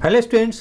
Hello students,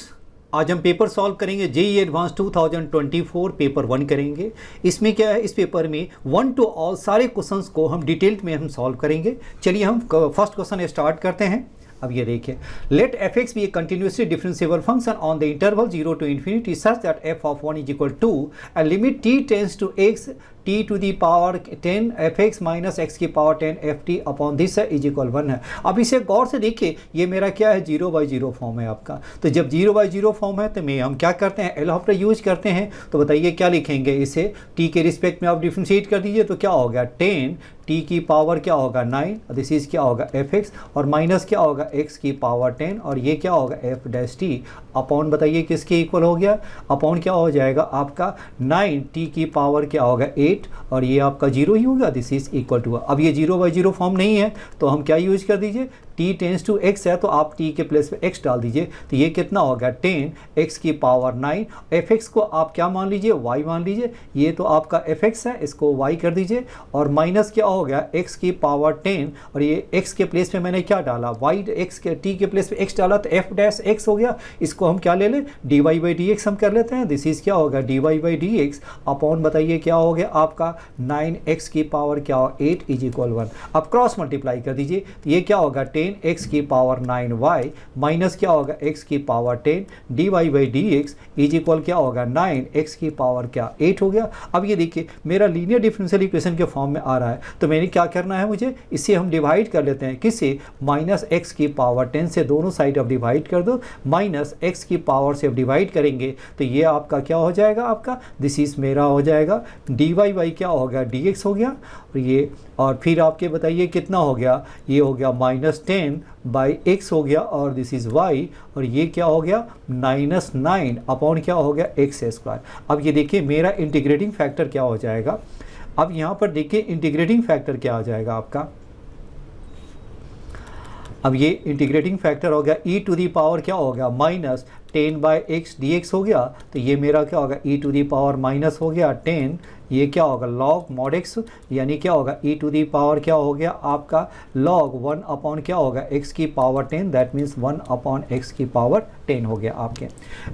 आज हम paper solve करेंगे जेईई एडवांस 2024 पेपर 1 करेंगे। इसमें क्या है, इस पेपर में 1 to ऑल सारे क्वेश्चंस को हम डिटेल में हम सॉल्व करेंगे। चलिए हम फर्स्ट क्वेश्चन स्टार्ट करते हैं। अब ये देखिए, let F X be a continuously differentiable function on the interval 0 to infinity such that F of 1 is equal two and limit T tends to X T to the power 10 F X minus X की power 10 F T upon this is equal 1 है। अब इसे गौर से देखिए, ये मेरा क्या है, 0/0 फॉर्म है आपका। तो जब 0/0 फॉर्म है तो मैं हम क्या करते हैं, एल ऑपरेटर यूज करते हैं। तो बताइए क्या लिखेंगे, इसे टी के रिस्पेक्ट में आप डिफ्रेंशिएट कर दीजिए तो क्या हो गया, 10 टी की पावर क्या होगा 9, दिस इज क्या होगा एफ एक्स, और माइनस क्या होगा एक्स की पावर 10, और ये क्या होगा एफ डैश टी अपॉन, बताइए किसके इक्वल हो गया, अपॉन क्या हो जाएगा आपका 9 टी की पावर क्या होगा 8, और ये आपका 0 ही होगा, दिस इज इक्वल टू। अब ये 0/0 फॉर्म नहीं है तो हम क्या यूज कर दीजिए, t टेंस टू x है तो आप t के प्लेस पे x डाल दीजिए। तो ये कितना होगा 10 x की पावर 9, fx को आप क्या मान लीजिए, y मान लीजिए। ये तो आपका fx है, इसको y कर दीजिए, और माइनस क्या हो गया x की पावर 10, और ये x के प्लेस पे मैंने क्या डाला, y x के t के प्लेस पे x डाला तो f डैश x हो गया। इसको हम क्या ले लें, dy/dx हम कर लेते हैं। दिस इज क्या होगा dy/dx अपॉन, बताइए क्या हो गया आपका 9x की पावर क्या हो 8 इज इक्वल 1। अब क्रॉस मल्टीप्लाई कर दीजिए तो ये क्या होगा 10 x की पावर 9y माइनस क्या होगा x की पावर 10 dy/dx इज इक्वल क्या होगा 9x की पावर क्या 8 हो गया। अब ये देखिए मेरा लीनियर डिफरेंशियल इक्वेशन के फॉर्म में आ रहा है, तो मैंने क्या करना है, मुझे इसे हम डिवाइड कर लेते हैं। किससे, माइनस एक्स की पावर 10 से दोनों साइड अब डिवाइड कर दो, माइनस एक्स की पावर से अब डिवाइड करेंगे तो ये आपका क्या हो जाएगा, आपका दिस इज मेरा हो जाएगा dy क्या होगा dx हो गया, और ये और फिर आपके बताइए कितना हो गया, ये हो गया -10/x हो गया, और दिस इज y, और ये क्या हो गया -9 अपॉन क्या हो गया x²। अब ये देखिए मेरा इंटीग्रेटिंग फैक्टर क्या हो जाएगा। अब यहाँ पर देखिए इंटीग्रेटिंग फैक्टर क्या हो जाएगा आपका, अब ये इंटीग्रेटिंग फैक्टर हो गया e टू दी पावर क्या हो गया -10/x dx हो गया। तो ये मेरा क्या होगा e to the power minus हो गया 10, ये क्या होगा log mod x, यानी क्या होगा e टू दी पावर क्या हो गया आपका log 1 अपॉन क्या होगा x की power 10, that means 1 upon x की पावर 10 हो गया आपके,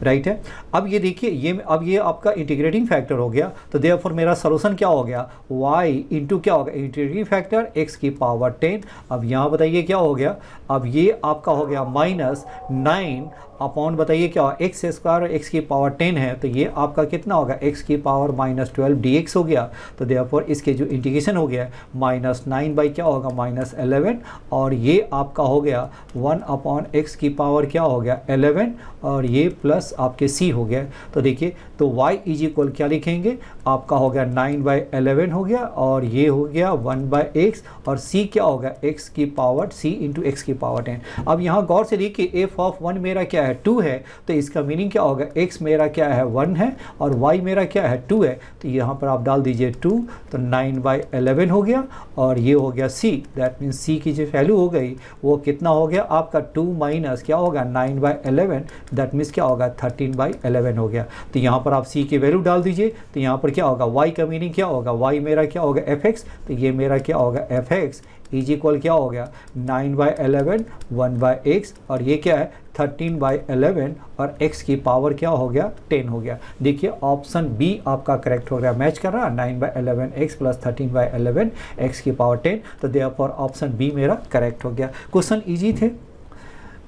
राइट है। अब ये देखिए ये अब ये आपका इंटीग्रेटिंग फैक्टर हो गया, तो देयरफॉर मेरा सोल्यूशन क्या हो गया, y इंटू क्या होगा इंटीग्रेटिंग फैक्टर x की पावर 10। अब यहाँ बताइए क्या हो गया, अब ये आपका हो गया -9 अपॉन, बताइए क्या होगा x² और x की पावर 10 है, तो ये आपका कितना होगा x की पावर -12 dx हो गया। तो देयरफॉर इसके जो इंटीग्रेशन हो गया -9 बाई क्या होगा -11, और ये आपका हो गया 1 अपॉन x की पावर क्या हो गया 11, और ये प्लस आपके c हो गया। तो देखिए तो y इज इक्वल क्या लिखेंगे, आपका हो गया 9/11 हो गया, और ये हो गया 1/x, और c क्या होगा x की पावर c इंटू x की पावर 10। अब यहाँ गौर से देखिए f ऑफ 1 मेरा क्या है 2 है, तो इसका मीनिंग क्या होगा x मेरा क्या है 1 है और y मेरा क्या है 2 है। तो यहाँ पर आप डाल दीजिए 2, तो 9/11 हो गया, और ये हो गया c, दैट मीन्स c की जो वैल्यू हो गई वो कितना हो गया आपका 2 माइनस क्या होगा 9/11, दैट मीन्स क्या होगा 13/11 हो गया। तो यहाँ पर आप c की वैल्यू डाल दीजिए, तो यहाँ पर क्या होगा y का मीनिंग क्या होगा, y मेरा क्या होगा fx, तो ये मेरा क्या होगा fx इज इक्वल क्या हो गया 9/11 1/x, और ये क्या है 13/11, और x की पावर क्या हो गया 10 हो गया। देखिए ऑप्शन बी आपका करेक्ट हो गया, मैच कर रहा है 9/11x प्लस 13/11 x की पावर 10। तो देयरफॉर ऑप्शन बी मेरा करेक्ट हो गया। क्वेश्चन इजी थे।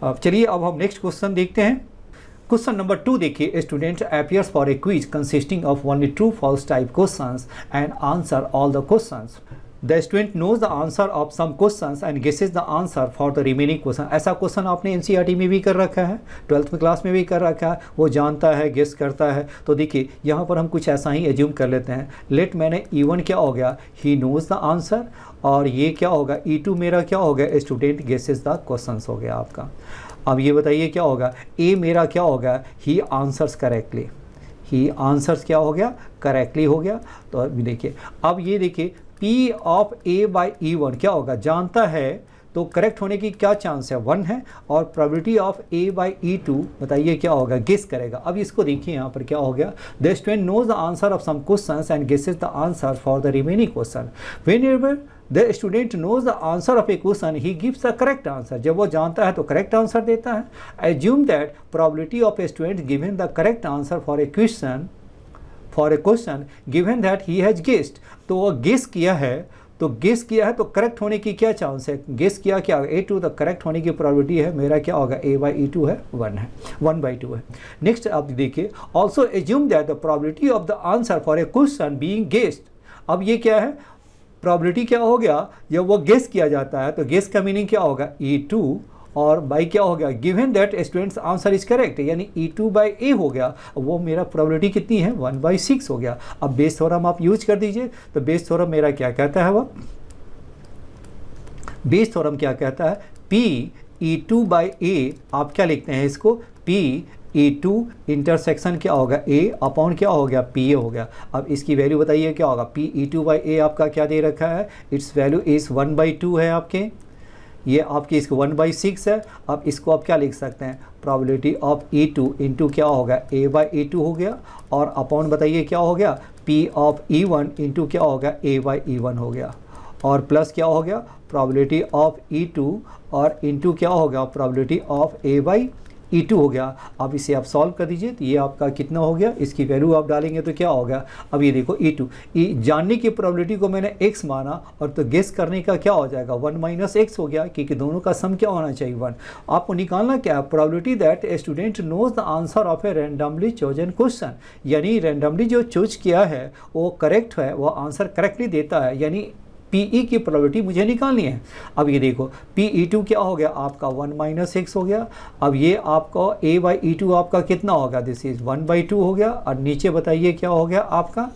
अब चलिए अब हम नेक्स्ट क्वेश्चन देखते हैं। क्वेश्चन नंबर 2 देखिए, student appears for a quiz consisting of only true false type questions and answer all the questions. The student knows the answer of some questions and guesses the answer for the remaining question। ऐसा question आपने NCERT में भी कर रखा है, 12th में class में भी कर रखा है, वो जानता है गेस करता है। तो देखिए यहाँ पर हम कुछ ऐसा ही एज्यूम कर लेते हैं, लेट मैंने E1 क्या हो गया ही नोज द आंसर, और ये क्या होगा E2 मेरा क्या हो गया स्टूडेंट गेसेस द क्वेश्चंस हो गया आपका। अब ये बताइए क्या होगा, ए मेरा क्या होगा ही आंसर्स करेक्टली, ही आंसर्स क्या हो गया करेक्टली हो गया। तो अभी देखिए, अब ये देखिए P ऑफ A/E1 क्या होगा, जानता है तो करेक्ट होने की क्या चांस है 1 है, और प्रोबेबिलिटी ऑफ A/E2 बताइए क्या होगा गेस करेगा। अब इसको देखिए यहाँ पर क्या हो गया, the student knows the answer of some questions and guesses the answer for the remaining question. Whenever the student knows the answer of a question he gives the correct answer, जब वो जानता है तो करेक्ट आंसर देता है। Assume that probability of a student given the correct answer for a question given that he has guessed, तो वो guess किया है, तो गेस किया है तो करेक्ट होने की क्या चांस है, गेस किया क्या होगा A2, तो करेक्ट होने की प्रोबेबिलिटी है मेरा क्या होगा A/E2 है 1/2 है। नेक्स्ट आप देखिए, also assume that the probability of the answer for a question being guessed, अब ये क्या है, प्रोबेबिलिटी क्या हो गया, जब वो गेस किया जाता है तो गेस का मीनिंग क्या होगा E2 और बाई क्या हो गया, given that students answer is correct, यानी E2/A हो गया, वो मेरा प्रोबेबिलिटी कितनी है 1/6 हो गया। अब बेस थ्योरम आप यूज कर दीजिए, तो बेस थ्योरम मेरा क्या कहता है, वो बेस थ्योरम क्या कहता है, P/E2/A, आप क्या लिखते हैं इसको, P/E2 इंटरसेक्शन क्या होगा A अपॉन क्या हो गया PA हो गया। अब इसकी वैल्यू बताइए क्या होगा, P/E2/A आपका क्या दे रखा है, इट्स वैल्यू इज 1/2 है आपके, ये आपकी इसको 1/6 है। अब इसको आप क्या लिख सकते हैं, प्रोबेबिलिटी ऑफ E2 इंटू क्या होगा A/E2 हो गया, और अपॉन बताइए क्या हो गया P ऑफ E1 इंटू क्या होगा A/E1 हो गया, और प्लस क्या हो गया प्रोबेबिलिटी ऑफ E2 और इंटू क्या होगा प्रोबेबिलिटी ऑफ A/E2 हो गया। अब इसे आप सॉल्व कर दीजिए, तो ये आपका कितना हो गया, इसकी वैल्यू आप डालेंगे तो क्या होगा, अब ये देखो E2 जानने की प्रोबेबिलिटी को मैंने x माना, और तो गेस करने का क्या हो जाएगा 1 - x हो गया, क्योंकि दोनों का सम क्या होना चाहिए 1। आपको निकालना क्या है, probability that a student knows the answer of a randomly chosen question, यानी रैंडमली जो चूज किया है वो करेक्ट है, वो आंसर करेक्टली देता है, यानी PE की प्रोबेबिलिटी मुझे निकालनी है। अब ये देखो PE2 क्या हो गया आपका 1 - x हो गया। अब ये आपका A/E2 आपका कितना होगा, दिस इज 1/2 हो गया, और नीचे बताइए क्या हो गया आपका,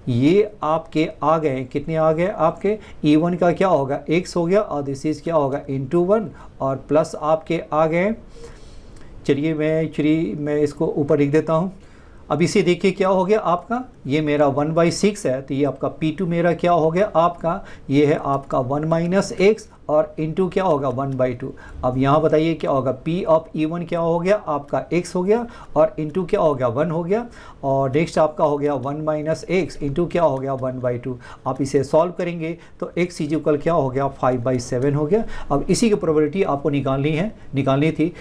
ये आपके आ गए कितने आ गए आपके E1 का क्या होगा x हो गया, और दिस इज क्या होगा इंटू 1, और प्लस आपके आ गए, चलिए मैं इसको ऊपर लिख देता हूँ। अब इसे देखिए क्या हो गया आपका, ये मेरा 1/6 है, तो ये आपका P2 मेरा क्या हो गया आपका, ये है आपका 1 - x और इंटू क्या होगा 1/2। अब यहाँ बताइए क्या होगा, P ऑफ E1 क्या हो गया आपका x हो गया, और इंटू क्या हो गया 1 हो गया, और नेक्स्ट आपका हो गया 1 - x इंटू क्या हो गया 1/2। आप इसे सॉल्व करेंगे तो x इक्वल क्या हो गया 5/7 हो गया। अब इसी की प्रोबेबिलिटी आपको निकालनी थी,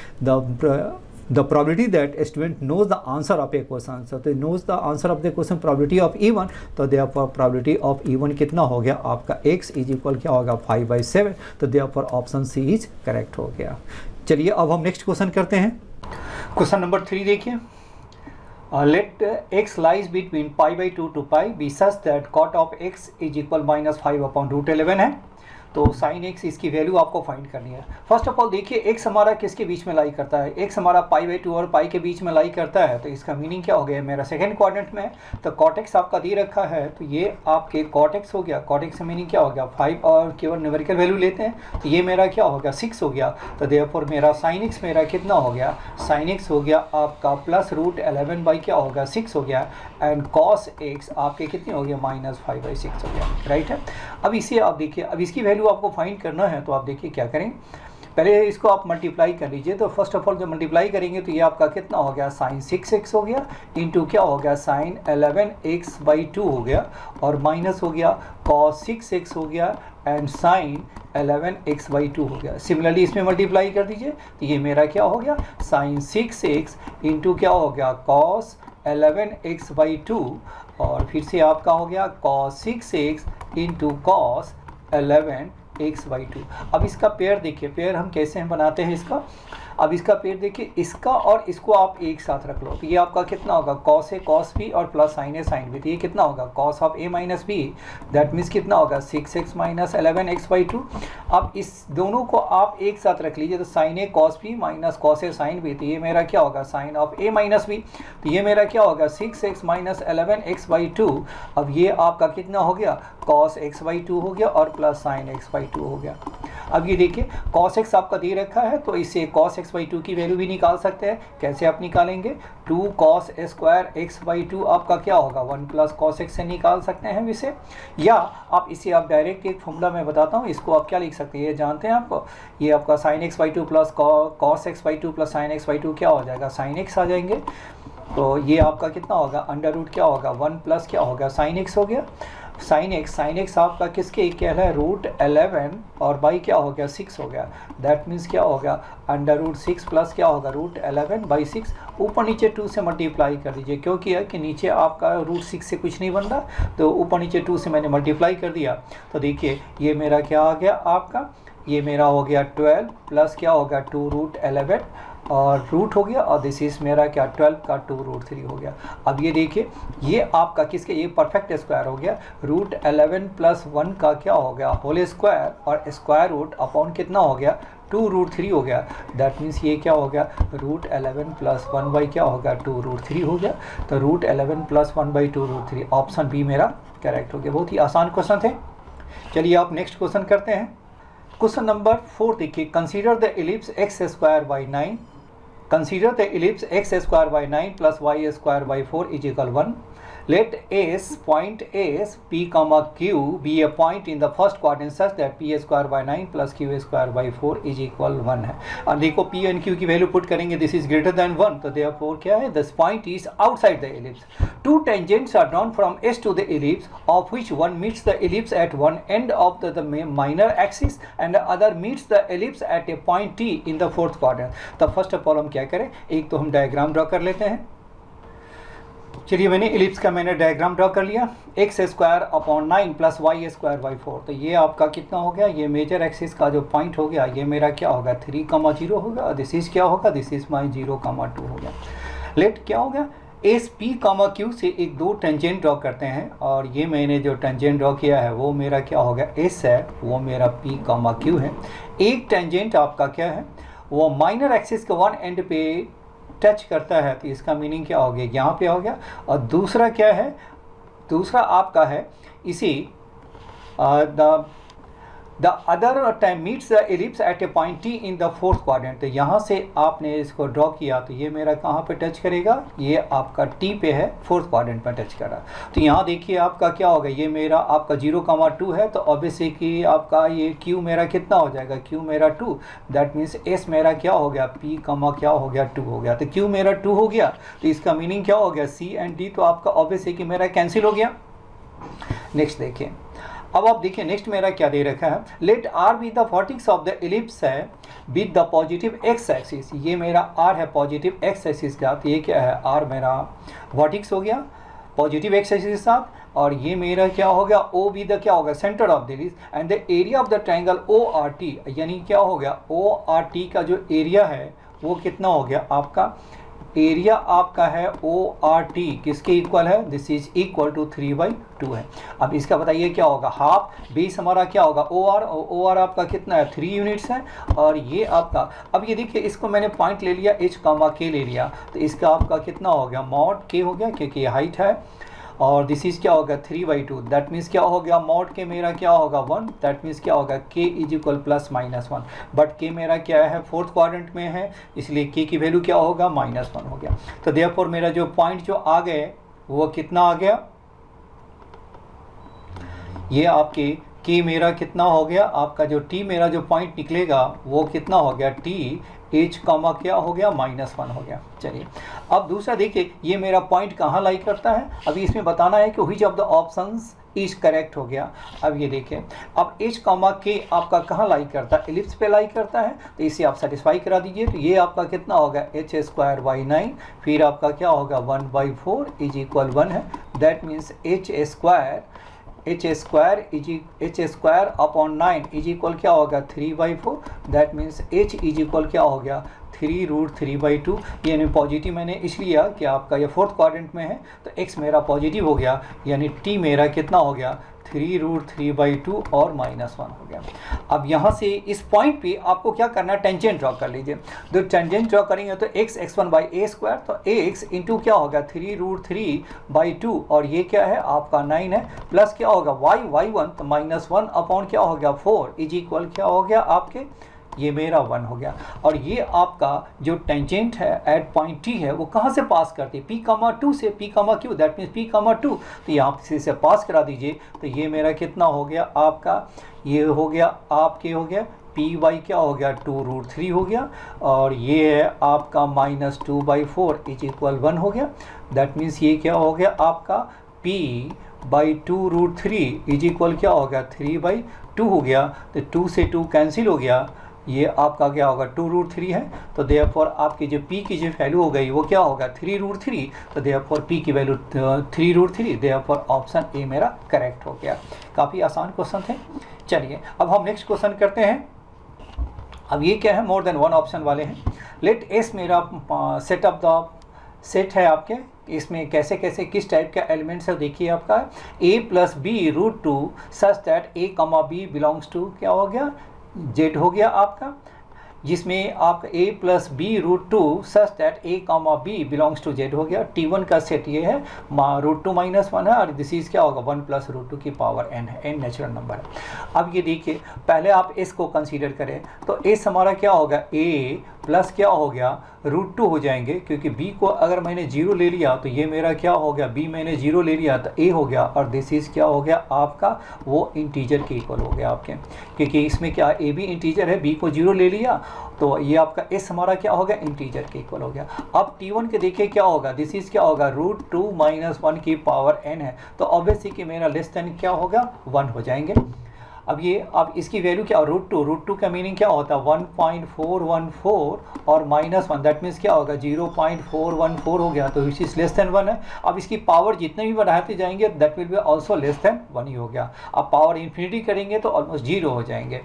the probability that a student knows the answer of a question, so they knows the answer of the question probability of E1, तो therefore probability of E1 कितना हो गया आपका x इक्वल क्या होगा 5/7, तो therefore option C is correct हो गया। चलिए अब हम नेक्स्ट क्वेश्चन करते हैं, क्वेश्चन नंबर 3 देखिए, let x lies between π/2 to π be such that cot of x is equal -5/√11 है, तो sin x इसकी वैल्यू आपको फाइंड करनी है। फर्स्ट ऑफ ऑल देखिए x हमारा किसके बीच में लाई करता है, x हमारा π/2 और पाई के बीच में लाई करता है, तो इसका मीनिंग क्या हो गया, मेरा सेकंड क्वाड्रेंट में, तो cot x आपका दे रखा है, तो ये आपके cot x हो गया, cot x का मीनिंग क्या हो गया 5, और केवल न्यूमेरिकल वैल्यू लेते हैं, तो ये मेरा क्या हो गया 6 हो गया, तो देयरफॉर मेरा sin x मेरा कितना हो गया, sin x हो गया आपका +√11 बाई क्या हो गया 6 हो गया, एंड cos x आपके कितने हो गया -5/6 हो गया, राइट है। अब इसे आप देखिए, अब इसकी वैल्यू आपको फाइंड करना है, तो आप देखिए क्या करें, पहले इसको आप मल्टीप्लाई कर लीजिए, तो फर्स्ट ऑफ ऑल जब मल्टीप्लाई करेंगे तो ये आपका कितना हो गया sin 6x हो गया, इंटू क्या हो गया sin 11x/2 हो गया, और माइनस हो गया cos 6x हो गया, एंड sin 11x/2 हो गया। सिमिलरली इसमें मल्टीप्लाई कर दीजिए, तो ये मेरा क्या हो गया sin 6x इंटू क्या हो गया cos 11x/2, और फिर से आपका हो गया cos 6x into cos 11x/2। अब इसका पेयर देखिए, पेयर हम कैसे हम बनाते हैं इसका, अब इसका पेयर देखिए, इसका और इसको आप एक साथ रख लो, तो ये आपका कितना होगा cos A cos B और plus sin A sin B, तो ये कितना होगा cos of A minus B, that means कितना होगा 6x - 11x/2। अब इस दोनों को आप एक साथ रख लीजिए, तो sin A cos B minus cos A sin B, तो ये मेरा क्या होगा sin of A minus B, तो ये मेरा क्या होगा 6x - 11x/2। अब ये आपका कितना हो गया cos x/2 हो गया, और प्लस sin x/2 हो गया। अब ये देखिए cos x आपका दे रखा है, तो इससे cos x/2 की वैल्यू भी निकाल सकते हैं। कैसे आप निकालेंगे, 2 cos स्क्वायर x/2 आपका क्या होगा 1 प्लस cos x से निकाल सकते हैं इसे, या आप इसे आप डायरेक्ट एक फॉर्मूला में बताता हूँ, इसको आप क्या लिख सकते हैं, ये जानते हैं आपको, ये आपका sin x/2 plus cos x/2 plus sin x/2 क्या हो जाएगा sin x आ जाएंगे, तो ये आपका कितना होगा अंडर रूट क्या होगा 1 प्लस क्या होगा sin x हो गया। साइन एक्स आपका किसके इक्वल है, √11 और बाई क्या हो गया 6 हो गया। दैट मीन्स क्या हो गया √6 प्लस क्या होगा √11/6, ऊपर नीचे 2 से मल्टीप्लाई कर दीजिए, क्योंकि है कि नीचे आपका √6 से कुछ नहीं बन रहा, तो ऊपर नीचे 2 से मैंने मल्टीप्लाई कर दिया। तो देखिए ये मेरा क्या आ गया आपका, ये मेरा हो गया 12 प्लस क्या होगा 2√11 और रूट हो गया, और दिस इज मेरा क्या 12 का 2√3 हो गया। अब ये देखिए ये आपका किसके, ये परफेक्ट स्क्वायर हो गया, √11 प्लस 1 का क्या हो गया होल स्क्वायर, और स्क्वायर रूट अपॉन कितना हो गया 2√3 हो गया। दैट मीन्स ये क्या हो गया √11 प्लस 1 बाई क्या हो गया 2√3 हो गया। तो √11 प्लस 1 बाई 2√3, ऑप्शन बी मेरा करेक्ट हो गया। बहुत ही आसान क्वेश्चन थे। चलिए आप नेक्स्ट क्वेश्चन करते हैं। क्वेश्चन नंबर 4 देखिए, consider the ellipse x²/9, consider the ellipse x²/9 plus y²/4 is equal 1. Let S point S P comma Q be a point in the first quadrant such that P²/9 plus Q²/4 is equal 1 है। और देखो P and Q की value put करेंगे, this is greater then 1, तो therefore क्या है, this point is outside the ellipse. Two tangents are drawn from S to the ellipse, of which one meets the ellipse at one end of the minor axis and the other meets the ellipse at a point T in the fourth quadrant. तो first of all हम क्या करें, एक तो हम diagram draw कर लेते हैं। चलिए मैंने एलिप्स का मैंने डायग्राम ड्रॉ कर लिया, x²/9 प्लस y²/4, तो ये आपका कितना हो गया, ये मेजर एक्सिस का जो पॉइंट हो गया ये मेरा क्या होगा 3,0 होगा, दिस इज क्या होगा, दिस इज माई 0,2 हो गया। लेट क्या हो गया, एस पी कामा क्यू से एक दो टेंजेंट ड्रॉ करते हैं, और ये मैंने जो टेंजेंट ड्रॉ किया है वो मेरा क्या होगा एस है, वो मेरा पी कामा क्यू है। एक टेंजेंट आपका क्या है, वो माइनर एक्सिस के वन एंड पे टच करता है, तो इसका मीनिंग क्या हो गया, यहाँ पे हो गया। और दूसरा क्या है, दूसरा आपका है इसी the other time meets the ellipse at a point T in the fourth quadrant. तो यहाँ से आपने इसको ड्रॉ किया, तो ये मेरा कहाँ पे टच करेगा, ये आपका टी पे है, फोर्थ क्वाड्रेंट पे टच कर रहा। तो यहाँ देखिए आपका क्या होगा, ये मेरा आपका 0,2 है, तो ऑब्वियसली कि आपका ये क्यू मेरा कितना हो जाएगा, क्यू मेरा 2, दैट मीन्स एस मेरा क्या हो गया, पी कमा क्या हो गया 2 हो गया। तो क्यू मेरा 2 हो गया, तो इसका मीनिंग क्या हो गया, सी एंड डी तो आपका ऑब्वियसली कि मेरा कैंसिल हो गया। नेक्स्ट देखिए, अब आप देखिए नेक्स्ट मेरा क्या दे रखा है, let R be the vertex of the ellipse है with the positive X axis. ये मेरा आर है पॉजिटिव एक्स एक्सिस का, तो ये क्या है, आर मेरा वर्टेक्स हो गया पॉजिटिव एक्स एक्सिस के साथ, और ये मेरा क्या हो गया, ओ बी द क्या होगा centre of the ellipse and the area of the triangle O R T, यानी क्या हो गया ओ आर टी का जो एरिया है वो कितना हो गया, आपका एरिया आपका है ओ आर टी किसके इक्वल है, दिस इज इक्वल टू 3/2 है। अब इसका बताइए क्या होगा, हाफ बेस हमारा क्या होगा ओ आर आपका कितना है 3 यूनिट्स है, और ये आपका, अब ये देखिए इसको मैंने पॉइंट ले लिया h, k ले लिया, तो इसका आपका कितना हो गया मॉड k हो गया, क्योंकि ये हाइट है, और दिस इज क्या होगा 3/2, दैट मीन्स क्या हो गया मॉड के मेरा क्या होगा 1, दैट मीन्स क्या होगा k is equal +-1, but k मेरा क्या है फोर्थ क्वाड्रेंट में है, इसलिए k की वैल्यू क्या होगा -1 हो गया। तो देयरफॉर मेरा जो पॉइंट जो आ गए वो कितना आ गया, ये आपके k मेरा कितना हो गया, आपका जो t मेरा जो पॉइंट निकलेगा वो कितना हो गया t h कॉमा क्या हो गया -1 हो गया। चलिए अब दूसरा देखिए, ये मेरा पॉइंट कहाँ लाई करता है, अभी इसमें बताना है कि which of the options is correct हो गया। अब ये देखिए, अब h कॉमा k आपका कहाँ लाई करता है, एलिप्स पे लाई करता है, तो इसे आप सेटिस्फाई करा दीजिए। तो ये आपका कितना होगा h²/9, फिर आपका क्या होगा 1/4 इज इक्वल 1 है, that means h² upon 9 is equal क्या होगा 3/4, that means h is equal क्या हो गया 3√3/2। यानी पॉजिटिव मैंने इसलिए कि आपका ये फोर्थ क्वाड्रेंट में है, तो x मेरा पॉजिटिव हो गया, यानी t मेरा कितना हो गया 3√3/2 और -1 हो गया। अब यहाँ से इस पॉइंट पे आपको क्या करना है, टेंजेंट ड्रॉ कर लीजिए। तो टेंजेंट ड्रॉ करेंगे तो x(1/a²), तो x इंटू क्या होगा 3√3/2, और ये क्या है आपका 9 है, प्लस क्या होगा y1, तो -1 अपॉन क्या हो गया 4 इज इक्वल क्या हो गया आपके, ये मेरा 1 हो गया। और ये आपका जो टेंजेंट है एट पॉइंट टी है वो कहाँ से पास करती है, P,2 से P,Q, दैट मीन्स P,2, तो यहाँ से पास करा दीजिए। तो ये मेरा कितना हो गया आपका, ये हो गया आपके हो गया Py क्या हो गया 2√3 हो गया, और ये है आपका -2/4 इज इक्वल 1 हो गया, दैट मीन्स ये क्या हो गया आपका Py 2/√3 इज इक्वल क्या होगा 3/2 हो गया। तो 2 से 2 कैंसिल हो गया, ये आपका क्या होगा 2√3 है। तो देयरफॉर आपकी जो p की जो वैल्यू हो गई वो क्या होगा 3√3। तो देयरफॉर p की वैल्यू 3√3, देयरफॉर ऑप्शन ए मेरा करेक्ट हो गया। काफ़ी आसान क्वेश्चन थे। चलिए अब हम नेक्स्ट क्वेश्चन करते हैं। अब ये क्या है, मोर देन वन ऑप्शन वाले हैं। लेट एस मेरा सेट ऑफ द सेट है आपके, इसमें कैसे कैसे किस टाइप का एलिमेंट्स है देखिए आपका a+b√2 such that a, b belongs to क्या हो गया z हो गया आपका, जिसमें आपका a+b√2 such that a, b belongs to z हो गया। T1 का सेट ये है √2-1 है और दिस इज क्या होगा 1+√2 की पावर n है, n नेचुरल नंबर है। अब ये देखिए पहले आप s को कंसीडर करें तो s हमारा क्या होगा a प्लस क्या हो गया √2 हो जाएंगे, क्योंकि b को अगर मैंने 0 ले लिया तो ये मेरा क्या हो गया b मैंने 0 ले लिया तो a हो गया, और दिस इज क्या हो गया आपका वो इंटीजर के इक्वल हो गया आपके, क्योंकि इसमें क्या a भी इंटीजर है, b को 0 ले लिया तो ये आपका s हमारा क्या हो गया इंटीजर के इक्वल हो गया। अब T1 के देखिए क्या होगा, दिस इज क्या होगा √2-1 की पावर n है, तो ऑब्वियसली कि मेरा लेस देन क्या होगा 1 हो जाएंगे। अब ये अब इसकी वैल्यू क्या √2 का मीनिंग क्या होता है 1.414 और -1, दैट मीन्स क्या होगा 0.414 हो गया, तो विच इज लेस देन 1 है। अब इसकी पावर जितने भी बढ़ाते जाएंगे that will be also less than 1 ही हो गया। अब पावर इन्फिनिटी करेंगे तो ऑलमोस्ट 0 हो जाएंगे।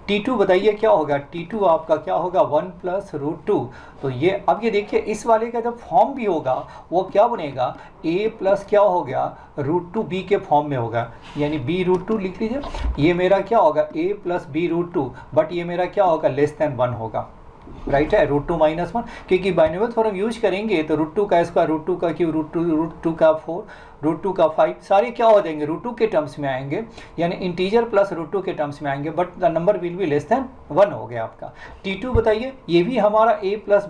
T2 बताइए क्या होगा, T2 आपका क्या होगा 1+√2। तो ये अब ये देखिए इस वाले का जब फॉर्म भी होगा वो क्या बनेगा a प्लस क्या हो गया √2b के फॉर्म में होगा, यानी b√2 लिख लीजिए। ये मेरा क्या होगा a+b√2, बट ये मेरा क्या होगा लेस देन 1 होगा, राइट है √2-1, क्योंकि बाइनोमियल थ्योरम यूज करेंगे तो √2 का स्क्वायर √2 का क्यूब √2 का 4 √2 का 5 सारे क्या हो जाएंगे √2 के टर्म्स में आएंगे, यानी इंटीजर प्लस √2 के टर्म्स में आएंगे, but the number will be less than 1 हो गया आपका। T2 बताइए, ये भी हमारा a प्लस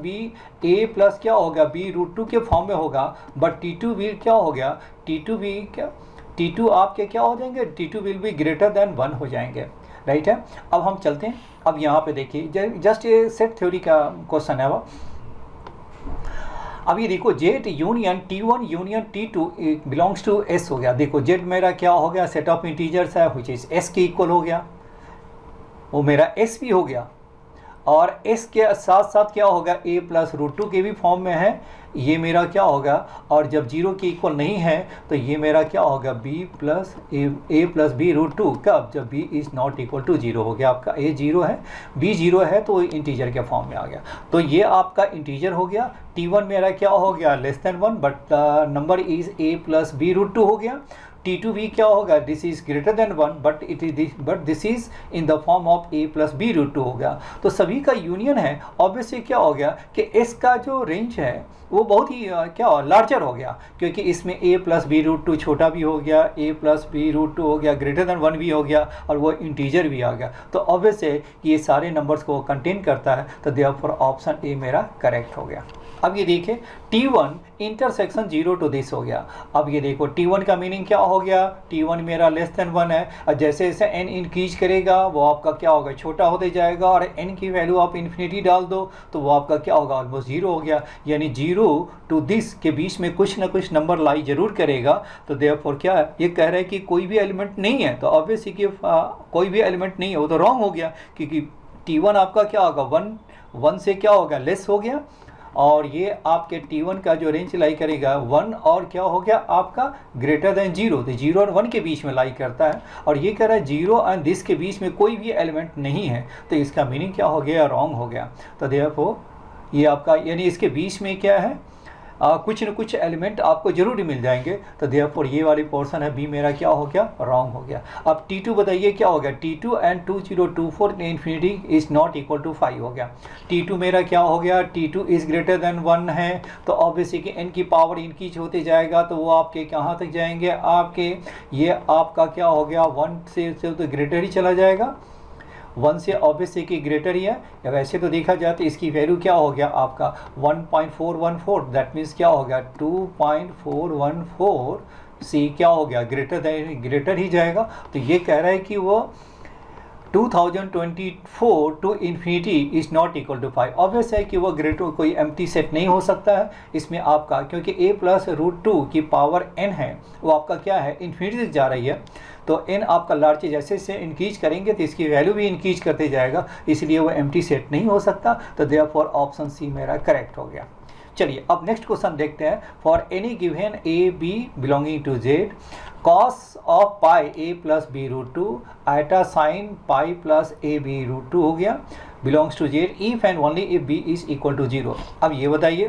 क्या होगा b√2 के फॉर्म में होगा, बट T2 भी क्या हो गया T2 आपके क्या हो जाएंगे T2 will be greater than 1 हो जाएंगे, राइट है। अब हम चलते हैं, अब यहाँ पे देखिए जस्ट ये सेट थ्योरी का क्वेश्चन है वो। अब ये देखो Z union T1 union T2 belongs to S हो गया। देखो Z मेरा क्या हो गया सेट ऑफ इंटीजर्स है व्हिच इज S के इक्वल हो गया, वो मेरा S भी हो गया, और S के साथ साथ क्या होगा a+√2 के भी फॉर्म में है, ये मेरा क्या होगा, और जब 0 के इक्वल नहीं है तो ये मेरा क्या होगा a+b√2, कब जब b is not equal to 0 हो गया। आपका a 0 है b 0 है तो इंटीजर के फॉर्म में आ गया, तो ये आपका इंटीजर हो गया। T1 मेरा क्या हो गया less than 1, but number is a+b√2 हो गया। T2 भी क्या होगा this is greater then 1, but this is in the form of a+b√2 हो गया। तो सभी का यूनियन है, ऑब्वियसली क्या हो गया कि S का जो रेंज है वो बहुत ही क्या लार्जर हो गया, क्योंकि इसमें a+b√2 छोटा भी हो गया, a+b√2 हो गया, ग्रेटर देन 1 भी हो गया, और वो इंटीजर भी आ गया। तो ऑब्वियस है कि ये सारे नंबर्स को कंटेन करता है, तो देयरफॉर ऑप्शन ए मेरा करेक्ट हो गया। अब ये देखिए T1 इंटरसेक्शन 0 टू दिस हो गया। अब ये देखो T1 का मीनिंग क्या हो गया, T1 मेरा लेस देन 1 है, और जैसे जैसे n इंक्रीज करेगा वो आपका क्या होगा छोटा होते जाएगा, और n की वैल्यू आप इन्फिनिटी डाल दो तो वो आपका क्या होगा ऑलमोस्ट 0 हो गया, यानी 0 टू दिस के बीच में कुछ ना कुछ नंबर लाई जरूर करेगा। तो देयरफॉर क्या है ये कह रहा है कि कोई भी एलिमेंट नहीं है, तो ऑब्वियसली कि कोई भी एलिमेंट नहीं है, वो तो रॉन्ग हो गया, क्योंकि T1 आपका क्या होगा 1 से क्या होगा लेस हो गया, और ये आपके T1 का जो रेंज लाई करेगा 1 और क्या हो गया आपका ग्रेटर देन 0, तो 0 और 1 के बीच में लाई करता है, और ये कह रहा है 0 एंड दिस के बीच में कोई भी एलिमेंट नहीं है, तो इसका मीनिंग क्या हो गया रॉन्ग हो गया। तो देयरफॉर ये आपका यानी इसके बीच में क्या है कुछ न कुछ एलिमेंट आपको जरूर मिल जाएंगे, तो देयरफॉर ये वाली पोर्शन है बी मेरा क्या हो गया रॉन्ग हो गया। अब T2 बताइए क्या हो गया, T2 and 2024 infinity is not equal to 5 हो गया। T2 मेरा क्या हो गया T2 इज ग्रेटर देन 1 है, तो ऑब्वियसली कि n की पावर इंक्रीज होते जाएगा, तो वो आपके कहाँ तक जाएंगे आपके ये आपका क्या हो गया 1 से तो ग्रेटर ही चला जाएगा, 1 से ऑब्वियसली कि ग्रेटर ही है। या वैसे तो देखा जाए तो इसकी वैल्यू क्या हो गया आपका 1.414, दैट मीन्स क्या हो गया 2.414 सी क्या हो गया ग्रेटर ही जाएगा। तो ये कह रहा है कि वो 2024 to infinity is not equal to 5। Obvious है कि वो ग्रेटर कोई एम्प्टी सेट नहीं हो सकता है इसमें आपका, क्योंकि a प्लस रूट 2 की पावर n है वो आपका क्या है, इन्फिनिटी तक जा रही है। तो n आपका लार्ज जैसे जैसे इंक्रीज करेंगे तो इसकी वैल्यू भी इंक्रीज करते जाएगा, इसलिए वो एम्प्टी सेट नहीं हो सकता। तो देयरफॉर ऑप्शन सी मेरा करेक्ट हो गया। चलिए अब नेक्स्ट क्वेश्चन देखते हैं। For any given A B belonging to Z, cos of pi a plus B root 2 iota sine pi plus A B root 2 हो गया, belongs to Z if and only if B is equal to 0। अब ये बताइए,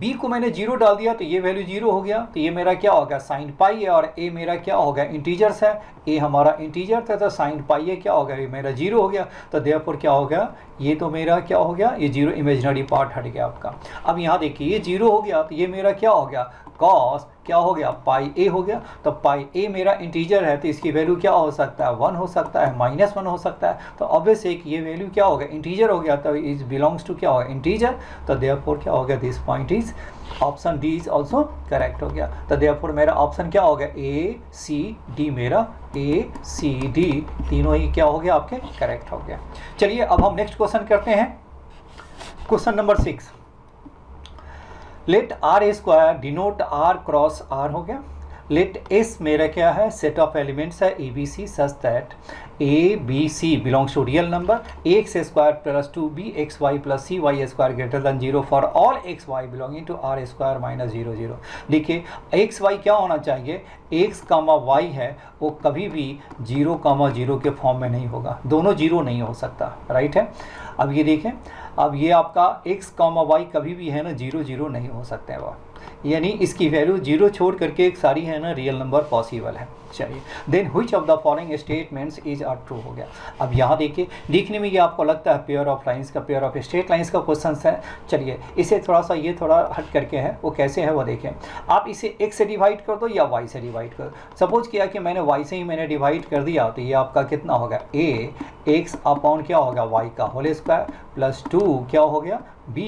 b को मैंने 0 डाल दिया तो ये वैल्यू 0 हो गया, तो ये मेरा क्या होगा, साइन पाई है, और a मेरा क्या होगा, इंटीजर्स है। a हमारा इंटीजर था तो साइन पाई है क्या होगा, ये मेरा 0 हो गया। तो देयरफॉर क्या हो गया, ये तो मेरा क्या हो गया, ये 0 इमेजिनरी पार्ट हट गया आपका। अब यहाँ देखिए ये 0 हो गया तो ये मेरा क्या हो गया, कॉस क्या हो गया, पाई a हो गया। तो पाई a मेरा इंटीजर है तो इसकी वैल्यू क्या हो सकता है, 1 हो सकता है, -1 हो सकता है। तो ऑब्वियस है कि ये वैल्यू क्या होगा, इंटीजर हो गया, तो इज बिलोंग्स टू क्या होगा, इंटीजर। तो देयरफॉर क्या हो गया, this point is option D is also correct हो गया। तो देयरफॉर मेरा ऑप्शन क्या हो गया, ए सी डी, मेरा ए सी डी तीनों ही क्या हो गया आपके करेक्ट हो गया। चलिए अब हम नेक्स्ट क्वेश्चन करते हैं, question number 6। Let R a square denote R cross R हो गया। लेट एस मेरा क्या है, सेट ऑफ एलिमेंट्स है A B C such that A B C belongs to real number X square plus 2b X Y plus C Y square greater than 0 for all X Y belonging to R square minus 0 0। देखिए x Y क्या होना चाहिए, x comma y है वो कभी भी 0 कामा 0 के form में नहीं होगा, दोनों 0 नहीं हो सकता, राइट है। अब ये देखें, अब ये आपका x कामा वाई कभी भी है ना 0 0 नहीं हो सकते हैं वो, यानी इसकी वैल्यू 0 छोड़ करके एक सारी है ना रियल नंबर पॉसिबल है। चलिए then which of the following statements is are true हो गया। अब यहाँ देखिए, देखने में ये आपको लगता है पेयर ऑफ लाइंस का, पेयर ऑफ स्ट्रेट लाइंस का क्वेश्चन है। चलिए इसे थोड़ा सा ये थोड़ा हट करके है, वो कैसे है वो देखें। आप इसे x से डिवाइड कर दो या y से डिवाइड कर दो। सपोज किया कि मैंने y से ही मैंने डिवाइड कर दिया तो ये आपका कितना होगा, a x अपॉन क्या होगा y का होल स्क्वायर प्लस 2 क्या हो गया b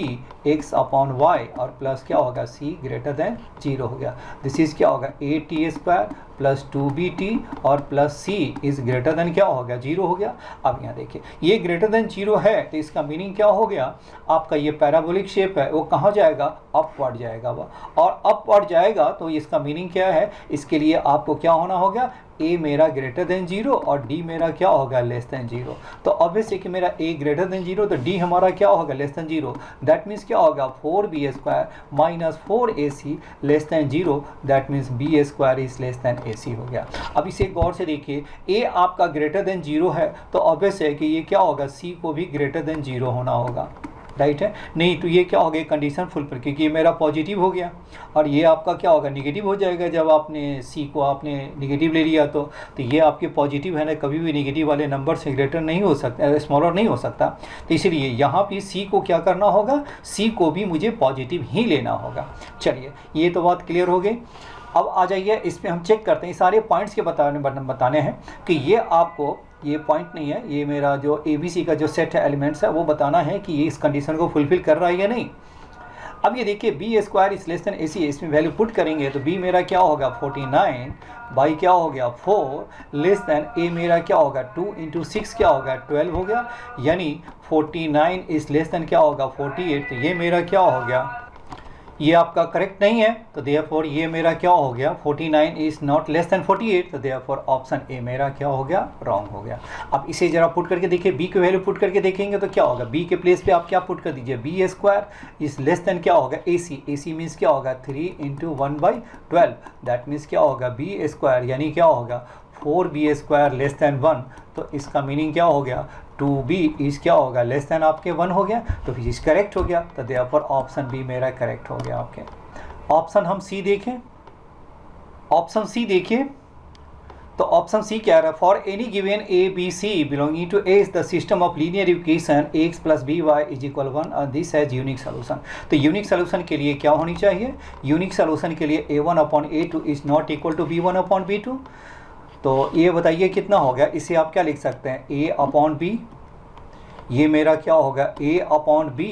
x अपॉन y और प्लस क्या होगा c ग्रेटर देन 0 हो गया। दिस इज क्या होगा a t square plus 2bt और plus c is greater then क्या हो गया 0 हो गया। अब यहाँ देखिए ये ग्रेटर देन 0 है तो इसका मीनिंग क्या हो गया, आपका ये पैराबोलिक शेप है वो कहाँ जाएगा, अपवर्ड जाएगा वो, और अपवर्ड जाएगा तो इसका मीनिंग क्या है, इसके लिए आपको क्या होना होगा, a मेरा ग्रेटर देन 0 और d मेरा क्या होगा लेस देन 0। तो ऑब्वियस है कि मेरा a ग्रेटर देन 0 तो d हमारा क्या होगा लेस देन 0। दैट मीन्स क्या होगा 4b square minus 4ac less than 0, that means b square is less than ac हो गया। अब इसे गौर से देखिए, a आपका ग्रेटर देन 0 है तो ऑब्वियस है कि ये क्या होगा, c को भी ग्रेटर देन 0 होना होगा, राइट है। नहीं तो ये क्या हो गया, कंडीशन फुलफिल, क्योंकि ये मेरा पॉजिटिव हो गया और ये आपका क्या होगा निगेटिव हो जाएगा। जब आपने सी को आपने निगेटिव ले लिया तो ये आपके पॉजिटिव है ना, कभी भी निगेटिव वाले नंबर से ग्रेटर नहीं हो सकता, स्मॉलर नहीं हो सकता। तो इसलिए यहाँ पे सी को क्या करना होगा, सी को भी मुझे पॉजिटिव ही लेना होगा। चलिए ये तो बात क्लियर हो गई। अब आ जाइए इस पर हम चेक करते हैं, सारे पॉइंट्स के बताने हैं कि ये आपको, ये पॉइंट नहीं है, ये मेरा जो ABC का जो सेट है एलिमेंट्स है वो बताना है कि ये इस कंडीशन को फुलफिल कर रहा है या नहीं। अब ये देखिए b square is less than AC, इसमें वैल्यू पुट करेंगे तो b मेरा क्या होगा 49 बाई क्या हो गया 4 लेस देन a मेरा क्या होगा 2 इंटू 6 क्या होगा 12 हो गया, यानी 49 इज लेस देन क्या होगा 48। तो ये मेरा क्या हो गया, ये आपका करेक्ट नहीं है तो देयरफॉर ये मेरा क्या हो गया 49 इज नॉट लेस देन 48, तो देयरफॉर ऑप्शन ए मेरा क्या हो गया, रॉन्ग हो गया। अब इसे जरा पुट करके देखिए, b की वैल्यू पुट करके देखेंगे तो क्या होगा, b के प्लेस पे आप क्या पुट कर दीजिए, b square is less than क्या होगा AC, AC मीन्स क्या होगा 3 इंटू 1/12, दैट मीन्स क्या होगा b स्क्वायर यानी क्या होगा 4b स्क्वायर लेस देन 1। तो इसका मीनिंग क्या हो गया 2b इज क्या होगा लेस देन आपके 1 हो गया, तो फिर इज करेक्ट हो गया। तो देयरफॉर ऑप्शन बी मेरा करेक्ट हो गया आपके। ऑप्शन हम सी देखें, ऑप्शन सी देखिए तो ऑप्शन सी क्या रहा, for any given A B C belonging to A is the system of linear equation X plus B Y is equal 1 और दिस हैज यूनिक सोल्यूशन। तो यूनिक सोल्यूशन के लिए क्या होनी चाहिए, यूनिक सोल्यूशन के लिए a1/a2 is not equal to b1/b2। तो ये बताइए कितना हो गया, इसे आप क्या लिख सकते हैं a/b, ये मेरा क्या होगा a/b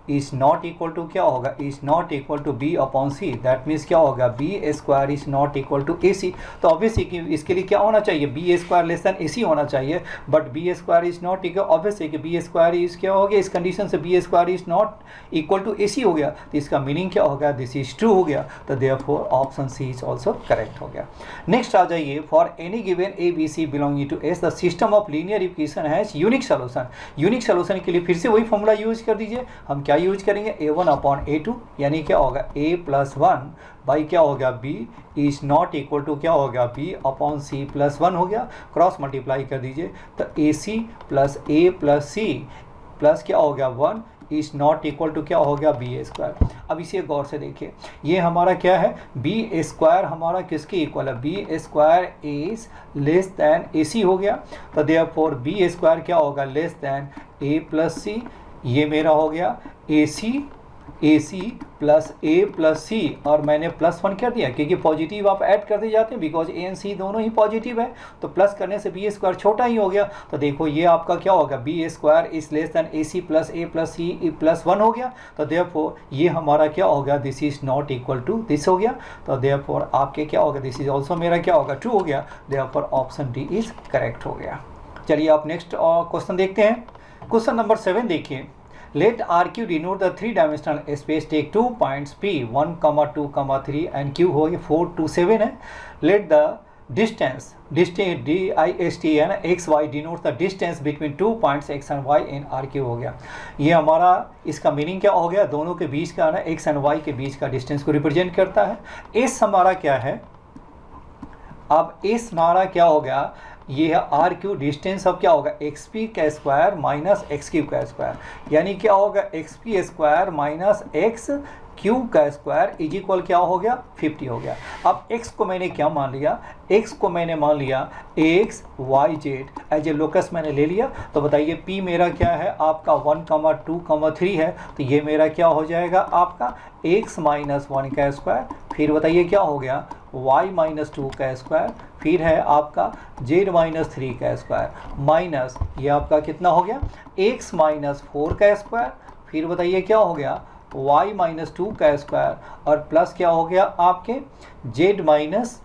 is not equal to क्या होगा, is not equal to B upon C. That means क्या होगा, B square is not equal to A C. तो ऑब्वियसली कि इसके लिए क्या होना चाहिए, B square less than A C होना चाहिए, but B square is not equal, obviously कि बी स्क्वायर इज क्या हो गया, इस कंडीशन से B square is not equal to A C हो गया, तो इसका मीनिंग क्या होगा, दिस इज ट्रू हो गया। तो therefore option C is also correct हो गया। नेक्स्ट आ जाइए, for any given A B C belonging to S the system of linear equation has unique solution. Unique solution के लिए फिर से वही फॉर्मूला यूज कर दीजिए। हम क्या यूज करेंगे, a1 अपॉन a2, यानी क्या होगा a प्लस 1 बाई क्या हो गया b is not equal to क्या हो गया, b अपॉन c प्लस 1 हो गया। क्रॉस मल्टीप्लाई कर दीजिए, तो ac plus a plus c plus क्या हो गया 1 इज नॉट इक्वल टू क्या हो गया, बी स्क्वायर। अब इसे गौर से देखिए, ये हमारा क्या है, बी स्क्वायर हमारा किसके इक्वल है, B square is less than A C हो गया। तो देयरफॉर बी स्क्वायर क्या होगा, less than A plus C. ये मेरा हो गया ए सी प्लस ए प्लस सी, और मैंने प्लस 1 कर दिया क्योंकि पॉजिटिव आप ऐड करते जाते हैं, बिकॉज ए एंड सी दोनों ही पॉजिटिव है, तो प्लस करने से बी स्क्वायर छोटा ही हो गया। तो देखो ये आपका क्या होगा, B square is less than A C plus A plus C plus 1 हो गया। तो देयरफॉर ये हमारा क्या हो गया, this is not equal to this हो गया। तो देयरफॉर आपके क्या होगा, दिस इज ऑल्सो मेरा क्या होगा, ट्रू हो गया। Therefore option D is correct हो गया। चलिए आप नेक्स्ट क्वेश्चन देखते हैं। क्वेश्चन नंबर 7 देखिए, let RQ denote the 3-dimensional space, take 2 points P 1, 2, 3 and Q हो गया 4 2 7 है। let the distance dist है ना x y denote the distance between 2 points x and y in RQ हो गया। ये हमारा इसका मीनिंग क्या हो गया, दोनों के बीच का ना x and y के बीच का डिस्टेंस को रिप्रेजेंट करता है। s हमारा क्या है, अब s हमारा क्या हो गया, ये है आर क्यू डिस्टेंस। अब क्या होगा, एक्स पी का स्क्वायर माइनस एक्स क्यू का स्क्वायर, यानी क्या होगा, x P square minus x Q का स्क्वायर इज इक्वल क्या हो गया, 50 हो गया। अब x को मैंने क्या मान लिया, x को मैंने मान लिया x y z as a locus मैंने ले लिया। तो बताइए p मेरा क्या है आपका 1, 2, 3 है, तो ये मेरा क्या हो जाएगा आपका x माइनस 1 का स्क्वायर, फिर बताइए क्या हो गया y माइनस 2 का स्क्वायर, फिर है आपका z माइनस 3 का स्क्वायर, माइनस ये आपका कितना हो गया x माइनस 4 का स्क्वायर, फिर बताइए क्या हो गया y माइनस 2 का स्क्वायर, और प्लस क्या हो गया आपके z माइनस,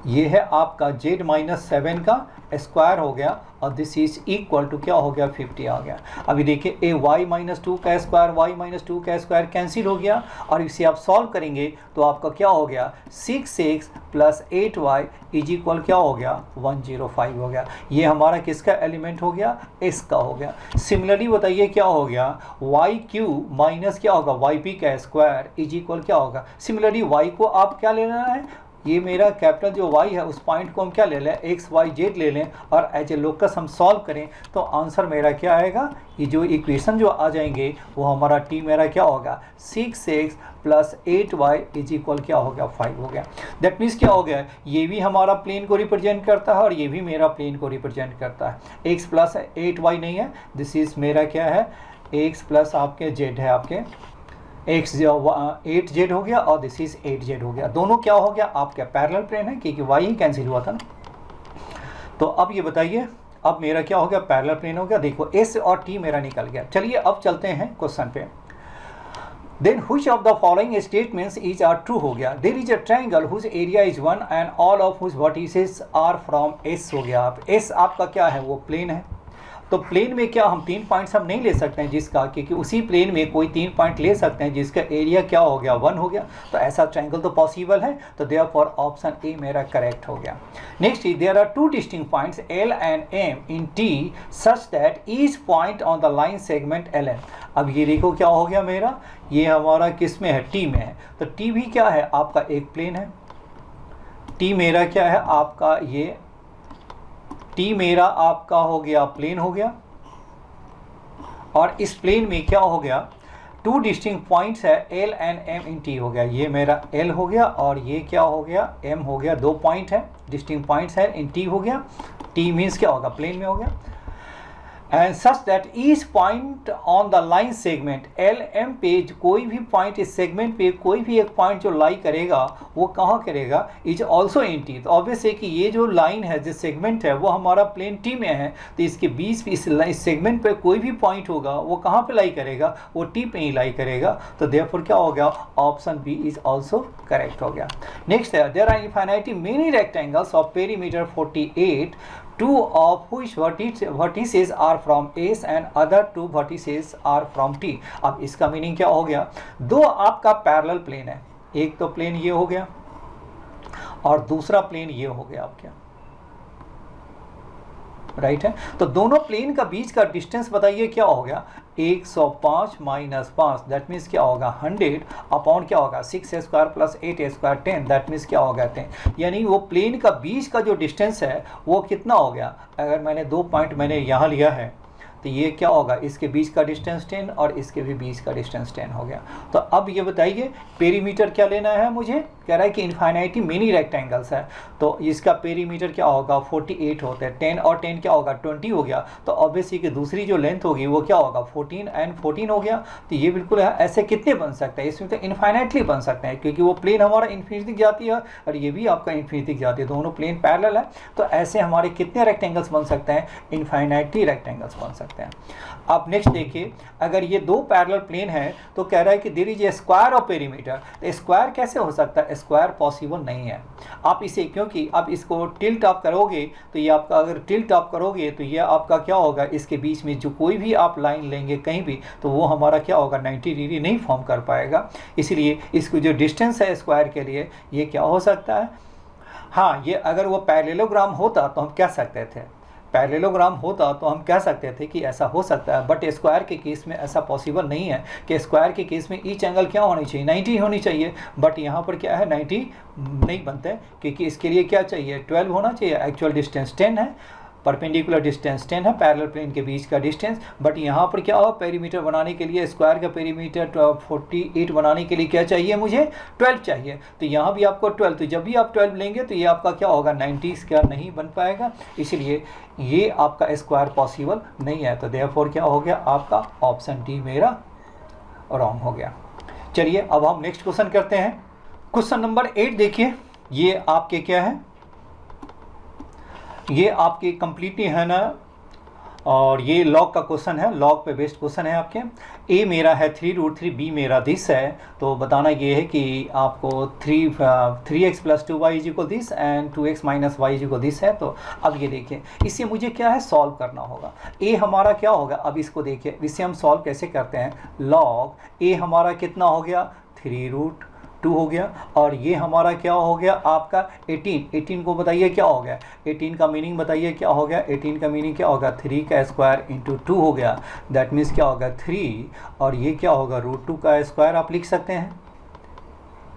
ये है आपका z माइनस 7 का स्क्वायर हो गया, और दिस इज इक्वल टू क्या हो गया 50 आ गया। अभी देखिए ए y माइनस 2 का स्क्वायर, y माइनस 2 का स्क्वायर कैंसिल हो गया, और इसे आप सॉल्व करेंगे तो आपका क्या हो गया 6x plus 8y is equal क्या हो गया 105 हो गया। ये हमारा किसका एलिमेंट हो गया, s का हो गया। सिमिलरली बताइए क्या हो गया वाई क्यू माइनस क्या होगा वाई पी का स्क्वायर इज इक्वल क्या होगा। सिमिलरली y को आप क्या लेना है, ये मेरा कैपिटल जो y है उस पॉइंट को हम क्या ले लें x y z ले लें, और एज ए लोकस हम सॉल्व करें तो आंसर मेरा क्या आएगा, ये जो इक्वेशन जो आ जाएंगे वो हमारा t मेरा क्या होगा 6x plus 8y is equal क्या हो गया 5 हो गया। दैट मीन्स क्या हो गया, ये भी हमारा प्लेन को रिप्रेजेंट करता है और ये भी मेरा प्लेन को रिप्रेजेंट करता है। x प्लस 8y नहीं है, दिस इज मेरा क्या है x प्लस आपके z है, आपके x 8z हो गया और दिस इज 8z हो गया। दोनों क्या हो गया आपका पैरेलल प्लेन है क्योंकि y ही कैंसिल हुआ था ना। तो अब ये बताइए, अब मेरा क्या हो गया पैरेलल प्लेन हो गया। देखो s और t मेरा निकल गया। चलिए अब चलते हैं क्वेश्चन पे। Then which of the following statements is are true हो गया। there is a triangle whose area is 1 and all of whose vertices are from s हो गया। आप s आपका क्या है वो प्लेन है, तो प्लेन में क्या हम 3 पॉइंट्स हम नहीं ले सकते हैं जिसका, क्योंकि उसी प्लेन में कोई 3 पॉइंट ले सकते हैं जिसका एरिया क्या हो गया 1 हो गया। तो ऐसा ट्रायंगल तो पॉसिबल है, तो देयरफॉर ऑप्शन ए मेरा करेक्ट हो गया। Next there are 2 distinct points L and M in T such that each point on the line segment L N. अब ये देखो क्या हो गया मेरा, ये हमारा किस में है टी में है, तो टी भी क्या है आपका एक प्लेन है। टी मेरा क्या है आपका, ये टी मेरा आपका हो गया प्लेन हो गया, और इस प्लेन में क्या हो गया 2 डिस्टिंक्ट पॉइंट्स है L and M in T हो गया। ये मेरा एल हो गया और ये क्या हो गया एम हो गया, 2 पॉइंट है डिस्टिंक्ट पॉइंट्स है इन टी हो गया। टी मीन्स क्या होगा प्लेन में हो गया। And such that each point on the line segment L M पे कोई भी पॉइंट इस सेगमेंट पे कोई भी एक पॉइंट जो लाई करेगा वो कहाँ करेगा, इज ऑल्सो इन टी। तो ऑब्वियस है कि ये जो लाइन है, जो सेगमेंट है, वो हमारा प्लेन टी में है, तो इसके बीच इस सेगमेंट पे कोई भी पॉइंट होगा वो कहाँ पे लाई करेगा, वो टी पे ही लाई करेगा। तो देयरफॉर क्या हो गया, option B is also correct हो गया। नेक्स्ट है, there are infinitely many rectangles of perimeter 48, two of which vertices are from S and other two vertices are from T। अब इसका मीनिंग क्या हो गया, दो आपका पैरेलल प्लेन है, एक तो प्लेन ये हो गया और दूसरा प्लेन ये हो गया आपका, राइट है। तो दोनों प्लेन का बीच का डिस्टेंस बताइए क्या हो गया, 105 माइनस 5 दैट मीन्स क्या होगा 100 अपॉन क्या होगा 6² प्लस 8² 10 दैट मीन्स क्या होगा 10। यानी वो प्लेन का बीच का जो डिस्टेंस है वो कितना हो गया, अगर मैंने दो पॉइंट मैंने यहाँ लिया है तो ये क्या होगा, इसके बीच का डिस्टेंस 10 और इसके भी बीच का डिस्टेंस 10 हो गया। तो अब ये बताइए पेरीमीटर क्या लेना है, मुझे कह रहा है कि इनफाइनाइटली मेनी रेक्टेंगल्स है, तो इसका पेरीमीटर क्या होगा 48 होता है, 10 और 10 क्या होगा 20 हो गया। तो ऑब्वियसली कि दूसरी जो लेंथ होगी वो क्या होगा 14 एंड 14 हो गया। तो ये बिल्कुल है, ऐसे कितने बन सकते हैं, इसमें तो इनफाइनाइटली बन सकते हैं क्योंकि वो प्लेन हमारा इन्फिनिटी तक जाती है और ये भी आपका इन्फिनिटी तक जाती है, दोनों प्लेन पैरेलल है। तो ऐसे हमारे कितने रेक्टेंगल्स बन सकते हैं, इनफाइनाइटली रेक्टेंगल्स बन सकते हैं। अब नेक्स्ट देखिए, अगर ये दो पैरेलल प्लेन है तो कह रहा है कि there is a square of perimeter. तो स्क्वायर कैसे हो सकता है, स्क्वायर पॉसिबल नहीं है। आप इसे क्योंकि आप इसको टिल्ट अप करोगे तो ये आपका, अगर टिल्ट अप करोगे तो ये आपका क्या होगा, इसके बीच में जो कोई भी आप लाइन लेंगे कहीं भी तो वो हमारा क्या होगा 90 डिग्री नहीं फॉर्म कर पाएगा। इसलिए इसको जो डिस्टेंस है स्क्वायर के लिए ये क्या हो सकता है, हाँ ये अगर वो पैरेललोग्राम होता तो हम कह सकते थे, पैरेललोग्राम होता तो हम कह सकते थे कि ऐसा हो सकता है, बट स्क्वायर के केस में ऐसा पॉसिबल नहीं है कि स्क्वायर के केस में ईच एंगल क्या होनी चाहिए 90 होनी चाहिए, बट यहाँ पर क्या है 90 नहीं बनते क्योंकि इसके लिए क्या चाहिए 12 होना चाहिए। एक्चुअल डिस्टेंस 10 है, परपेंडिकुलर डिस्टेंस 10 है पैरेलल प्लेन के बीच का डिस्टेंस, बट यहाँ पर क्या हो पेरीमीटर बनाने के लिए स्क्वायर का पेरीमीटर 48 बनाने के लिए क्या चाहिए, मुझे 12 चाहिए। तो यहाँ भी आपको 12, तो जब भी आप 12 लेंगे तो ये आपका क्या होगा 90 स्क्वायर नहीं बन पाएगा, इसलिए ये आपका स्क्वायर पॉसिबल नहीं है। तो देयरफॉर क्या हो गया, आपका ऑप्शन डी मेरा रॉन्ग हो गया। चलिए अब हम नेक्स्ट क्वेश्चन करते हैं। क्वेश्चन नंबर 8 देखिए, ये आपके क्या है, ये आपके कंप्लीटली है ना, और ये लॉग का क्वेश्चन है, लॉग पे बेस्ड क्वेश्चन है आपके। ए मेरा है 3√3, बी मेरा दिस है, तो बताना ये है कि आपको 3x + 2y = this and 2x - y = this है। तो अब ये देखिए, इससे मुझे क्या है सॉल्व करना होगा। ए हमारा क्या होगा, अब इसको देखिए, इससे हम सॉल्व कैसे करते हैं, लॉग ए हमारा कितना हो गया 3√2 हो गया, और ये हमारा क्या हो गया आपका 18 को बताइए क्या हो गया, 18 का मीनिंग बताइए क्या हो गया, 18 का मीनिंग क्या होगा 3 का स्क्वायर × 2 हो गया, दैट मीन्स क्या होगा 3, और ये क्या होगा √2 का स्क्वायर आप लिख सकते हैं,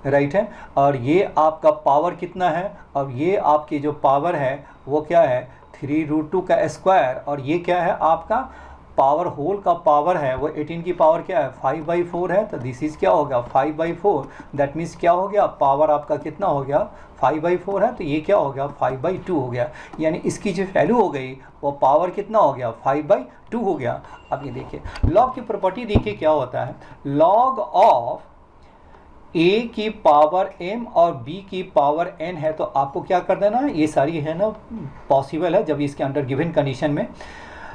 राइट है। और ये आपका पावर कितना है, अब ये आपकी जो पावर है वो क्या है 3√2 का स्क्वायर, और ये क्या है आपका पावर होल का पावर है वो 18 की पावर क्या है 5/4 है, तो दिस इज क्या हो गया 5/4, दैट मीन्स क्या हो गया पावर आपका कितना हो गया 5/4 है, तो ये क्या हो गया 5/2 हो गया, यानी इसकी जो वैल्यू हो गई वो पावर कितना हो गया 5/2 हो गया। अब ये देखिए लॉग की प्रॉपर्टी देखिए क्या होता है, लॉग ऑफ a की पावर m और b की पावर n है, तो आपको क्या कर देना है, ये सारी है ना पॉसिबल है जब इसके अंडर गिवन कंडीशन में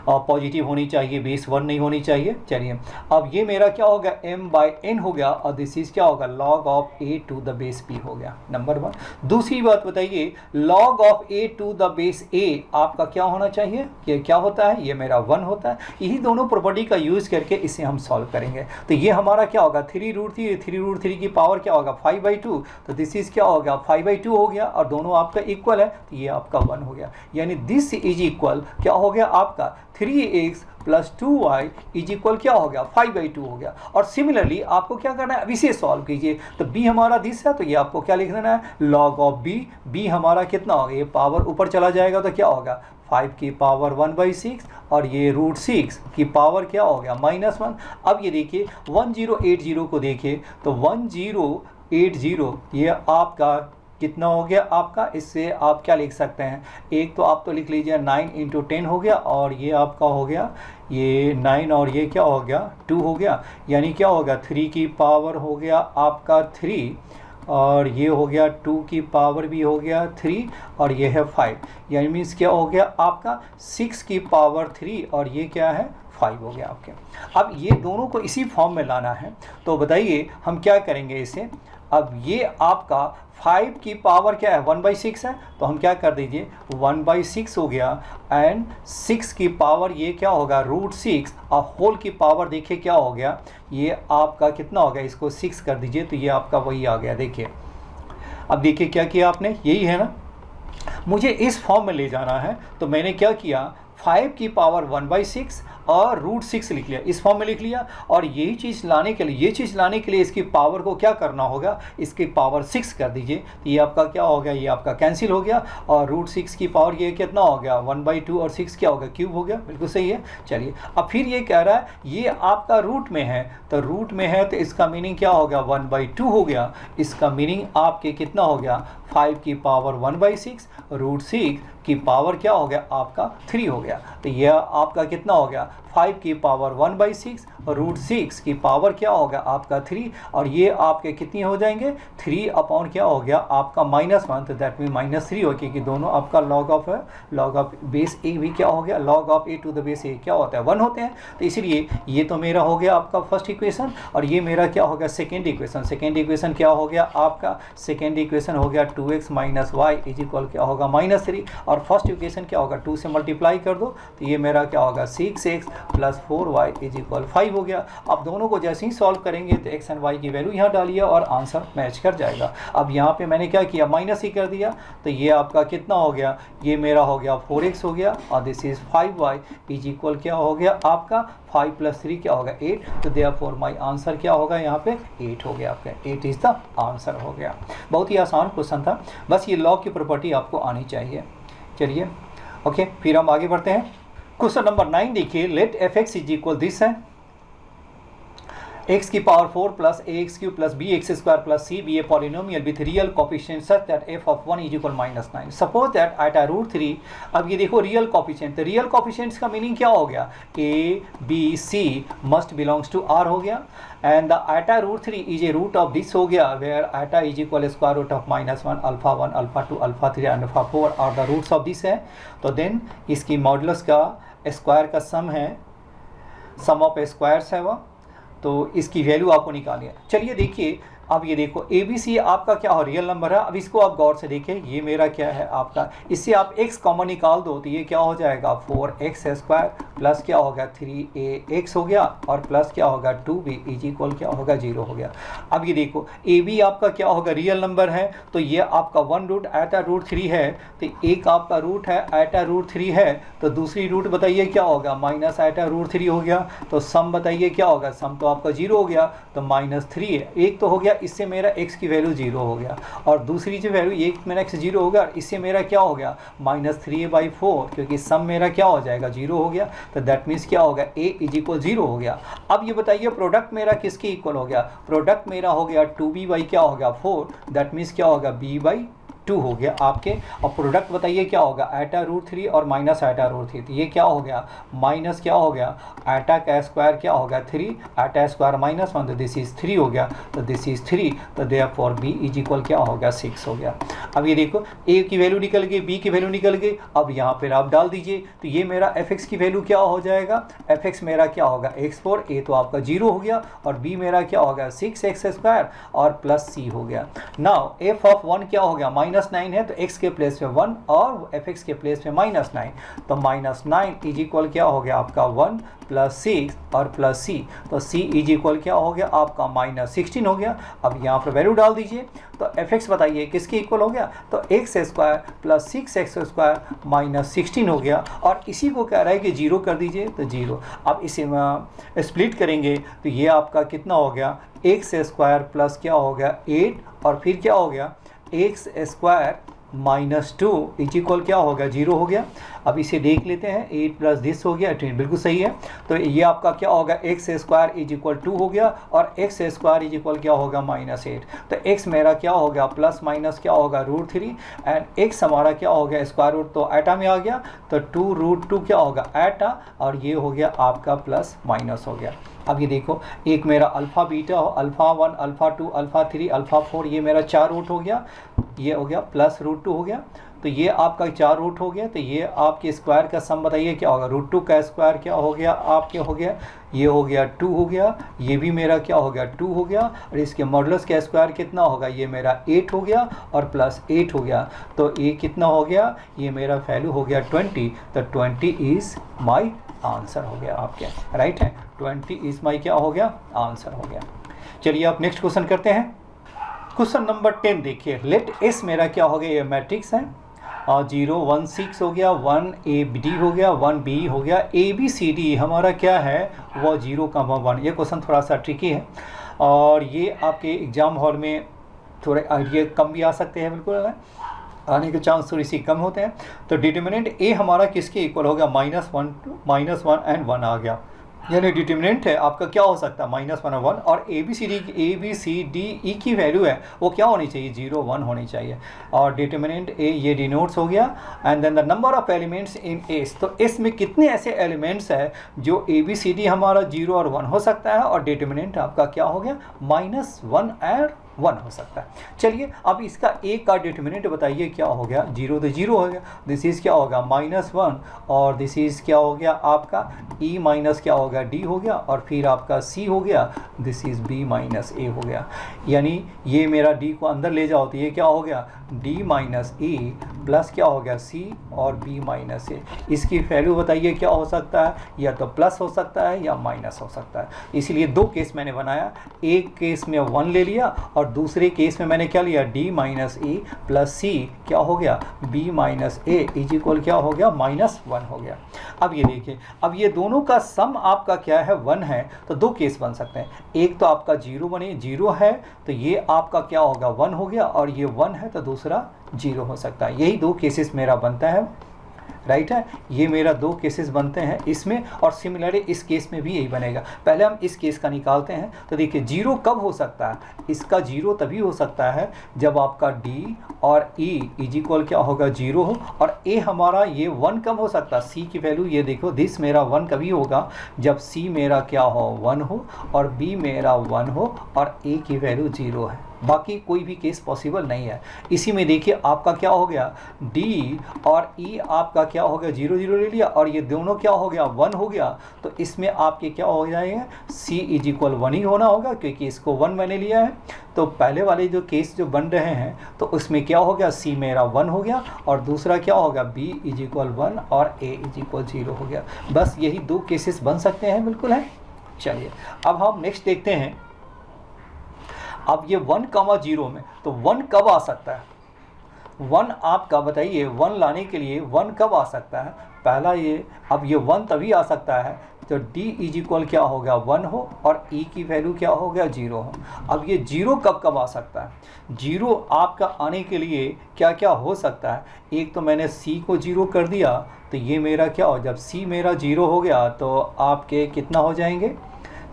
पॉजिटिव होनी चाहिए, बेस 1 नहीं होनी चाहिए। चलिए अब ये मेरा क्या होगा m/n हो गया, और दिस इज क्या होगा log of a to the base b हो गया, नंबर 1। दूसरी बात बताइए log of a to the base a आपका क्या होना चाहिए, ये क्या होता है, ये मेरा 1 होता है। यही दोनों प्रॉपर्टी का यूज़ करके इसे हम सॉल्व करेंगे। तो ये हमारा क्या होगा 3√3 की पावर क्या होगा 5/2, तो दिस इज क्या हो गया 5/2 हो गया, और दोनों आपका इक्वल है, तो ये आपका 1 हो गया, यानी दिस इज इक्वल क्या हो गया आपका 3x + 2y = क्या हो गया 5/2 हो गया। और सिमिलरली आपको क्या करना है, अब इसे सॉल्व कीजिए, तो b हमारा दिस है, तो ये आपको क्या लिख देना है log of b हमारा कितना होगा, ये पावर ऊपर चला जाएगा तो क्या होगा 5 की पावर 1/6, और ये √6 की पावर क्या हो गया -1। अब ये देखिए 1080 को देखिए, तो 1080 ये आपका कितना हो गया आपका, इससे आप क्या लिख सकते हैं, एक तो आप तो लिख लीजिए 9 इंटू 10 हो गया, और ये आपका हो गया ये 9 और ये क्या हो गया 2 हो गया, यानी क्या हो गया 3 की पावर हो गया आपका 3, और ये हो गया 2 की पावर भी हो गया 3, और ये है 5, यानी मीन्स क्या हो गया आपका 6 की पावर 3, और ये क्या है 5 हो गया आपके। अब ये दोनों को इसी फॉर्म में लाना है, तो बताइए हम क्या करेंगे इसे। अब ये आपका 5 की पावर क्या है 1/6 है, तो हम क्या कर दीजिए 1/6 हो गया, एंड 6 की पावर ये क्या होगा √6, और होल की पावर देखिए क्या हो गया, ये आपका कितना हो गया, इसको 6 कर दीजिए, तो ये आपका वही आ गया। देखिए अब देखिए क्या किया आपने, यही है ना, मुझे इस फॉर्म में ले जाना है, तो मैंने क्या किया 5 की पावर 1/6 और √6 लिख लिया, इस फॉर्म में लिख लिया, और यही चीज़ लाने के लिए, ये चीज़ लाने के लिए इसकी पावर को क्या करना होगा, इसकी पावर 6 कर दीजिए, तो ये आपका क्या हो गया, ये आपका कैंसिल हो गया, और √6 की पावर ये कितना हो गया 1/2, और 6 क्या हो गया क्यूब हो गया, बिल्कुल सही है। चलिए अब फिर ये कह रहा है ये आपका रूट में है, तो रूट में है तो इसका मीनिंग क्या हो गया 1/2 हो गया, इसका मीनिंग आपके कितना हो गया 5 की पावर 1/6, √6 की पावर क्या हो गया आपका 3 हो गया, तो यह आपका कितना हो गया 5 की पावर 1/6 और √6 की पावर क्या होगा आपका 3, और ये आपके कितनी हो जाएंगे 3 अपॉन क्या हो गया आपका -1, तो दैट मीन -3 हो, क्योंकि दोनों आपका लॉग ऑफ बेस ए भी क्या हो गया, log of A to the base A क्या होता है 1 होते हैं, तो इसलिए ये तो मेरा हो गया आपका फर्स्ट इक्वेशन, और ये मेरा क्या होगा सेकेंड इक्वेशन। सेकेंड इक्वेशन क्या हो गया आपका, सेकेंड इक्वेशन हो गया 2x - y = क्या होगा -3, और फर्स्ट इक्वेशन क्या होगा 2 से मल्टीप्लाई कर दो, तो ये मेरा क्या होगा 6x + 4y = 5 हो गया। अब दोनों को जैसे ही सॉल्व करेंगे तो x एंड y की वैल्यू यहाँ डालिए और आंसर मैच कर जाएगा। अब यहाँ पे मैंने क्या किया माइनस ही कर दिया, तो ये आपका कितना हो गया, ये मेरा हो गया 4x हो गया, और दिस इज 5y = क्या हो गया आपका 5 + 3 क्या होगा 8, तो देयरफॉर माय आंसर क्या होगा यहाँ पे 8 हो गया आपका, 8 इज द आंसर हो गया। बहुत ही आसान क्वेश्चन था, बस ये लॉग की प्रॉपर्टी आपको आनी चाहिए। चलिए ओके, फिर हम आगे बढ़ते हैं। क्वेश्चन नंबर 9 देखिए, लेट fx = दिस है, x की power 4 + ax³ + bx² + c be a polynomial with real coefficient such that f of 1 = -9। Suppose that at √3, अब ये देखो रियल कोफिशिएंट, तो रियल कोफिशिएंट्स का मीनिंग क्या हो गया, a b c must belongs to r हो गया, and the at √3 is a root of this हो गया, where at = square root of -1 α1 α2 α3 and α4 और द रूट्स ऑफ दिस है, तो देन इसकी मॉडुलस का स्क्वायर का सम है, सम ऑफ स्क्वायर्स है वह, तो इसकी वैल्यू आपको निकालनी है। चलिए देखिए, अब ये देखो ए बी सी आपका क्या हो रियल नंबर है, अब इसको आप गौर से देखें, ये मेरा क्या है आपका, इससे आप x कॉमन निकाल दो तो ये क्या हो जाएगा 4x² प्लस क्या होगा 3ax हो गया, और प्लस क्या होगा 2b = क्या होगा 0 हो गया। अब ये देखो ए बी आपका क्या होगा रियल नंबर है, तो ये आपका 1 रूट at √3 है, तो एक आपका रूट है at √3 है, तो दूसरी रूट बताइए क्या होगा -at √3 हो गया, तो सम बताइए क्या होगा, सम तो आपका 0 हो गया, तो -3 है, एक तो हो गया, इससे मेरा x की वैल्यू 0 हो गया, और दूसरी जो वैल्यू एक मेरा x 0 हो गया, इससे मेरा क्या हो गया -3/4, क्योंकि सम मेरा क्या हो जाएगा 0 हो गया, तो दैट मीन्स क्या होगा a = 0 हो गया। अब ये बताइए प्रोडक्ट मेरा किसके इक्वल हो गया, प्रोडक्ट मेरा हो गया 2b/ क्या हो गया 4, दैट मीन्स क्या होगा b/2 हो गया आपके, और प्रोडक्ट बताइए क्या होगा at √3 और -at √3, तो ये क्या हो गया माइनस क्या हो गया at का स्क्वायर क्या होगा 3 at स्क्वायर -1, तो दिस इज 3 हो गया, तो दिस इज 3, तो देयरफॉर b = क्या हो गया 6 हो गया। अब ये देखो a की वैल्यू निकल गई, b की वैल्यू निकल गई, अब यहाँ पर आप डाल दीजिए, तो ये मेरा fx की वैल्यू क्या हो जाएगा, fx मेरा क्या होगा x4, a तो आपका 0 हो गया, और b मेरा क्या होगा 6x² और प्लस c हो गया। नाउ f ऑफ 1 क्या हो गया -9 है, तो x के प्लेस पे 1 और fx के प्लेस पे -9, तो -9 = क्या हो गया आपका 1 + 6 और प्लस c, तो c = क्या हो गया आपका -16 हो गया। अब यहाँ पर वैल्यू डाल दीजिए, तो fx बताइए किसके इक्वल हो गया, तो x² + 6x² -16 हो गया, और इसी को कह रहा है कि 0 कर दीजिए, तो 0। अब इसे स्प्लिट करेंगे तो ये आपका कितना हो गया x² प्लस क्या हो गया 8, और फिर क्या हो गया x² -2 इज इक्वल क्या हो गया 0 हो गया। अब इसे देख लेते हैं, 8 प्लस दिस हो गया 10, बिल्कुल सही है। तो ये आपका क्या होगा एक्स स्क्वायर इज इक्वल 2 हो गया और एक्स स्क्वायर इज इक्वल क्या होगा -8। तो एक्स मेरा क्या हो गया प्लस माइनस क्या होगा √3 एंड एक्स हमारा क्या हो गया स्क्वायर रूट तो एटा में आ गया, तो 2√2 क्या होगा एटा और ये हो गया आपका प्लस माइनस हो गया। अब ये देखो एक मेरा अल्फ़ा बीटा हो, अल्फ़ा 1 अल्फ़ा 2 अल्फ़ा 3 अल्फ़ा 4, ये मेरा 4 रूट हो गया, ये हो गया प्लस √2 हो गया। तो ये आपका 4 रूट हो गया, तो ये आपके स्क्वायर का सम बताइए क्या होगा, √2 का स्क्वायर क्या हो गया आपके हो गया, ये हो गया 2 हो गया, ये भी मेरा क्या हो गया 2 हो गया और इसके मॉडुलस का स्क्वायर कितना होगा, ये मेरा 8 हो गया और प्लस 8 हो गया। तो ये कितना हो गया, ये मेरा वैल्यू हो गया 20, तो 20 इज़ माई आंसर हो गया आपके, राइट है, 20 इज़ माई क्या हो गया आंसर हो गया। चलिए आप नेक्स्ट क्वेश्चन करते हैं। क्वेश्चन नंबर 10 देखिए, लेट एस मेरा क्या हो गया, ये मैट्रिक्स है और 0 1 6 हो गया, 1 ए डी हो गया, 1 बी हो गया, ए बी सी डी हमारा क्या है वो 0,1। ये क्वेश्चन थोड़ा सा ट्रिकी है और ये आपके एग्जाम हॉल में थोड़े आइडिया कम भी आ सकते हैं, बिल्कुल आने के चांस थोड़ी सी कम होते हैं। तो डिटर्मिनेंट ए हमारा किसके इक्वल होगा, -1 एंड 1 आ गया, यानी डिटर्मिनेंट है आपका क्या हो सकता है -1 और 1 और ए बी सी डी ई की वैल्यू है वो क्या होनी चाहिए 0 1 होनी चाहिए और डिटर्मिनेंट ए ये डिनोट्स हो गया and then the number of elements in S. तो एस में कितने ऐसे एलिमेंट्स है जो ए बी सी डी हमारा 0 और 1 हो सकता है और डिटर्मिनेंट आपका क्या हो गया -1 और 1 हो सकता है। चलिए अब इसका ए का डिटर्मिनेंट बताइए क्या हो गया, 0 तो 0 हो गया, दिस इज़ क्या होगा -1 और दिस इज़ क्या हो गया आपका ई माइनस क्या हो गया डी हो गया और फिर आपका सी हो गया, दिस इज़ बी माइनस ए हो गया। यानी ये मेरा डी को अंदर ले जाओ तो ये क्या हो गया डी माइनस ए प्लस क्या हो गया सी और बी माइनस ए। इसकी वैल्यू बताइए क्या हो सकता है, या तो प्लस हो सकता है या माइनस हो सकता है। इसलिए दो केस मैंने बनाया, एक केस में 1 ले लिया और दूसरे केस में मैंने क्या लिया D minus A plus C क्या हो गया B minus A is equal क्या हो गया -1 हो गया। अब ये देखिए, अब ये दोनों का सम आपका क्या है 1 है, तो दो केस बन सकते हैं, एक तो आपका 0 बने 0 है तो ये आपका क्या होगा 1 हो गया और ये 1 है तो दूसरा 0 हो सकता है। यही दो केसेस मेरा बनता है, राइट है, ये मेरा दो केसेस बनते हैं इसमें और सिमिलरली इस केस में भी यही बनेगा। पहले हम इस केस का निकालते हैं। तो देखिए 0 कब हो सकता है, इसका 0 तभी हो सकता है जब आपका D और E इज इक्वल क्या होगा 0 हो और A हमारा ये 1 कब हो सकता है, C की वैल्यू ये देखो दिस मेरा 1 कभी होगा जब C मेरा क्या हो 1 हो और B मेरा 1 हो और A की वैल्यू 0 है, बाकी कोई भी केस पॉसिबल नहीं है। इसी में देखिए आपका क्या हो गया D और E आपका क्या हो गया 0 0 ले लिया और ये दोनों क्या हो गया 1 हो गया, तो इसमें आपके क्या हो जाएगा C इज इक्वल 1 ही होना होगा क्योंकि इसको 1 मैंने लिया है। तो पहले वाले जो केस जो बन रहे हैं तो उसमें क्या हो गया C मेरा 1 हो गया और दूसरा क्या होगा B इज इक्वल 1 और A इज इक्वल 0 हो गया। बस यही दो केसेस बन सकते हैं, बिल्कुल है। चलिए अब हम नेक्स्ट देखते हैं। अब ये 1,0 में तो 1 कब आ सकता है, 1 आपका बताइए 1 लाने के लिए 1 कब आ सकता है, पहला ये अब ये 1 तभी आ सकता है तो D इज इक्वल क्या हो गया 1 हो और E की वैल्यू क्या हो गया 0 हो। अब ये 0 कब आ सकता है, 0 आपका आने के लिए क्या क्या हो सकता है, एक तो मैंने C को 0 कर दिया तो ये मेरा क्या हो, जब C मेरा 0 हो गया तो आपके कितना हो जाएंगे,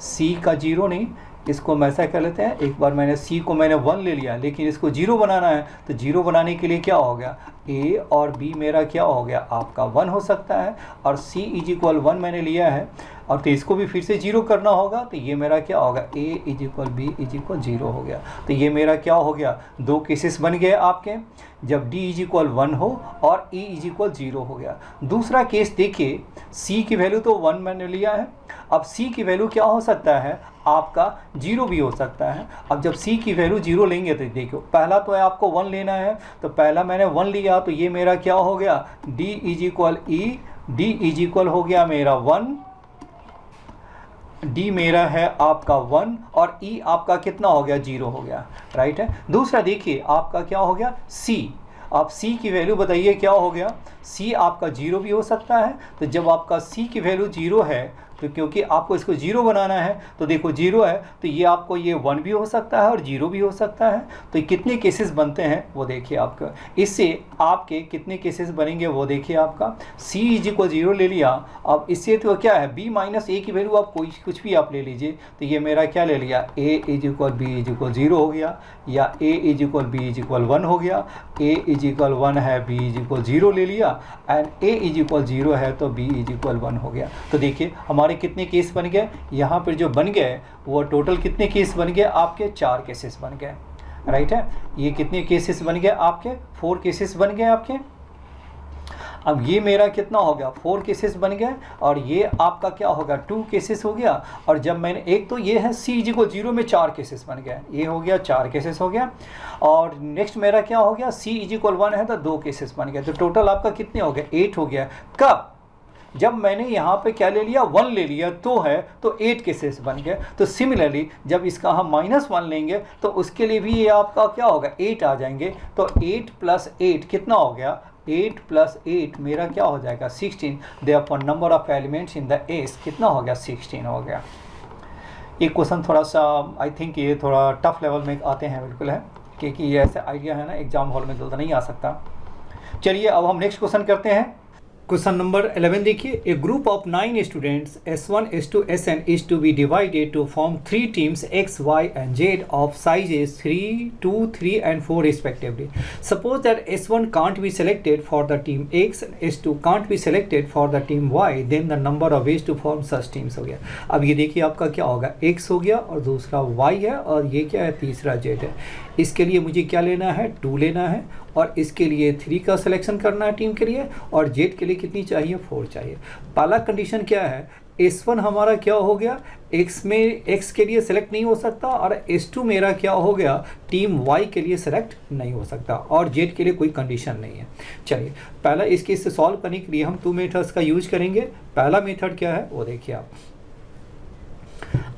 C का 0 नहीं, इसको मैं ऐसा कर लेते हैं, एक बार मैंने C को मैंने 1 ले लिया लेकिन इसको 0 बनाना है तो 0 बनाने के लिए क्या हो गया A और B मेरा क्या हो गया आपका 1 हो सकता है और C इज इक्वल 1 मैंने लिया है और तो इसको भी फिर से 0 करना होगा तो ये मेरा क्या होगा A is equal B is equal 0 हो गया। तो ये मेरा क्या हो गया, दो केसेस बन गए आपके, जब D इज इक्वल 1 हो और E इज इक्वल 0 हो गया। दूसरा केस देखिए, C की वैल्यू तो 1 मैंने लिया है, अब C की वैल्यू क्या हो सकता है आपका 0 भी हो सकता है। अब जब C की वैल्यू 0 लेंगे तो देखो पहला तो है आपको 1 लेना है, तो पहला मैंने 1 लिया तो ये मेरा क्या हो गया D is equal E, D is equal हो गया मेरा 1, D मेरा है आपका 1 और E आपका कितना हो गया 0 हो गया, राइट है। दूसरा देखिए आपका क्या हो गया C, आप C की वैल्यू बताइए क्या हो गया, C आपका 0 भी हो सकता है, तो जब आपका C की वैल्यू 0 है तो क्योंकि आपको इसको 0 बनाना है तो देखो 0 है तो ये आपको ये 1 भी हो सकता है और 0 भी हो सकता है। तो कितने केसेस बनते हैं वो देखिए आपका, इससे आपके कितने केसेस बनेंगे वो देखिए आपका। c इज इक्वल 0 ले लिया, अब इससे तो क्या है b माइनस a की वैल्यू आप कोई कुछ भी आप ले लीजिए, तो ये मेरा क्या ले लिया a is equal b is equal 0 हो गया, या a is equal b is equal 1 हो गया, a इज इक्वल 1 है b इज इक्वल 0 ले लिया, एंड a इज इक्वल 0 है तो b इज इक्वल 1 हो गया। तो देखिए हमारे कितने केस बन गए, यहाँ पर जो बन गए वो टोटल कितने केस बन गए आपके, 4 केसेस बन गए, राइट है। ये कितने केसेस बन गए आपके, 4 केसेस बन गए आपके। अब ये मेरा कितना हो गया, 4 केसेस बन गए, और ये आपका क्या होगा 2 केसेस हो गया। और जब मैंने एक तो ये है c इक्वल 0 में 4 केसेस बन गए, ये हो गया 4 केसेस हो गया। और नेक्स्ट मेरा क्या हो गया, c इक्वल 1 है तो 2 केसेस बन गए, तो टोटल आपका कितने हो गए 8 हो गया। कब, जब मैंने यहाँ पे क्या ले लिया 1 ले लिया तो है तो 8 केसेस बन गए। तो सिमिलरली जब इसका हम -1 लेंगे तो उसके लिए भी ये आपका क्या होगा 8 आ जाएंगे। तो 8 + 8 कितना हो गया, 8 + 8 मेरा क्या हो जाएगा 16। Therefore number of elements in the S कितना हो गया 16 हो गया। ये क्वेश्चन थोड़ा सा आई थिंक ये थोड़ा टफ लेवल में आते हैं बिल्कुल है, क्योंकि ये ऐसा आइडिया है ना एग्जाम हॉल में जल्द नहीं आ सकता। चलिए अब हम नेक्स्ट क्वेश्चन करते हैं। क्वेश्चन नंबर 11 देखिए, a group of 9 students S1, S2, Sn is to be divided to form 3 teams X, Y and Z of sizes 3, 2, 3 and 4 respectively. Suppose that S1 can't be selected for the team X, S2 can't be selected for the team Y, then the number of ways to form such teams हो गया। अब ये देखिए आपका क्या होगा, X हो गया और दूसरा Y है और ये क्या है तीसरा Z है। इसके लिए मुझे क्या लेना है 2 लेना है, और इसके लिए 3 का सिलेक्शन करना है टीम के लिए, और जेड के लिए कितनी चाहिए 4 चाहिए। पहला कंडीशन क्या है, S1 हमारा क्या हो गया X में X के लिए सेलेक्ट नहीं हो सकता, और S2 मेरा क्या हो गया टीम Y के लिए सेलेक्ट नहीं हो सकता, और जेड के लिए कोई कंडीशन नहीं है। चलिए पहला इसके इससे सॉल्व करने के लिए हम 2 मेथड्स का यूज करेंगे। पहला मेथड क्या है वो देखिए आप।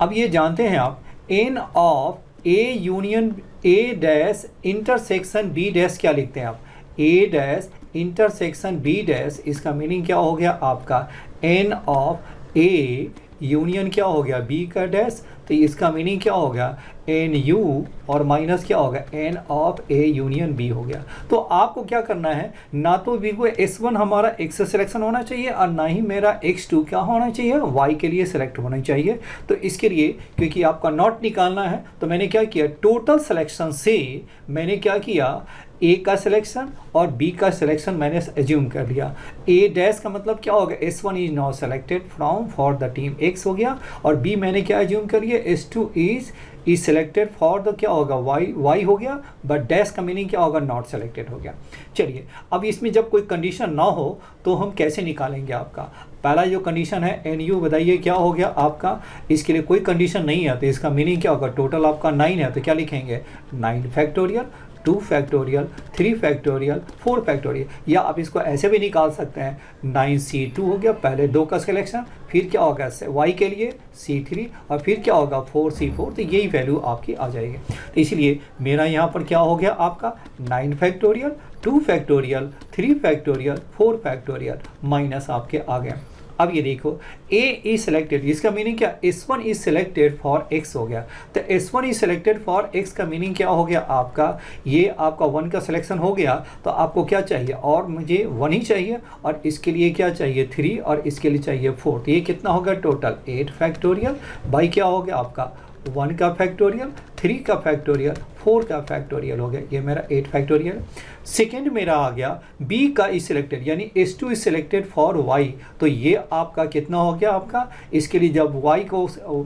अब ये जानते हैं आप n of A union A dash intersection B dash क्या लिखते हैं आप, A dash intersection B dash, इसका मीनिंग क्या हो गया आपका n ऑफ A यूनियन क्या हो गया B का डैश, तो इसका मीनिंग क्या हो गया NU और माइनस क्या होगा N of A union B हो गया। तो आपको क्या करना है, ना तो बिल्कुल S1 हमारा X से सिलेक्शन होना चाहिए और ना ही मेरा X2 क्या होना चाहिए Y के लिए सिलेक्ट होना चाहिए। तो इसके लिए क्योंकि आपका नॉट निकालना है तो मैंने क्या किया, टोटल सिलेक्शन से मैंने क्या किया A का सिलेक्शन और B का सिलेक्शन मैंने एज्यूम कर लिया। A डैश का मतलब क्या होगा S1 is not selected from for the team X हो गया, और B मैंने क्या एज्यूम कर लिया S2 is selected for the क्या होगा Y हो गया, बट डैश का मीनिंग क्या होगा नॉट सेलेक्टेड हो गया। चलिए अब इसमें जब कोई कंडीशन ना हो तो हम कैसे निकालेंगे आपका, पहला जो कंडीशन है NU बताइए क्या हो गया आपका, इसके लिए कोई कंडीशन नहीं है तो इसका मीनिंग क्या होगा, टोटल आपका 9 है तो क्या लिखेंगे 9 फैक्टोरियल 2 फैक्टोरियल 3 फैक्टोरियल 4 फैक्टोरियल, या आप इसको ऐसे भी निकाल सकते हैं 9C2 हो गया, पहले 2 का सिलेक्शन, फिर क्या होगा Y के लिए C3 और फिर क्या होगा 4C4, तो यही वैल्यू आपकी आ जाएगी। तो इसलिए मेरा यहाँ पर क्या हो गया आपका 9 factorial 2 factorial 3 factorial 4 factorial minus आपके आ गए। अब ये देखो A इज सेलेक्टेड, इसका मीनिंग क्या S1 is selected for X हो गया, तो S1 is selected for X का मीनिंग क्या हो गया आपका, ये आपका 1 का सिलेक्शन हो गया, तो आपको क्या चाहिए और मुझे 1 ही चाहिए, और इसके लिए क्या चाहिए 3 और इसके लिए चाहिए 4, तो ये कितना होगा टोटल 8 फैक्टोरियल बाई क्या हो गया आपका 1 का फैक्टोरियल 3 का फैक्टोरियल 4 का फैक्टोरियल हो गया, ये मेरा 8 फैक्टोरियल। सेकेंड मेरा आ गया B का इज सिलेक्टेड यानी S2 is selected for Y, तो ये आपका कितना हो गया आपका, इसके लिए जब Y को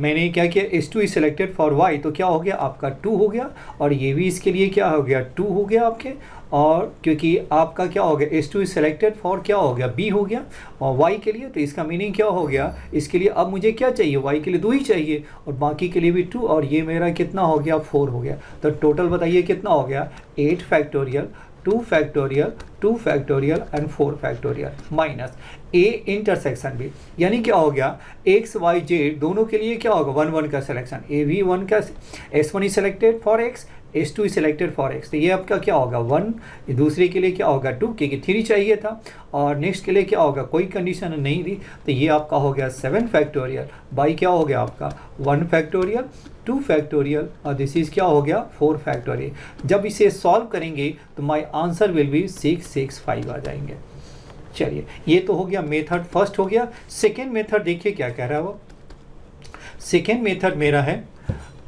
मैंने क्या किया S2 is selected for Y तो क्या हो गया आपका 2 हो गया, और ये भी इसके लिए क्या हो गया 2 हो गया आपके, और क्योंकि आपका क्या हो गया S2 इज सेलेक्टेड फॉर क्या हो गया B हो गया और Y के लिए, तो इसका मीनिंग क्या हो गया, इसके लिए अब मुझे क्या चाहिए Y के लिए 2 ही चाहिए और बाकी के लिए भी 2, और ये मेरा कितना हो गया 4 हो गया। तो टोटल बताइए कितना हो गया 8 factorial 2 factorial 2 factorial and 4 factorial minus A intersection B, यानी क्या हो गया X Y Z दोनों के लिए क्या होगा 1 1 का सिलेक्शन, A भी 1 का S1 is selected for X S2 is selected for x, तो ये आपका क्या होगा 1, दूसरे के लिए क्या होगा 2, क्योंकि 3 चाहिए था, और नेक्स्ट के लिए क्या होगा, कोई कंडीशन नहीं थी, तो ये आपका हो गया 7 फैक्टोरियल बाई क्या हो गया आपका 1 फैक्टोरियल 2 फैक्टोरियल, और दिस इज क्या हो गया 4 फैक्टोरियल। जब इसे सॉल्व करेंगे तो माई आंसर विल बी 665 आ जाएंगे। चलिए ये तो हो गया मेथड फर्स्ट हो गया। सेकेंड मेथड देखिए क्या कह रहा है वो। सेकेंड मेथड मेरा है,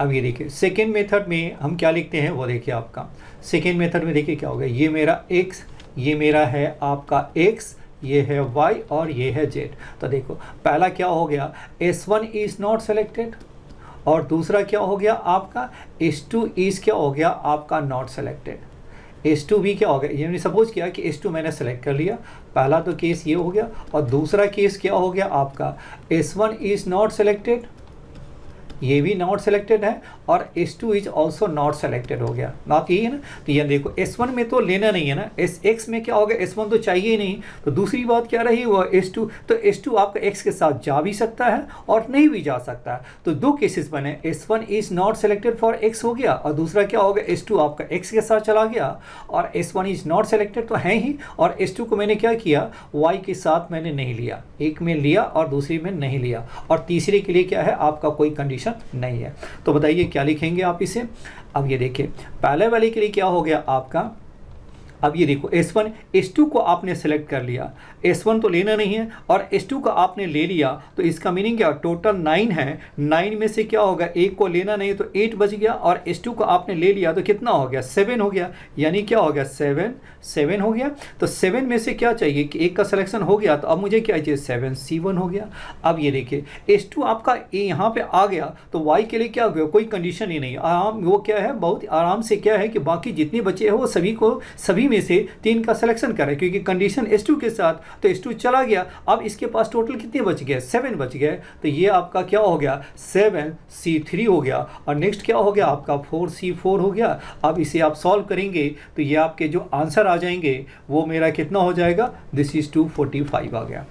अब ये देखिए सेकेंड मेथड में हम क्या लिखते हैं वो देखिए आपका सेकेंड मेथड में देखिए क्या होगा, ये मेरा x, ये मेरा है आपका x, ये है y और ये है z। तो देखो पहला क्या हो गया S1 इज नॉट सेलेक्टेड, और दूसरा क्या हो गया आपका S2 इज क्या हो गया आपका नॉट सेलेक्टेड। S2 भी क्या हो गया, ये मैंने सपोज किया कि S2 मैंने सेलेक्ट कर लिया, पहला तो केस ये हो गया, और दूसरा केस क्या हो गया आपका S1 इज नॉट सेलेक्टेड, ये भी नॉट सेलेक्टेड है, और S2 is also not selected हो गया। बात यही है ना, तो ये देखो S1 में तो लेना नहीं है ना, x में क्या होगा S1 तो चाहिए ही नहीं, तो दूसरी बात क्या रही वो S2, तो S2 आपका x के साथ जा भी सकता है और नहीं भी जा सकता है। तो दो केसेस बने, S1 is not selected for x हो गया, और दूसरा क्या होगा S2 आपका x के साथ चला गया, और S1 इज नॉट सेलेक्टेड तो है ही, और S2 को मैंने क्या किया y के साथ मैंने नहीं लिया, एक में लिया और दूसरी में नहीं लिया, और तीसरे के लिए क्या है आपका कोई कंडीशन नहीं है। तो बताइए क्या लिखेंगे आप इसे। अब ये देखिए पहले वाले के लिए क्या हो गया आपका, अब ये देखो S1 S2 को आपने सेलेक्ट कर लिया, S1 तो लेना नहीं है और S2 का आपने ले लिया, तो इसका मीनिंग क्या, टोटल 9 है, 9 में से क्या होगा एक को लेना नहीं तो 8 बच गया, और S2 को आपने ले लिया तो कितना हो गया 7 हो गया, यानी क्या हो गया 7 हो गया। तो 7 में से क्या चाहिए कि एक का सिलेक्शन हो गया, तो अब मुझे क्या चाहिए 7C1 हो गया। अब ये देखिए S2 आपका यहाँ पे आ गया, तो Y के लिए क्या हो गया, कोई कंडीशन ही नहीं, आराम वो क्या है बहुत आराम से क्या है कि बाकी जितने बचे हैं वो सभी में से 3 का सिलेक्शन करें, क्योंकि कंडीशन S2 के साथ, तो S2 चला गया, अब इसके पास टोटल कितने बच गए 7 बच गए, तो ये आपका क्या हो गया 7C3 हो गया, और नेक्स्ट क्या हो गया आपका 4C4 हो गया। अब इसे आप सॉल्व करेंगे तो ये आपके जो आंसर आ जाएंगे वो मेरा कितना हो जाएगा, दिस इज 245 आ गया।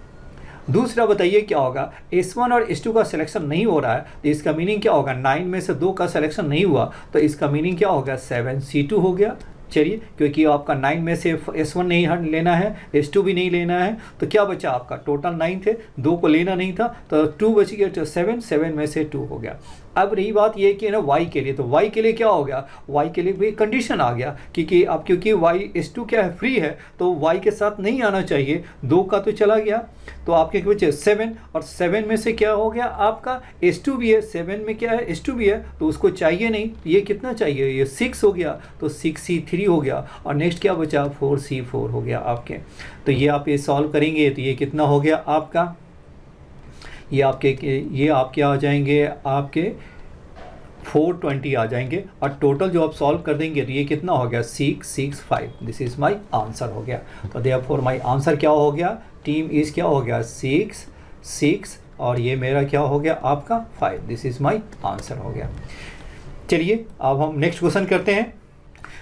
दूसरा बताइए क्या होगा, S1 और S2 का सिलेक्शन नहीं हो रहा है, तो इसका मीनिंग क्या होगा 9 में से 2 का सिलेक्शन नहीं हुआ, तो इसका मीनिंग क्या होगा 7C2 हो गया। चलिए क्योंकि आपका 9 में से S1 नहीं लेना है, S2 भी नहीं लेना है, तो क्या बचा आपका टोटल 9 थे, 2 को लेना नहीं था, तो 2 बच गया, तो 7 में से 2 हो गया। अब रही बात ये कि ना y के लिए, तो y के लिए क्या हो गया, y के लिए भी कंडीशन आ गया, क्योंकि y S2 क्या है फ्री है, तो y के साथ नहीं आना चाहिए, 2 का तो चला गया, तो आपके बचे 7, और 7 में से क्या हो गया आपका S2 भी है, 7 में क्या है S2 भी है, तो उसको चाहिए नहीं, तो ये कितना चाहिए, ये 6 हो गया, तो 6C3 हो गया, और नेक्स्ट क्या बचा 4C4 हो गया आपके। तो ये आप ये सॉल्व करेंगे तो ये कितना हो गया आपका, ये आपके आ जाएंगे आपके 420 आ जाएंगे, और टोटल जो आप सॉल्व कर देंगे तो ये कितना हो गया 665, दिस इज माय आंसर हो गया। तो देयरफॉर माय आंसर क्या हो गया, टीम इज क्या हो गया 6, और ये मेरा क्या हो गया आपका 5, दिस इज माय आंसर हो गया। चलिए अब हम नेक्स्ट क्वेश्चन करते हैं,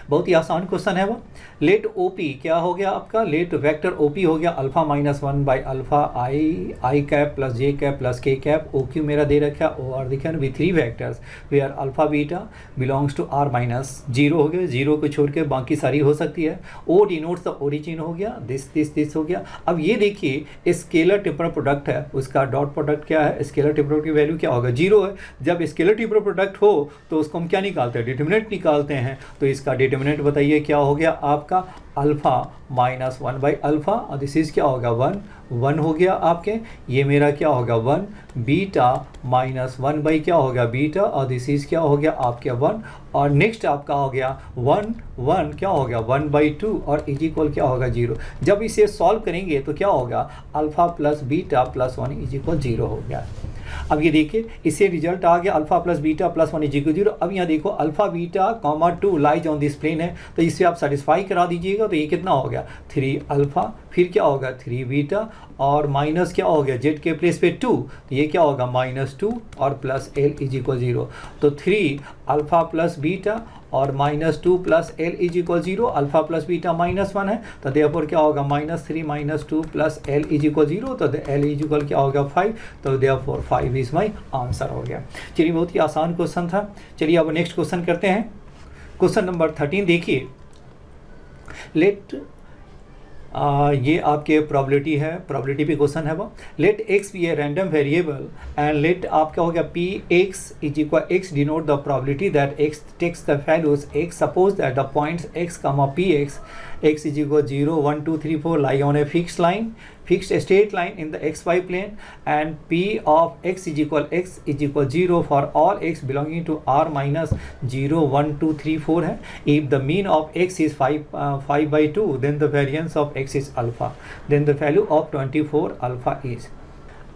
बहुत ही आसान क्वेश्चन है वो। लेट ओपी क्या हो गया आपका, लेट वेक्टर ओपी हो गया alpha -1 by alpha I cap plus J cap plus K cap, O Q मेरा दे रखा है, ओ आर दिखा भी 3 vectors where alpha beta belongs to R-0 हो गया, 0 को छोड़ के बाकी सारी हो सकती है। ओ डिनोट्स द ओरिजिन हो गया, दिस हो गया। अब ये देखिए स्केलर टिपर प्रोडक्ट है, उसका डॉट प्रोडक्ट क्या है, स्केलर टिपर प्रोडक्ट की वैल्यू क्या होगा 0 है। जब स्केलर टिपर प्रोडक्ट हो तो उसको हम क्या निकालते हैं, डिटरमिनेंट निकालते हैं, तो इसका डिटरमिनेंट बताइए क्या हो गया आपका अल्फा -1 बाई अल्फा, और दिस इज क्या होगा 1 हो गया आपके, ये मेरा क्या होगा 1 बीटा -1 बाई क्या होगा बीटा, और दिस इज क्या हो गया आपके 1, और नेक्स्ट आपका हो गया 1 क्या हो गया 1/2, और इज इक्वल क्या होगा 0। जब इसे सॉल्व करेंगे तो क्या होगा alpha plus beta plus 1 is equal 0 हो गया। अब ये देखिए इससे रिजल्ट आ गया alpha plus beta plus 1 is equal 0। अब यहाँ देखो alpha beta comma 2 lies on this plane है, तो इससे आप सेटिस्फाई करा दीजिएगा, तो ये कितना हो गया 3 अल्फा, फिर क्या होगा 3 बीटा, और माइनस क्या हो गया जेड के प्लेस पे 2, तो ये क्या होगा -2 और प्लस एल इज इक्वल 0। तो 3 अल्फा प्लस बीटा और -2 plus L is equal 0, alpha plus beta -1 है, तो देयरफॉर क्या होगा -3 -2 प्लस एल इज इक्वल 0, तो एल इज इक्वल क्या होगा 5, तो देयरफॉर 5 इज माई आंसर हो गया। चलिए बहुत ही आसान क्वेश्चन था। चलिए अब नेक्स्ट क्वेश्चन करते हैं। क्वेश्चन नंबर 13 देखिए, लेट ये आपके प्रोबेबिलिटी है, प्रोबेबिलिटी पे क्वेश्चन है वो। Let X be a random variable and let आपका हो गया P X is equal X denote the probability that X takes the values X, suppose that the points X comma P X is equal 0 1 2 3 4 lie on a fixed straight line in the xy plane, and p of x is equal 0 for all x belonging to r minus 0 1 2 3 4 है। if the mean of x is 5/2 then the variance of x is alpha, then the value of 24 alpha is।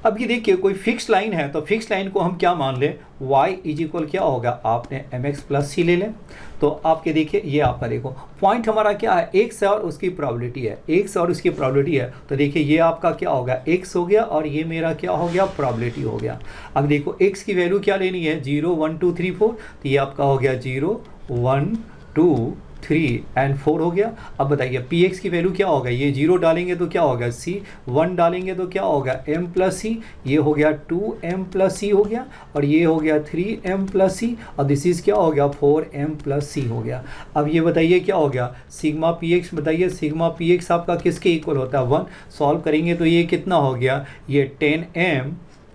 अब ये देखिए कोई fix line है, तो fix line को हम क्या मान लें, y इज इक्वल क्या होगा, आपने mx प्लस c ले लें। तो आपके देखिए ये आपका देखो पॉइंट हमारा क्या है, x है और उसकी प्रोबेबिलिटी है, x और उसकी प्रोबेबिलिटी है। तो देखिए ये आपका क्या होगा, x हो गया और ये मेरा क्या हो गया, प्रोबेबिलिटी हो गया। अब देखो x की वैल्यू क्या लेनी है, 0 1 2 3 4, तो ये आपका हो गया 0 1 2 3 एंड 4 हो गया। अब बताइए पी एक्स की वैल्यू क्या होगा, ये 0 डालेंगे तो क्या होगा c, 1 डालेंगे तो क्या होगा m प्लस सी, ये हो गया 2m प्लस सी हो गया, और ये हो गया 3m प्लस सी, और दिस इज क्या हो गया 4m प्लस सी हो गया। अब ये बताइए क्या हो गया, सिग्मा पी एक्स, बताइए सिग्मा पी एक्स आपका किसके इक्वल होता है, 1। सॉल्व करेंगे तो ये कितना हो गया, ये 10m,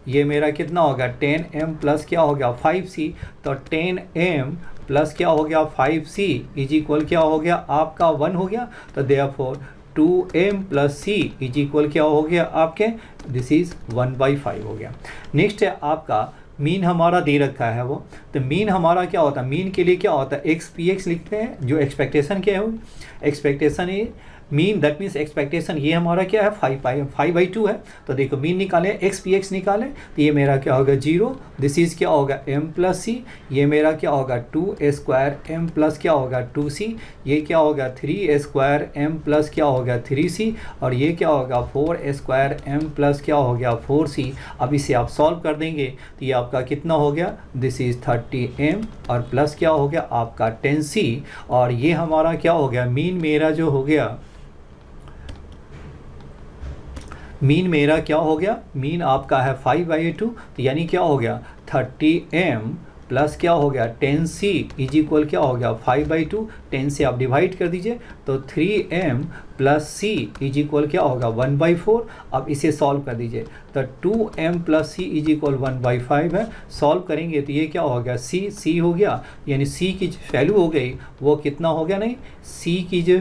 ये मेरा कितना होगा 10m प्लस क्या हो गया 5c, तो 10m प्लस क्या हो गया 5c इज इक्वल क्या हो गया आपका 1 हो गया। तो therefore 2m plus c is equal क्या हो गया आपके, दिस इज 1/5 हो गया। नेक्स्ट है आपका मीन हमारा दे रखा है वो, तो मीन हमारा क्या होता है, मीन के लिए क्या होता है एक्स पी एक्स लिखते हैं, जो एक्सपेक्टेशन क्या है, एक्सपेक्टेशन है मीन, दैट मीन्स एक्सपेक्टेशन ये हमारा क्या है 5/2 है। तो देखो मीन निकालें, एक्स पी एक्स निकालें, तो ये मेरा क्या होगा 0, दिस इज क्या होगा m प्लस सी, ये मेरा क्या होगा 2² m प्लस क्या होगा 2c, ये क्या होगा 3² m प्लस क्या होगा 3c, और ये क्या होगा 4² m प्लस क्या हो गया 4c। अब इसे आप सॉल्व कर देंगे तो ये आपका कितना हो गया, दिस इज 30m और प्लस क्या हो गया आपका 10c, और ये हमारा क्या हो गया, मीन मेरा जो हो गया, मीन मेरा क्या हो गया, मीन आपका है 5/2, तो यानी क्या हो गया 30m प्लस क्या हो गया 10c इज इक्वल क्या हो गया 5/2, 10 से आप डिवाइड कर दीजिए तो 3m plus c is equal क्या होगा 1/4। अब इसे सॉल्व कर दीजिए तो 2m plus c is equal 1/5 है। सॉल्व करेंगे तो ये क्या हो गया c हो गया, यानी c की जो वैल्यू हो गई वो कितना हो गया, नहीं c की जो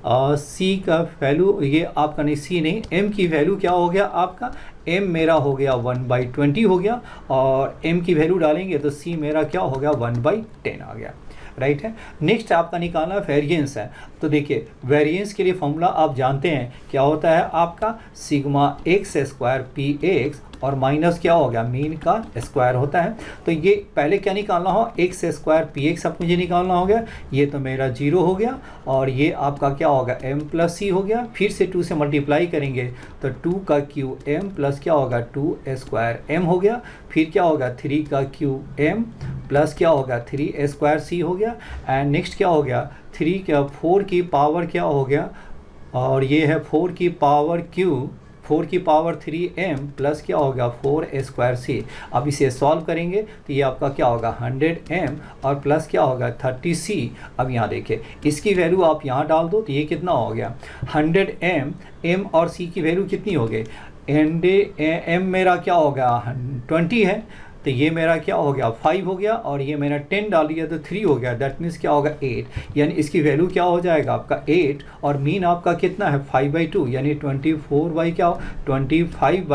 c का वैल्यू, ये आपका नहीं c नहीं, m की वैल्यू क्या हो गया आपका, m मेरा हो गया 1/20 हो गया, और m की वैल्यू डालेंगे तो c मेरा क्या हो गया 1/10 आ गया, राइट है। नेक्स्ट आपका निकालना वेरिएंस है, तो देखिए वेरिएंस के लिए फॉर्मूला आप जानते हैं क्या होता है आपका, सिग्मा x² पी एक्स और माइनस क्या हो गया मीन का स्क्वायर होता है। तो ये पहले क्या निकालना हो, x² पी एक्स अब मुझे निकालना हो गया, ये तो मेरा 0 हो गया, और ये आपका क्या होगा m प्लस c हो गया, फिर से 2 से मल्टीप्लाई करेंगे तो 2 का क्यू m प्लस क्या होगा 2² m हो गया, फिर क्या होगा 3 का क्यू m प्लस क्या होगा 3² c हो गया, एंड नेक्स्ट क्या हो गया 4 की पावर क्या हो गया, और ये है 4 की पावर q, 4 की पावर 3m प्लस क्या होगा 4² c। अब इसे सॉल्व करेंगे तो ये आपका क्या होगा 100m और प्लस क्या होगा 30c। अब यहाँ देखिए इसकी वैल्यू आप यहाँ डाल दो तो ये कितना हो गया 100m, m और c की वैल्यू कितनी हो गई, m मेरा क्या होगा 20 है, तो ये मेरा क्या हो गया 5 हो गया, और ये मेरा 10 डाल दिया तो 3 हो गया, दैट मीन्स क्या होगा 8, यानी इसकी वैल्यू क्या हो जाएगा आपका 8, और मीन आपका कितना है 5/2 यानी 24 बाई क्या 25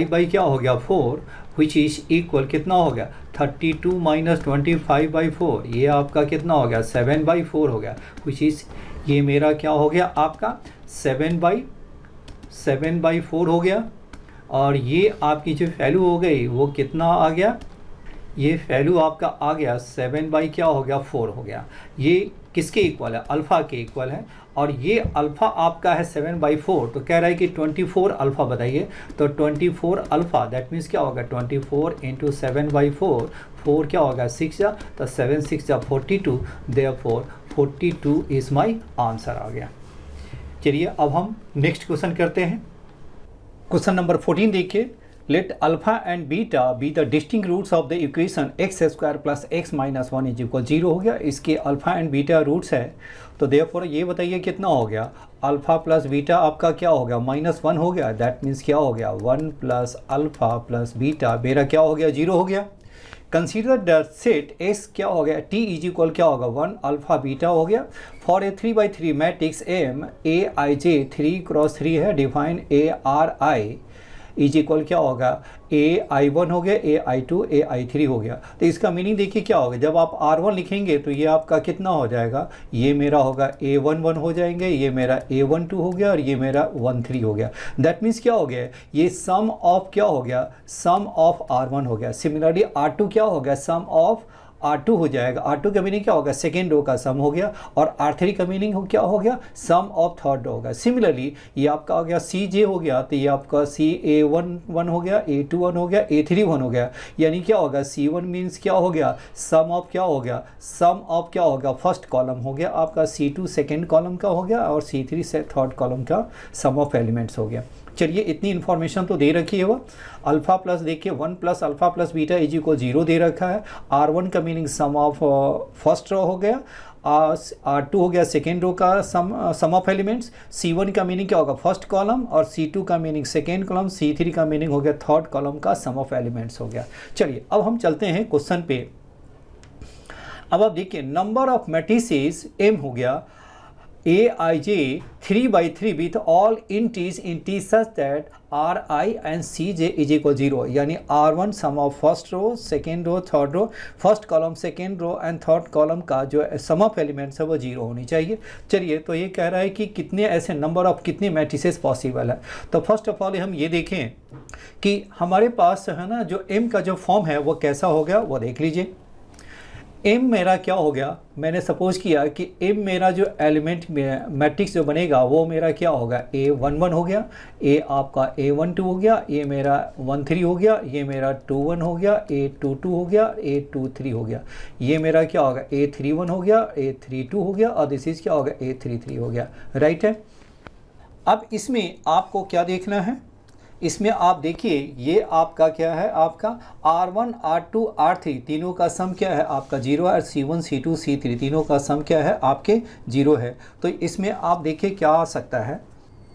बाई क्या हो गया 4, विच इज इक्वल कितना हो गया 32 माइनस 25/4, ये आपका कितना हो गया 7/4 हो गया, विच इज ये मेरा क्या हो गया आपका 7/4 हो गया, और ये आपकी जो वैल्यू हो गई वो कितना आ गया, ये वैल्यू आपका आ गया 7 क्या हो गया 4 हो गया। ये किसके इक्वल है, अल्फ़ा के इक्वल है, और ये अल्फ़ा आपका है 7/4, तो कह रहा है कि 24 अल्फ़ा बताइए, तो 24 अल्फ़ा दैट मीन्स क्या होगा 24 × 7/4, 4 क्या होगा 6 जा, तो 7 6 जा 42, देयरफॉर 42 इज़ माई आंसर आ गया। चलिए अब हम नेक्स्ट क्वेश्चन करते हैं। क्वेश्चन नंबर 14 देखिए, Let alpha and beta be the distinct roots of the equation x square plus x minus 1 is equal 0 हो गया। इसके अल्फा एंड बीटा रूट्स है, तो देयरफॉर ये बताइए कितना हो गया, अल्फा प्लस बीटा आपका क्या हो गया, -1 हो गया। दैट मीन्स क्या हो गया, 1 प्लस अल्फा प्लस बीटा मेरा क्या हो गया, 0 हो गया। कंसीडर द सेट एस क्या हो गया, टी इज इक्वल क्या होगा, 1 अल्फा बीटा हो गया। For a 3x3 matrix M A I J 3x3 है, define A R I is equal क्या होगा, ए आई 1 हो गया, ए आई 2, ए आई 3 हो गया। तो इसका मीनिंग देखिए क्या होगा, जब आप R1 लिखेंगे तो ये आपका कितना हो जाएगा, ये मेरा होगा A11 हो जाएंगे, ये मेरा A12 हो गया और ये मेरा 13 हो गया। दैट मीन्स क्या हो गया, ये सम ऑफ क्या हो गया, सम ऑफ R1 हो गया। सिमिलरली R2 क्या हो गया, सम ऑफ R2 हो जाएगा। R2 का मीनिंग क्या होगा, सेकेंड रो का सम हो गया, और R3 का मीनिंग हो क्या हो गया, सम ऑफ थर्ड रो होगा। सिमिलरली ये आपका हो गया CJ हो गया, तो ये आपका CA11 हो गया, A21 हो गया, A31 हो गया। यानी क्या होगा, C1 मीन्स क्या हो गया, सम ऑफ क्या हो गया, सम ऑफ क्या होगा, फर्स्ट कॉलम हो गया आपका, C2 सेकेंड कॉलम का हो गया, और C3 से थर्ड कॉलम का सम ऑफ एलिमेंट्स हो गया। चलिए इतनी इन्फॉर्मेशन तो दे रखी है वो। अल्फा प्लस देखिए 1 plus alpha plus beta is equal 0 दे रखा है। R1 का meaning sum of first row हो गया, R2 हो गया सेकेंड रो का सम ऑफ एलिमेंट्स, C1 का मीनिंग क्या होगा, फर्स्ट कॉलम, और C2 का मीनिंग सेकेंड कॉलम, C3 का मीनिंग हो गया थर्ड कॉलम का सम ऑफ एलिमेंट्स हो गया। चलिए अब हम चलते हैं क्वेश्चन पे। अब आप देखिए नंबर ऑफ मैट्रिसेस M हो गया Aij 3/3 with all ints in T such that Ri and Cj is equal 0, यानी R1 sum of first row, second row, third row, first column, second row and third column का जो सम of elements है वो 0 होनी चाहिए। चलिए तो ये कह रहा है कि कितने ऐसे नंबर ऑफ कितने मैट्रिसेस पॉसिबल है। तो फर्स्ट ऑफ ऑल हम ये देखें कि हमारे पास है ना जो M का जो फॉर्म है वो कैसा हो गया, वो देख लीजिए। M मेरा क्या हो गया, मैंने सपोज किया कि M मेरा जो एलिमेंट मैट्रिक्स जो बनेगा वो मेरा क्या होगा, A11 हो गया, A आपका A12 हो गया, ये मेरा 13 हो गया, ये मेरा 21 हो गया, A22 हो गया, A23 हो गया, ये मेरा क्या होगा, A31 हो गया, A32 हो गया, और दिस इज क्या होगा, A33 हो गया। राइट है। अब इसमें आपको क्या देखना है, इसमें आप देखिए ये आपका क्या है, आपका R1 R2 R3 तीनों का सम क्या है आपका 0 है, C1 C2 C3 तीनों का सम क्या है आपके 0 है। तो इसमें आप देखिए क्या आ सकता है।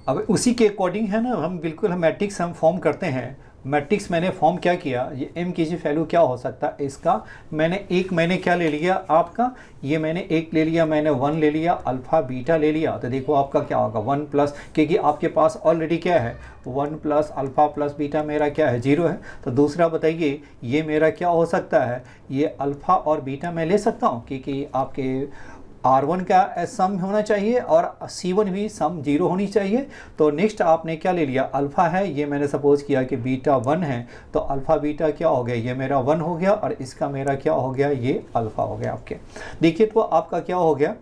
अब उसी के अकॉर्डिंग है ना, हम बिल्कुल हम मैट्रिक्स हम फॉर्म करते हैं। मैट्रिक्स मैंने फॉर्म क्या किया, ये M की जी वैल्यू क्या हो सकता है इसका, मैंने क्या ले लिया आपका, ये मैंने एक ले लिया, मैंने 1 ले लिया, अल्फ़ा बीटा ले लिया। तो देखो आपका क्या होगा 1 प्लस, क्योंकि आपके पास ऑलरेडी क्या है 1 प्लस अल्फ़ा प्लस बीटा मेरा क्या है 0 है। तो दूसरा बताइए ये मेरा क्या हो सकता है, ये अल्फ़ा और बीटा मैं ले सकता हूँ, क्योंकि आपके R1 का सम होना चाहिए और C1 भी सम 0 होनी चाहिए। तो नेक्स्ट आपने क्या ले लिया, अल्फ़ा है, ये मैंने सपोज किया कि बीटा 1 है, तो अल्फ़ा बीटा क्या हो गया, ये मेरा 1 हो गया, और इसका मेरा क्या हो गया, ये अल्फ़ा हो गया आपके। देखिए तो आपका क्या हो गया,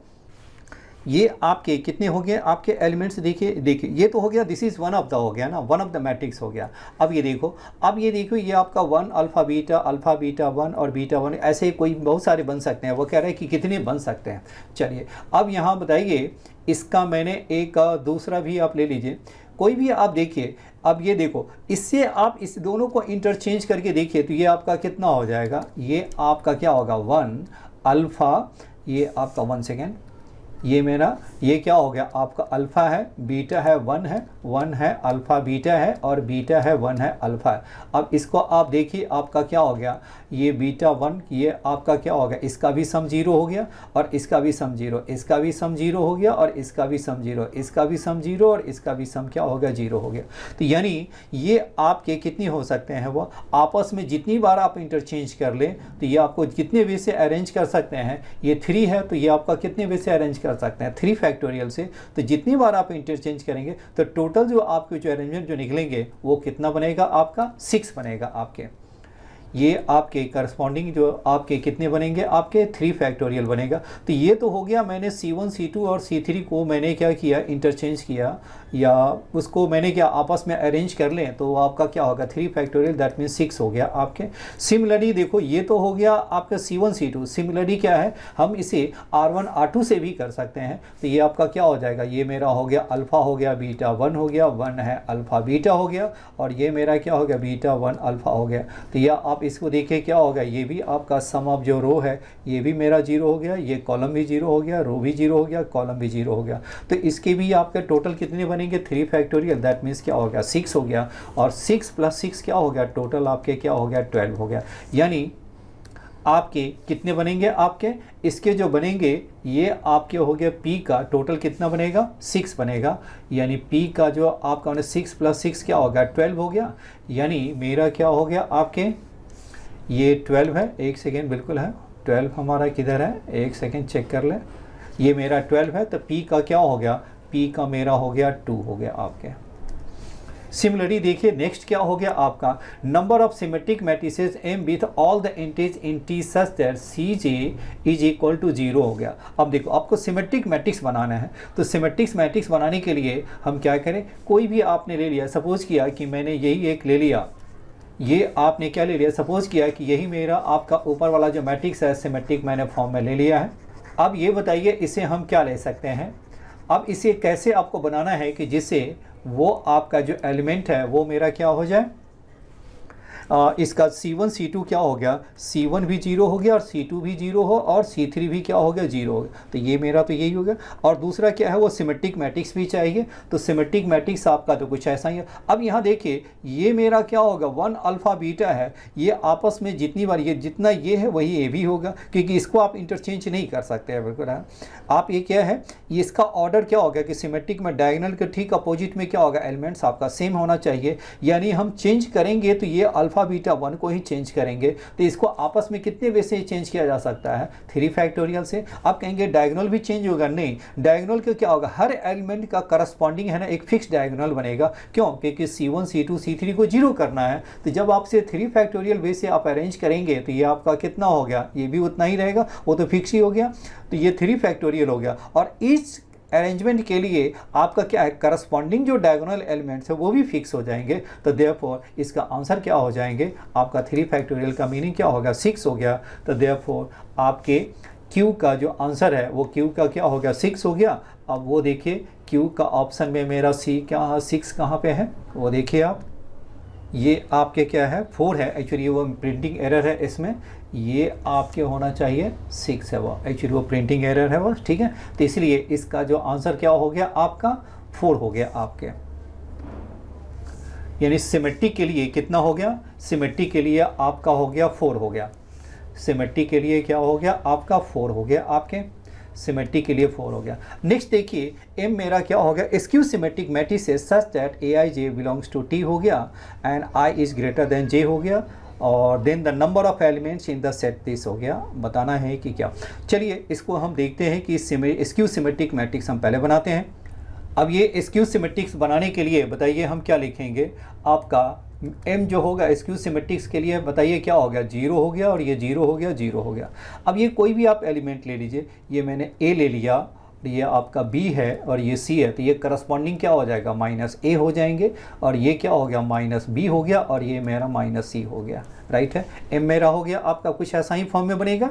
ये आपके कितने हो गए आपके एलिमेंट्स, देखिए ये तो हो गया, this is one of the हो गया ना, वन ऑफ द मैट्रिक्स हो गया। अब ये देखो ये आपका 1 अल्फ़ा बीटा 1 और बीटा 1 ऐसे कोई बहुत सारे बन सकते हैं। वो कह रहे हैं कि कितने बन सकते हैं। चलिए अब यहाँ बताइए, इसका मैंने एक दूसरा भी आप ले लीजिए, कोई भी आप देखिए। अब ये देखो, इससे आप इस दोनों को इंटरचेंज करके देखिए तो ये आपका कितना हो जाएगा, ये आपका क्या होगा 1 अल्फ़ा, ये आपका 1 सेकेंड, ये मेरा ये क्या हो गया आपका अल्फ़ा है, बीटा है 1 है अल्फ़ा बीटा है, और बीटा है 1 है अल्फ़ा है। अब इसको आप देखिए आपका क्या हो गया, ये बीटा 1 ये आपका क्या हो गया, इसका भी सम 0 हो गया, और इसका भी सम 0, इसका भी सम 0 हो गया, और इसका भी सम 0, इसका भी सम 0, और इसका भी सम क्या हो गया 0 हो गया। तो यानी ये आपके कितने हो सकते हैं, वो आपस में जितनी बार आप इंटरचेंज कर लें तो ये आपको कितने वे से अरेंज कर सकते हैं। ये 3 है तो ये आपका कितने वे से अरेंज कर सकते हैं 3 फैक्टोरियल से। तो जितनी बार आप इंटरचेंज करेंगे तो टोटल जो आपके जो अरेंजमेंट जो निकलेंगे वो कितना बनेगा आपका 6 बनेगा आपके। ये आपके करस्पॉन्डिंग जो आपके कितने बनेंगे, आपके 3 फैक्टोरियल बनेगा। तो ये तो हो गया, मैंने C1 C2 और C3 को मैंने क्या किया, इंटरचेंज किया, या उसको मैंने क्या आपस में अरेंज कर लें, तो आपका क्या होगा 3 फैक्टोरियल, दैट मीन्स 6 हो गया आपके। सिमिलरली देखो ये तो हो गया आपका C1 C2, सिमिलरली क्या है, हम इसे R1 R2 से भी कर सकते हैं। तो ये आपका क्या हो जाएगा, ये मेरा हो गया अल्फ़ा हो गया, बीटा 1 हो गया, 1 है अल्फ़ा बीटा हो गया, और ये मेरा क्या हो गया, बीटा 1 अल्फ़ा हो गया। तो यह आप इसको देखिए क्या होगा, ये भी आपका सम ऑफ जो रो है ये भी मेरा 0 हो गया, ये कॉलम भी 0 हो गया, रो भी 0 हो गया, कॉलम भी 0 हो गया। तो इसके भी आपके टोटल कितने बनेंगे, 3 फैक्टोरियल, दैट मीन्स क्या हो गया 6 हो गया, और 6 + 6 क्या हो गया, टोटल आपके क्या हो गया 12 हो गया। यानी आपके कितने बनेंगे, आपके इसके जो बनेंगे ये आपके हो गया P का टोटल कितना बनेगा, 6 बनेगा। यानी P का जो आपका 6 + 6 क्या हो गया 12 हो गया। यानी मेरा क्या हो गया आपके, ये 12 है, एक सेकेंड, बिल्कुल है 12, हमारा किधर है, एक सेकेंड चेक कर ले, ये मेरा 12 है। तो P का क्या हो गया, P का मेरा हो गया 2 हो गया आपके। सिमिलरली देखिए नेक्स्ट क्या हो गया आपका, number of symmetric matrices M with all the entries in T such that Cj = 0 हो गया। अब देखो आपको सिमेट्रिक मैट्रिक्स बनाना है, तो सिमेट्रिक मैट्रिक्स बनाने के लिए हम क्या करें, कोई भी आपने ले लिया, सपोज किया कि मैंने यही एक ले लिया, ये आपने क्या ले लिया, सपोज किया कि यही मेरा आपका ऊपर वाला जो मैट्रिक्स है सिमेट्रिक मैंने फॉर्म में ले लिया है। अब ये बताइए इसे हम क्या ले सकते हैं, अब इसे कैसे आपको बनाना है कि जिससे वो आपका जो एलिमेंट है वो मेरा क्या हो जाए, इसका C1 C2 क्या हो गया, C1 भी 0 हो गया और C2 भी 0 हो और C3 भी क्या हो गया 0 हो गया। तो ये मेरा तो यही हो गया। और दूसरा क्या है, वो सिमेट्रिक मैट्रिक्स भी चाहिए, तो सिमेट्रिक मैट्रिक्स आपका तो कुछ ऐसा ही है। अब यहाँ देखिए ये मेरा क्या होगा 1 अल्फ़ा बीटा है, ये आपस में जितनी बार ये जितना ये है वही ये भी होगा, क्योंकि इसको आप इंटरचेंज नहीं कर सकते हैं बिल्कुल है। आप ये क्या है, ये इसका ऑर्डर क्या होगा कि सिमेट्रिक में डायगोनल के ठीक अपोजिट में क्या होगा, एलिमेंट्स आपका सेम होना चाहिए। यानी हम चेंज करेंगे तो ये अल्फ़ा बीटा 1 को ही चेंज करेंगे, तो इसको आपस में कितने वे से चेंज किया जा सकता है, 3 फैक्टोरियल से। आप कहेंगे डायगोनल भी चेंज होगा, नहीं, डायगोनल का क्या होगा, हर एलिमेंट का करस्पॉन्डिंग है ना एक फिक्स डायगोनल बनेगा। क्यों, क्योंकि C1 C2 C3 को 0 करना है, तो जब आपसे 3 फैक्टोरियल वे से आप अरेंज करेंगे तो ये आपका कितना हो गया, ये भी उतना ही रहेगा, वो तो फिक्स ही हो गया। तो ये 3 फैक्टोरियल हो गया, और इस अरेंजमेंट के लिए आपका क्या है, करस्पॉन्डिंग जो डायगोनल एलिमेंट्स है वो भी फिक्स हो जाएंगे। तो देयरफॉर इसका आंसर क्या हो जाएंगे, आपका 3 फैक्टोरियल का मीनिंग क्या होगा, 6 हो गया। तो देयरफॉर आपके Q का जो आंसर है वो Q का क्या हो गया, 6 हो गया। अब वो देखिए Q का ऑप्शन में मेरा क्या 6 कहाँ पे है, वो देखिए आप, ये आपके क्या है 4 है, एक्चुअली वो प्रिंटिंग एरर है इसमें, ये आपके होना चाहिए 6 है, वो एक्चुअली वो प्रिंटिंग एरर है वो, ठीक है। तो इसलिए इसका जो आंसर क्या हो गया आपका 4 हो गया आपके। यानी सिमेट्रिक के लिए कितना हो गया, सिमेट्रिक के लिए आपका हो गया 4 हो गया, सिमेट्रिक के लिए क्या हो गया आपका 4 हो गया आपके, सिमेट्रिक के लिए 4 हो गया। नेक्स्ट देखिए M मेरा क्या हो गया, skew symmetric matrices such that Aij belongs to T हो गया and I is greater than J हो गया, और then the number of elements in the set this हो गया। बताना है कि क्या, चलिए इसको हम देखते हैं कि स्क्यू सिमेट्रिक मैट्रिक्स हम पहले बनाते हैं। अब ये स्क्यू सिमेट्रिक्स बनाने के लिए बताइए हम क्या लिखेंगे, आपका M जो होगा स्क्यू सिमेट्रिक्स के लिए बताइए क्या हो गया, 0 हो गया, और ये 0 हो गया, 0 हो गया। अब ये कोई भी आप एलिमेंट ले लीजिए, ये मैंने A ले लिया, ये आपका B है और ये C है, तो ये करस्पॉन्डिंग क्या हो जाएगा -A हो जाएंगे, और ये क्या हो गया -B हो गया, और ये मेरा -C हो गया, राइट है। M मेरा हो गया आपका कुछ ऐसा ही फॉर्म में बनेगा।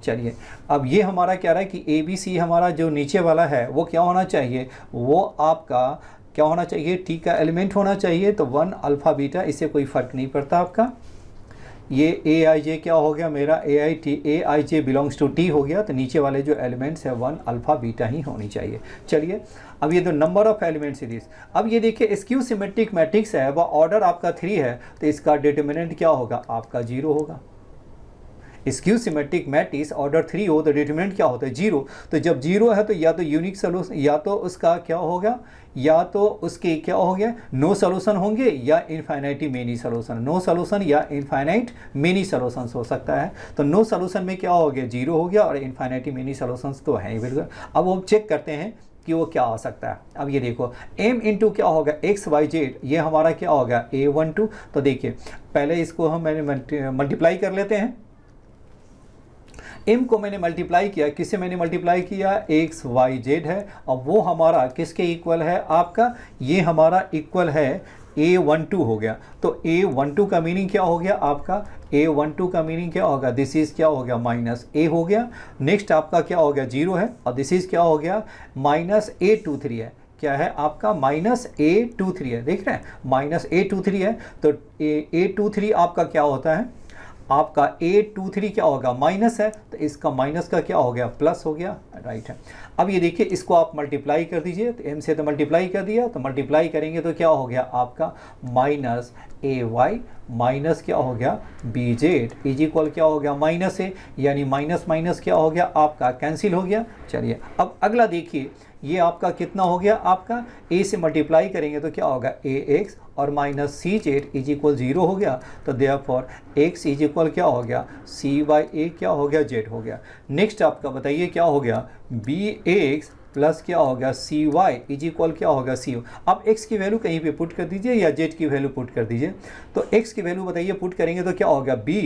चलिए अब ये हमारा क्या रहा है कि ABC हमारा जो नीचे वाला है वो क्या होना चाहिए, वो आपका क्या होना चाहिए, T का एलिमेंट होना चाहिए। तो 1 अल्फ़ा बीटा, इससे कोई फ़र्क नहीं पड़ता आपका। ये Aij क्या हो गया मेरा, Aij बिलोंग्स टू T हो गया, तो नीचे वाले जो एलिमेंट्स है 1 अल्फ़ा बीटा ही होनी चाहिए। चलिए अब ये तो नंबर ऑफ एलिमेंट्स इज, अब ये देखिए स्क्यू सिमेट्रिक मैट्रिक्स है, वह ऑर्डर आपका 3 है, तो इसका डिटर्मिनेंट क्या होगा आपका 0 होगा। स्क्यू सिमेट्रिक मैट्रिक्स ऑर्डर 3 हो तो डिटरमिनेंट क्या होता है 0। तो जब 0 है तो या तो यूनिक सोल्यूशन, या तो उसका क्या होगा, या तो उसके क्या हो गया नो सोल्यूशन होंगे, या इनफाइनाइटी मेनी सोल्यूशन, नो सोल्यूशन या इनफाइनाइट मेनी सोल्यूशंस हो सकता है। तो नो सोल्यूशन में क्या हो गया 0 हो गया, और इनफाइनाइटी मेनी सोल्यूशंस तो है ही बिल्कुल। अब हम चेक करते हैं कि वो क्या आ सकता है। अब ये देखो m इंटू क्या होगा एक्स वाई जेड, ये हमारा क्या होगा A12। तो देखिए पहले इसको हम मैंने मल्टीप्लाई कर लेते हैं। m को मैंने मल्टीप्लाई किया, किससे मैंने मल्टीप्लाई किया, एक्स वाई जेड है, और वो हमारा किसके इक्वल है आपका, ये हमारा इक्वल है A12 हो गया। तो A12 का मीनिंग क्या हो गया आपका, A12 का मीनिंग क्या होगा, दिस इज क्या हो गया माइनस A हो गया। नेक्स्ट आपका क्या हो गया 0 है, और दिस इज क्या हो गया माइनस A23 है, क्या है आपका माइनस A23 है, देख रहे हैं माइनस A23 है। तो A23 आपका क्या होता है, आपका A23 क्या होगा माइनस है, तो इसका माइनस का क्या हो गया प्लस हो गया, राइट है। अब ये देखिए इसको आप मल्टीप्लाई कर दीजिए, तो m से तो मल्टीप्लाई कर दिया, तो मल्टीप्लाई करेंगे तो क्या हो गया आपका माइनस AY माइनस क्या हो गया BZ इज इक्वल क्या हो गया माइनस A, यानी माइनस माइनस क्या हो गया आपका कैंसिल हो गया। चलिए अब अगला देखिए, ये आपका कितना हो गया, आपका a से मल्टीप्लाई करेंगे तो क्या होगा ax और माइनस CZ इज इक्वल 0 हो गया। तो देयरफॉर x इज इक्वल क्या हो गया C/a क्या हो गया z हो गया। नेक्स्ट आपका बताइए क्या हो गया bx प्लस क्या होगा CY इज इक्वल क्या होगा CO। अब x की वैल्यू कहीं पे पुट कर दीजिए या z की वैल्यू पुट कर दीजिए। तो x की वैल्यू बताइए पुट करेंगे तो क्या होगा b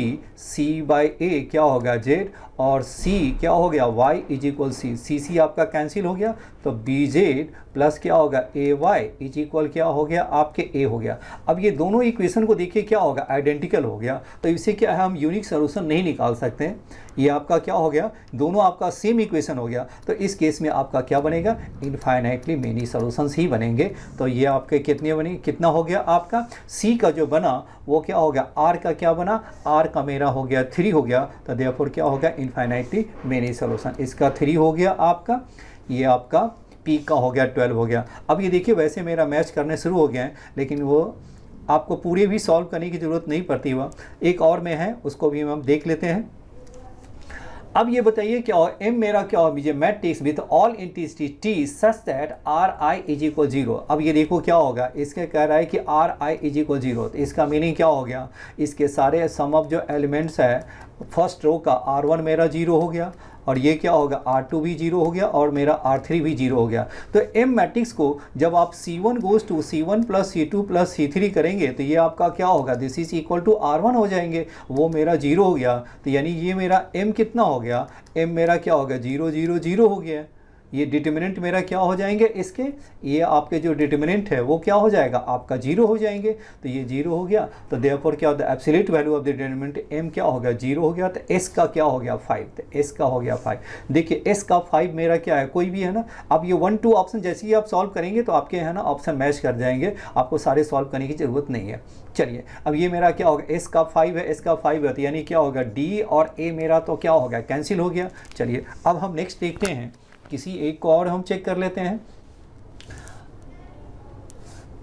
C/a क्या होगा z, और c क्या हो गया y इज इक्वल c आपका कैंसिल हो गया। तो bz प्लस क्या होगा ay इज इक्वल क्या हो गया आपके a हो गया। अब ये दोनों इक्वेशन को देखिए क्या होगा आइडेंटिकल हो गया, तो इससे क्या है हम यूनिक सोल्यूशन नहीं निकाल सकते हैं। ये आपका क्या हो गया, दोनों आपका सेम इक्वेशन हो गया, तो इस केस में आपका क्या बनेगा इनफाइनाइटली मेनी सॉल्यूशंस ही बनेंगे। तो ये आपके कितने बने, कितना हो गया आपका c का जो बना वो क्या हो गया r का क्या बना, r का मेरा हो गया 3 हो गया। तो देयरफॉर क्या हो गया इनफाइनाइटली मेनी सॉल्यूशन, इसका 3 हो गया आपका, ये आपका p का हो गया 12 हो गया। अब ये देखिए वैसे मेरा मैच करने शुरू हो गया है, लेकिन वो आपको पूरे भी सॉल्व करने की ज़रूरत नहीं पड़ती हुआ, एक और में है उसको भी हम देख लेते हैं। अब ये बताइए क्या हो m मेरा क्या हो मुझे matrix with all entity t such that r i is equal 0। अब ये देखो क्या होगा, इसके कह रहा है कि r i इज इक्वल 0, तो इसका मीनिंग क्या हो गया, इसके सारे सम ऑफ जो एलिमेंट्स है फर्स्ट रो का r1 मेरा 0 हो गया, और ये क्या होगा R2 भी 0 हो गया, और मेरा R3 भी 0 हो गया। तो M मैट्रिक्स को जब आप C1 goes to C1 plus C2 plus C3 करेंगे तो ये आपका क्या होगा this is equal to R1 हो जाएंगे, वो मेरा 0 हो गया। तो यानी ये मेरा M कितना हो गया, M मेरा क्या होगा 0 0 0 हो गया। ये डिटर्मिनेंट मेरा क्या हो जाएंगे इसके, ये आपके जो डिटर्मिनेंट है वो क्या हो जाएगा आपका 0 हो जाएंगे। तो ये 0 हो गया, तो देयरफॉर क्या होता है absolute value of the determinant m क्या हो गया 0 हो गया। तो s का क्या हो गया 5, तो s का हो गया 5। देखिए s का 5 मेरा क्या है कोई भी है ना। अब ये 1 2 ऑप्शन जैसे ही आप सॉल्व करेंगे तो आपके है ना ऑप्शन मैच कर जाएंगे, आपको सारे सॉल्व करने की ज़रूरत नहीं है। चलिए अब ये मेरा क्या होगा s का 5 है, s का 5 है, तो यानी क्या होगा d और a मेरा तो क्या हो गया कैंसिल हो गया। चलिए अब हम नेक्स्ट देखते हैं, किसी एक को और हम चेक कर लेते हैं।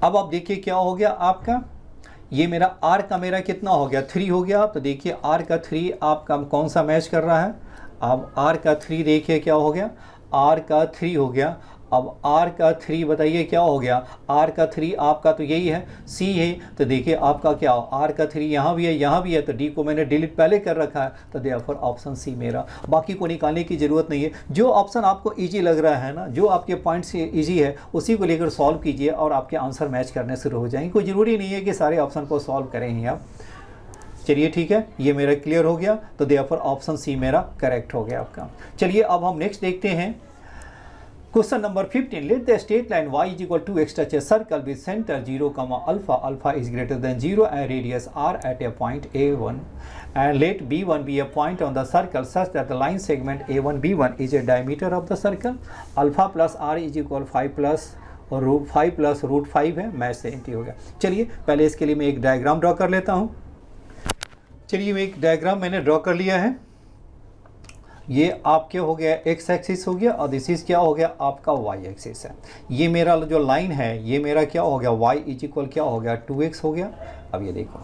अब आप देखिए क्या हो गया आपका, ये मेरा r का मेरा कितना हो गया 3 हो गया। तो देखिए r का 3 आपका कौन सा मैच कर रहा है, अब r का 3 देखिए क्या हो गया, r का 3 हो गया। अब r का 3 बताइए क्या हो गया, r का 3 आपका तो यही है c है। तो देखिए आपका क्या हो r का 3 यहाँ भी है यहाँ भी है, तो d को मैंने डिलीट पहले कर रखा है, तो देयरफॉर ऑप्शन c मेरा, बाकी को निकालने की ज़रूरत नहीं है। जो ऑप्शन आपको इजी लग रहा है ना, जो आपके पॉइंट से इजी है उसी को लेकर सॉल्व कीजिए और आपके आंसर मैच करने शुरू हो जाएंगे। कोई ज़रूरी नहीं है कि सारे ऑप्शन को सॉल्व करें ही आप। चलिए ठीक है, ये मेरा क्लियर हो गया, तो देयरफॉर ऑप्शन सी मेरा करेक्ट हो गया आपका। चलिए अब हम नेक्स्ट देखते हैं question number 15। Let the straight line y is equal to x touch a circle with center 0, alpha, alpha is greater than 0 and radius r at a point a1, and let b1 be a point on the circle such that the line segment a1 b1 is a diameter of the circle, alpha plus r is equal 5 plus root 5 है, match से anti हो गया। चलिए पहले इसके लिए मैं एक डायग्राम ड्रॉ कर लेता हूँ। चलिए मैं एक डायग्राम मैंने ड्रॉ कर लिया है। ये आपके हो गया x एक्सिस हो गया, और दिस इज क्या हो गया आपका y एक्सिस है। ये मेरा जो लाइन है ये मेरा क्या हो गया y इज इक्वल क्या हो गया 2x हो गया। अब ये देखो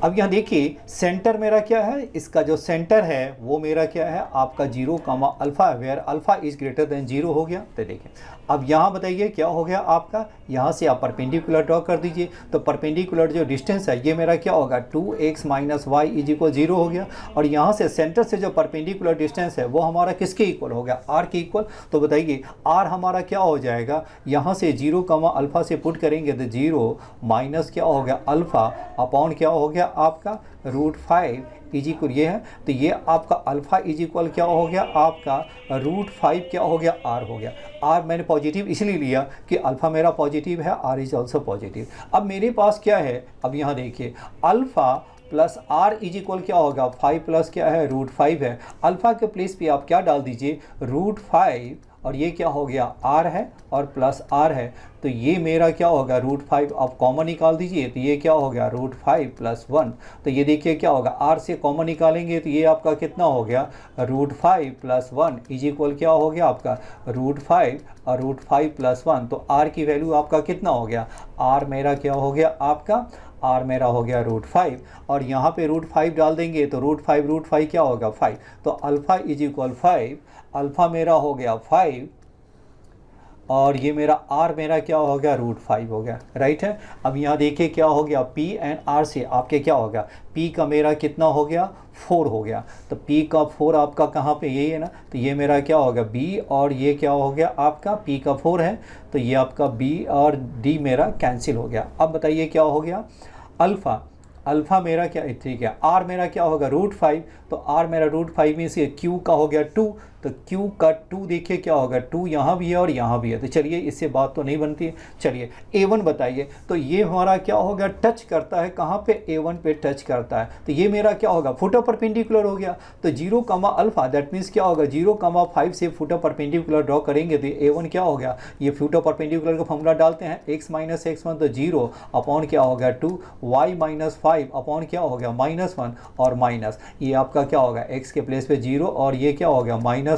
अब यहाँ देखिए सेंटर मेरा क्या है, इसका जो सेंटर है वो मेरा क्या है आपका 0 comma alpha, where alpha is greater than 0 हो गया। तो देखिए अब यहाँ बताइए क्या हो गया आपका, यहाँ से आप परपेंडिकुलर ड्रॉ कर दीजिए। तो परपेंडिकुलर जो डिस्टेंस है ये मेरा क्या होगा 2x minus Y is equal 0 हो गया। और यहाँ से सेंटर से जो परपेंडिकुलर डिस्टेंस है वो हमारा किसके इक्वल हो गया, r के इक्वल। तो बताइए r हमारा क्या हो जाएगा, यहाँ से 0 कामा अल्फ़ा से पुट करेंगे तो 0 माइनस क्या हो गया अल्फ़ा अपॉन क्या हो गया आपका √5 इज इक्वल ये है। तो ये आपका अल्फ़ा इज इक्वल क्या हो गया आपका √5 क्या हो गया r हो गया। r मैंने पॉजिटिव इसलिए लिया कि अल्फ़ा मेरा पॉजिटिव है, r इज ऑल्सो पॉजिटिव। अब मेरे पास क्या है, अब यहाँ देखिए alpha plus r is equal क्या होगा 5 प्लस क्या है √5 है। अल्फ़ा के प्लेस पे आप क्या डाल दीजिए √5 और ये क्या हो गया r है और प्लस r है। तो ये मेरा क्या होगा √5 आप कॉमन निकाल दीजिए तो ये क्या हो गया √5 प्लस 1। तो ये देखिए क्या होगा r से कॉमन निकालेंगे तो ये आपका कितना हो गया √5 प्लस 1 इज इक्वल क्या हो गया आपका √5 और √5 प्लस 1। तो r की वैल्यू आपका कितना हो गया, r मेरा क्या हो गया आपका r मेरा हो गया √5 और यहाँ पे √5 डाल देंगे तो √5 क्या होगा 5। तो अल्फ़ा इज इक्वल 5, अल्फ़ा मेरा हो गया 5 और ये मेरा r मेरा क्या हो गया √5 हो गया, राइट है। अब यहाँ देखिए क्या हो गया p एंड r से आपके क्या होगा, p का मेरा कितना हो गया 4 हो गया। तो p का 4 आपका कहाँ पे यही है ना, तो ये मेरा क्या होगा b और ये क्या हो गया आपका p का 4 है तो ये आपका b और d मेरा कैंसिल हो गया। अब बताइए क्या हो गया अल्फ़ा मेरा क्या ठीक है, r मेरा क्या होगा √5। तो r मेरा √5 में से q का हो गया 2, तो q का 2 देखिए क्या होगा 2 यहाँ भी है और यहाँ भी है। तो चलिए इससे बात तो नहीं बनती है। चलिए a1 बताइए, तो ये हमारा क्या होगा टच करता है कहाँ पे, a1 पे टच करता है। तो ये मेरा क्या होगा फुट परपेंडिकुलर हो गया। तो 0 कामा अल्फ़ा दैट मीन्स क्या होगा 0 कामा 5 से फुट परपेंडिकुलर ड्रॉ करेंगे तो a1 क्या हो गया, ये फुट परपेंडिकुलर का फॉर्मूला डालते हैं x माइनस x1 तो 0 अपॉन क्या हो गया 2 y माइनस 5 अपॉन क्या हो गया -1 और माइनस ये आपका क्या होगा x के प्लेस पे 0 और ये क्या हो गया -5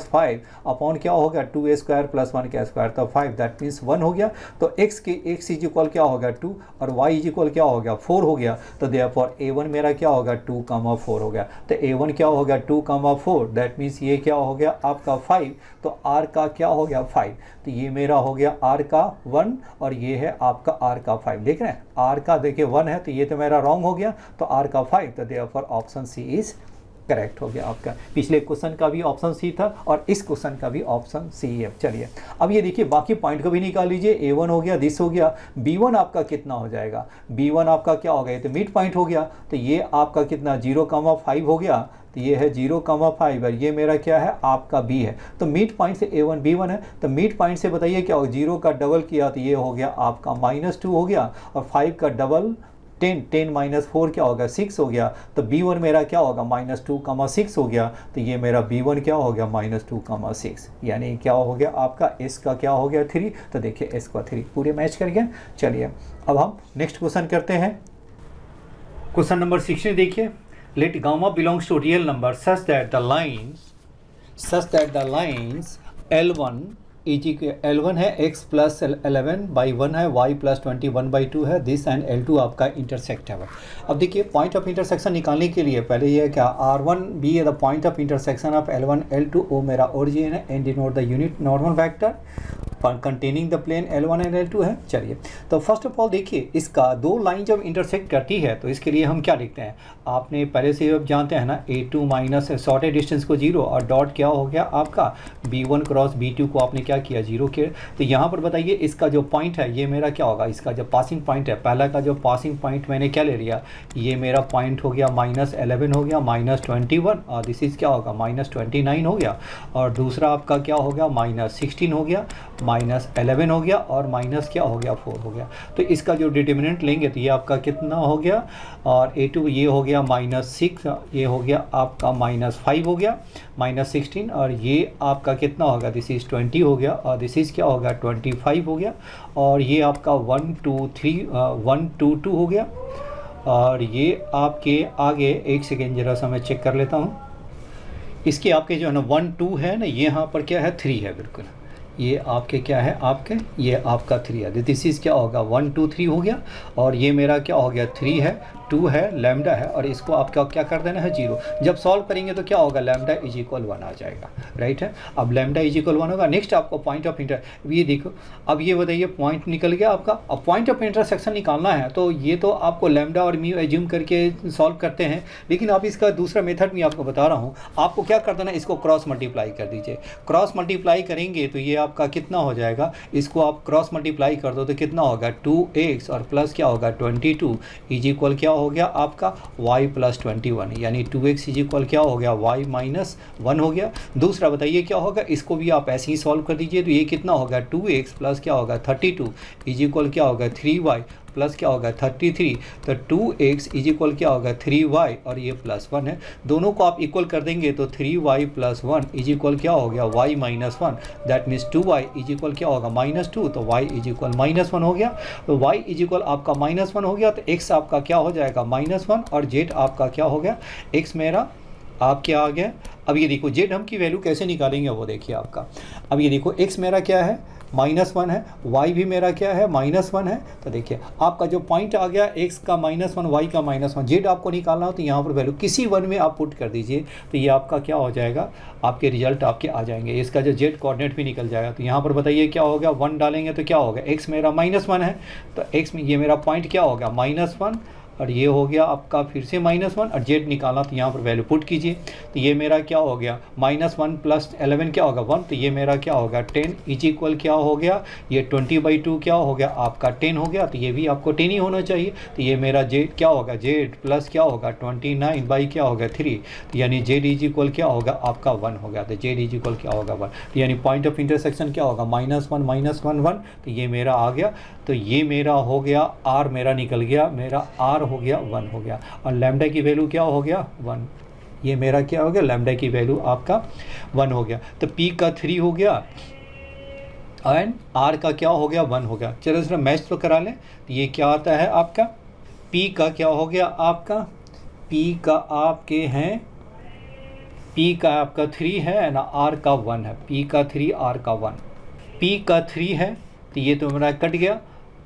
अपॉन क्या हो गया 2a² प्लस 1 का स्क्वायर तो 5 दैट मीन्स 1 हो गया। तो x इज इक्वल क्या होगा 2 और y इज इक्वल क्या हो गया 4 हो गया। तो देयरफॉर a1 मेरा क्या होगा 2, 4 हो गया। तो a1 क्या हो गया 2, 4 दैट मीन्स ये क्या हो गया आपका 5। तो r का क्या हो गया 5। तो ये मेरा हो गया r का 1 और ये है आपका r का 5। देख रहे हैं r का देखिए 1 है तो ये तो मेरा रॉन्ग हो गया, तो r का 5। तो therefore option C is correct हो गया आपका। पिछले क्वेश्चन का भी ऑप्शन सी था और इस क्वेश्चन का भी ऑप्शन सी है। चलिए अब ये देखिए बाकी पॉइंट को भी निकाल लीजिए। a1 हो गया, दिस हो गया, b1 आपका कितना हो जाएगा, b1 आपका क्या हो गया, ये तो मिड पॉइंट हो गया। तो ये आपका कितना 0,5 हो गया, तो ये है 0,5 और ये मेरा क्या है आपका b है। तो मिड पॉइंट से a1 b1 है, तो मिड पॉइंट से बताइए क्या होगा, 0 का डबल किया तो ये हो गया आपका -2 हो गया और 5 का डबल 10 माइनस 4 क्या होगा 6 हो गया। तो b1 मेरा क्या होगा -2,6 हो गया। तो ये मेरा b1 क्या हो गया -2,6 यानी क्या हो गया आपका s का क्या हो गया 3। तो देखिए s का 3 पूरे मैच कर गया। चलिए अब हम नेक्स्ट क्वेश्चन करते हैं। क्वेश्चन नंबर 16 देखिए, let gamma belongs to real number such that the lines L1 L1 है x प्लस 11/1 है, y प्लस 21/2 है, दिस एंड L2 आपका इंटरसेक्ट है। अब देखिए पॉइंट ऑफ इंटरसेक्शन निकालने के लिए पहले ये क्या R1 B है the point of intersection of L1 L2, O मेरा ओरिजिन है and denote the unit normal vector containing the plane L1 and L2 है। चलिए तो फर्स्ट ऑफ ऑल देखिए इसका दो लाइन जब इंटरसेक्ट करती है तो इसके लिए हम क्या लिखते हैं, आपने पहले से अब जानते हैं ना a2 माइनस शॉर्टेड डिस्टेंस को 0 और डॉट क्या हो गया आपका b1 क्रॉस b2 को आपने क्या किया 0 किया। तो यहाँ पर बताइए इसका जो पॉइंट है ये मेरा क्या होगा, इसका जो पासिंग पॉइंट है पहला का जो पासिंग पॉइंट मैंने क्या ले लिया, ये मेरा पॉइंट हो गया -11 हो गया -21 और दिस इज क्या होगा -29 हो गया और दूसरा आपका क्या हो गया -16 हो गया -11 हो गया और माइनस क्या हो गया 4 हो गया। तो इसका जो डिटर्मिनेंट लेंगे तो ये आपका कितना हो गया और a2 ये हो गया -6, ये हो गया आपका -5 हो गया -16 और ये आपका कितना होगा दिस इज़ 20 हो गया और दिस इज़ क्या होगा 25 हो गया और ये आपका 1 2 3 1 2 2 हो गया और ये आपके आगे एक सेकेंड जरा सा मैं चेक कर लेता हूँ। इसके आपके जो है ना 1 2 है ना, ये यहाँ पर क्या है 3 है, बिल्कुल ये आपके क्या है आपके ये आपका 3 है। दिस इज़ क्या होगा 1 2 3 हो गया और ये मेरा क्या हो गया 3 है 2 है, लैम्डा है, और इसको आपका क्या कर देना है 0। जब सॉल्व करेंगे तो क्या होगा, लैम्डा इज इक्वल 1 आ जाएगा, राइट है। अब लैम्डा इज इक्वल 1 होगा। नेक्स्ट आपको पॉइंट ऑफ ये देखो, अब ये बताइए पॉइंट निकल गया आपका। अब पॉइंट ऑफ इंटरसेक्शन निकालना है तो ये तो आपको लैम्डा और म्यू एज्यूम करके सॉल्व करते हैं, लेकिन अब इसका दूसरा मेथड मैं आपको बता रहा हूँ। आपको क्या कर देना, इसको क्रॉस मल्टीप्लाई कर दीजिए। क्रॉस मल्टीप्लाई करेंगे तो ये आपका कितना हो जाएगा, इसको आप क्रॉस मल्टीप्लाई कर दो तो कितना होगा 2x और प्लस क्या होगा 22 इज इक्वल क्या हो गया आपका y प्लस 21, यानी 2x इज इक्वल क्या हो गया y माइनस 1 हो गया। दूसरा बताइए क्या होगा, इसको भी आप ऐसे ही सॉल्व कर दीजिए तो ये कितना होगा 2x प्लस क्या होगा 32 इज इक्वल क्या होगा 3y प्लस क्या होगा 33। तो 2x इज इक्वल क्या होगा 3y और ये प्लस 1 है। दोनों को आप इक्वल कर देंगे तो 3y प्लस 1 इज इक्वल क्या हो गया y minus 1। That means 2y is equal क्या होगा -2, तो y इज इक्वल -1 हो गया। तो y इज इक्वल आपका -1 हो गया, तो x आपका क्या हो जाएगा -1 और z आपका क्या हो गया, x मेरा आप क्या आ गया। अब ये देखो z हम की वैल्यू कैसे निकालेंगे वो देखिए आपका। अब ये देखो x मेरा क्या है -1 है, y भी मेरा क्या है -1 है। तो देखिए आपका जो पॉइंट आ गया x का -1, y का -1, z आपको निकालना हो तो यहाँ पर वैल्यू किसी वन में आप पुट कर दीजिए तो ये आपका क्या हो जाएगा, आपके रिजल्ट आपके आ जाएंगे। इसका जो z कोऑर्डिनेट भी निकल जाएगा। तो यहाँ पर बताइए क्या होगा, 1 डालेंगे तो क्या होगा, x मेरा -1 है तो x में ये मेरा पॉइंट क्या होगा -1 और ये हो गया आपका फिर से -1 और z निकालना तो यहाँ पर वैल्यू पुट कीजिए। तो ये मेरा क्या हो गया -1 प्लस 11 क्या होगा 1, तो ये मेरा क्या होगा 10 इज इक्वल क्या हो गया, ये 20/2 क्या हो गया आपका 10 हो गया। तो ये भी आपको 10 ही होना चाहिए। तो ये मेरा z क्या होगा, z प्लस क्या होगा 29 बाई क्या होगा 3, तो यानी z इज इक्वल क्या होगा आपका 1 हो गया। तो z इज इक्वल क्या होगा 1, तो यानी पॉइंट ऑफ इंटरसेक्शन क्या होगा -1 -1 1, तो ये मेरा आ गया। तो ये मेरा हो गया r मेरा निकल गया, मेरा r हो गया 1 हो गया और लैम्डा की वैल्यू क्या हो गया 1। ये मेरा क्या हो गया, लैम्डा की वैल्यू आपका 1 हो गया। तो p का 3 हो गया एंड r का क्या हो गया 1 हो गया। चलो इसमें मैच तो करा लें। तो ये क्या आता है आपका, p का क्या हो गया आपका, p का आपके हैं, p का आपका 3 है ना, r का 1 है, p का 3 r का 1, p का 3 है तो ये तो मेरा कट गया,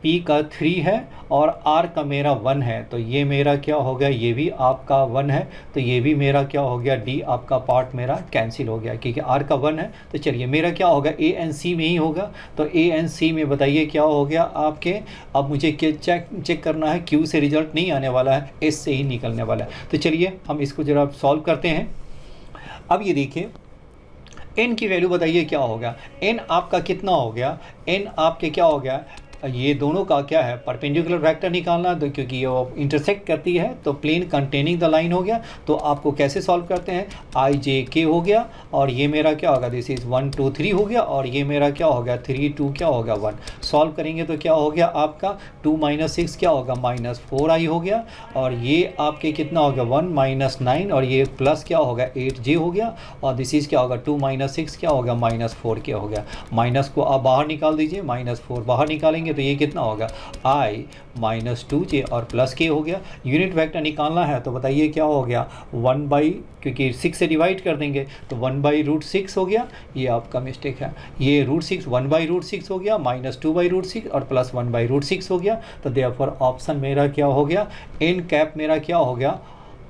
p का 3 है और r का मेरा 1 है। तो ये मेरा क्या हो गया, ये भी आपका 1 है, तो ये भी मेरा क्या हो गया d आपका पार्ट मेरा कैंसिल हो गया क्योंकि r का 1 है। तो चलिए मेरा क्या होगा a एंड c में ही होगा। तो a एंड c में बताइए क्या हो गया आपके। अब मुझे चेक करना है, q से रिजल्ट नहीं आने वाला है, s से ही निकलने वाला है। तो चलिए हम इसको जरा सॉल्व करते हैं। अब ये देखिए n की वैल्यू बताइए क्या होगा, n आपका कितना हो गया, n आपके क्या हो गया, ये दोनों का क्या है परपेंडिकुलर वेक्टर निकालना। तो क्योंकि ये इंटरसेक्ट करती है तो प्लेन कंटेनिंग द लाइन हो गया। तो आपको कैसे सॉल्व करते हैं, i j k हो गया और ये मेरा क्या होगा, दिस इज 1 2 3 हो गया और ये मेरा क्या होगा 3 2 क्या होगा 1। सॉल्व करेंगे तो क्या हो गया आपका 2 - 6 क्या होगा -4i हो गया और ये आपके कितना हो गया 1 - 9 और ये प्लस क्या होगा 8j हो गया और दिस इज क्या होगा 2 - 6 क्या होगा -4 क्या हो गया। माइनस को आप बाहर निकाल दीजिए, -4 बाहर निकालेंगे तो ये कितना होगा i - 2j और प्लस k हो गया। यूनिट वेक्टर निकालना है तो बताइए क्या हो गया 1 बाई, क्योंकि 6 से डिवाइड कर देंगे तो 1/√6 हो गया। ये आपका मिस्टेक है, ये √6 1/√6 हो गया, -2/√6 और प्लस 1/√6 हो गया। तो देयरफॉर ऑप्शन मेरा क्या हो गया, n कैप मेरा क्या हो गया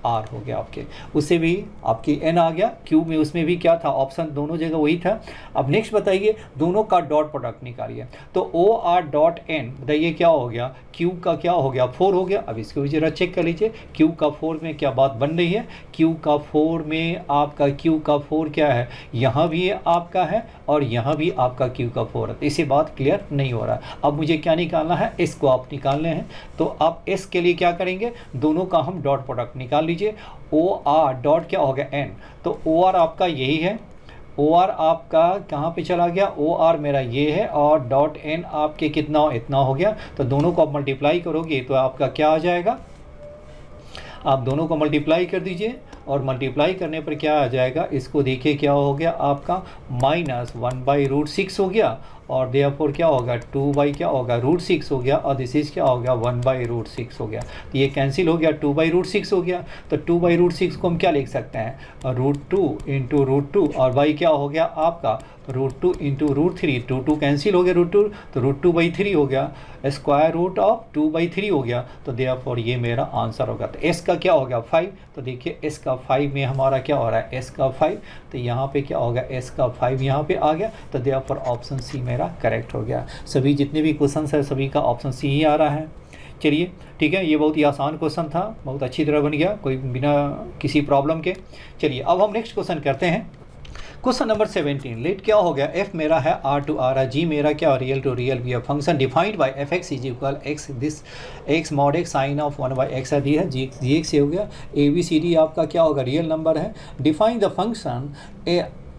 आर हो गया आपके। उससे भी आपकी एन आ गया, क्यू में उसमें भी क्या था ऑप्शन दोनों जगह वही था। अब नेक्स्ट बताइए दोनों का डॉट प्रोडक्ट निकालिए। तो ओ आर डॉट एन बताइए क्या हो गया, क्यू का क्या हो गया 4 हो गया। अब इसको भी जरा चेक कर लीजिए, क्यू का 4 में क्या बात बन रही है, क्यू का 4 में आपका क्यू का 4 क्या है, यहाँ भी आपका है और यहाँ भी आपका क्यू का 4 है। तो इसी बात क्लियर नहीं हो रहा है। अब मुझे क्या निकालना है, एस को आप निकालने हैं। तो आप एस के लिए क्या करेंगे, दोनों का हम डॉट प्रोडक्ट निकाल लीजिए। ओ आर डॉट क्या हो गया एन, तो ओ आर आपका यही है, ओ आर आपका कहाँ पे चला गया, ओ आर मेरा ये है और डॉट एन आपके कितना इतना हो गया। तो दोनों को आप मल्टीप्लाई करोगे तो आपका क्या आ जाएगा, आप दोनों को मल्टीप्लाई कर दीजिए और मल्टीप्लाई करने पर क्या आ जाएगा, इसको देखिए क्या हो गया आपका -1/√6 हो गया, और देयरफॉर क्या होगा 2 क्या होगा √6 हो गया, और दिस इज क्या हो गया 1/√6 हो गया। तो ये कैंसिल हो गया, 2/√6 हो गया। तो 2/√6 को हम क्या लिख सकते हैं, √2 × √2, और y क्या हो गया आपका √2 × √3, 2 कैंसिल हो गया √2, तो √2/3 हो गया, √2/3 हो गया। तो देयरफॉर ये मेरा आंसर होगा। तो s का क्या हो गया 5, तो देखिए s का 5 में हमारा क्या हो रहा है, s का 5, तो यहाँ पे क्या होगा s का 5 यहाँ पे आ गया। तो देयरफॉर ऑप्शन सी मेरा करेक्ट हो गया। सभी जितने भी क्वेश्चन है सभी का ऑप्शन सी ही आ रहा है। चलिए ठीक है, ये बहुत ही आसान क्वेश्चन था, बहुत अच्छी तरह बन गया, कोई बिना किसी प्रॉब्लम के। चलिए अब हम नेक्स्ट क्वेश्चन करते हैं। क्वेश्चन नंबर 17, लेट क्या हो गया, f मेरा है r to r है, g मेरा क्या रियल टू रियल भी है, function defined by fx is equal x this x mod x sine of 1/x है दी है, जी एक्स हो गया। a b c d आपका क्या होगा रियल नंबर है। डिफाइन द फंक्शन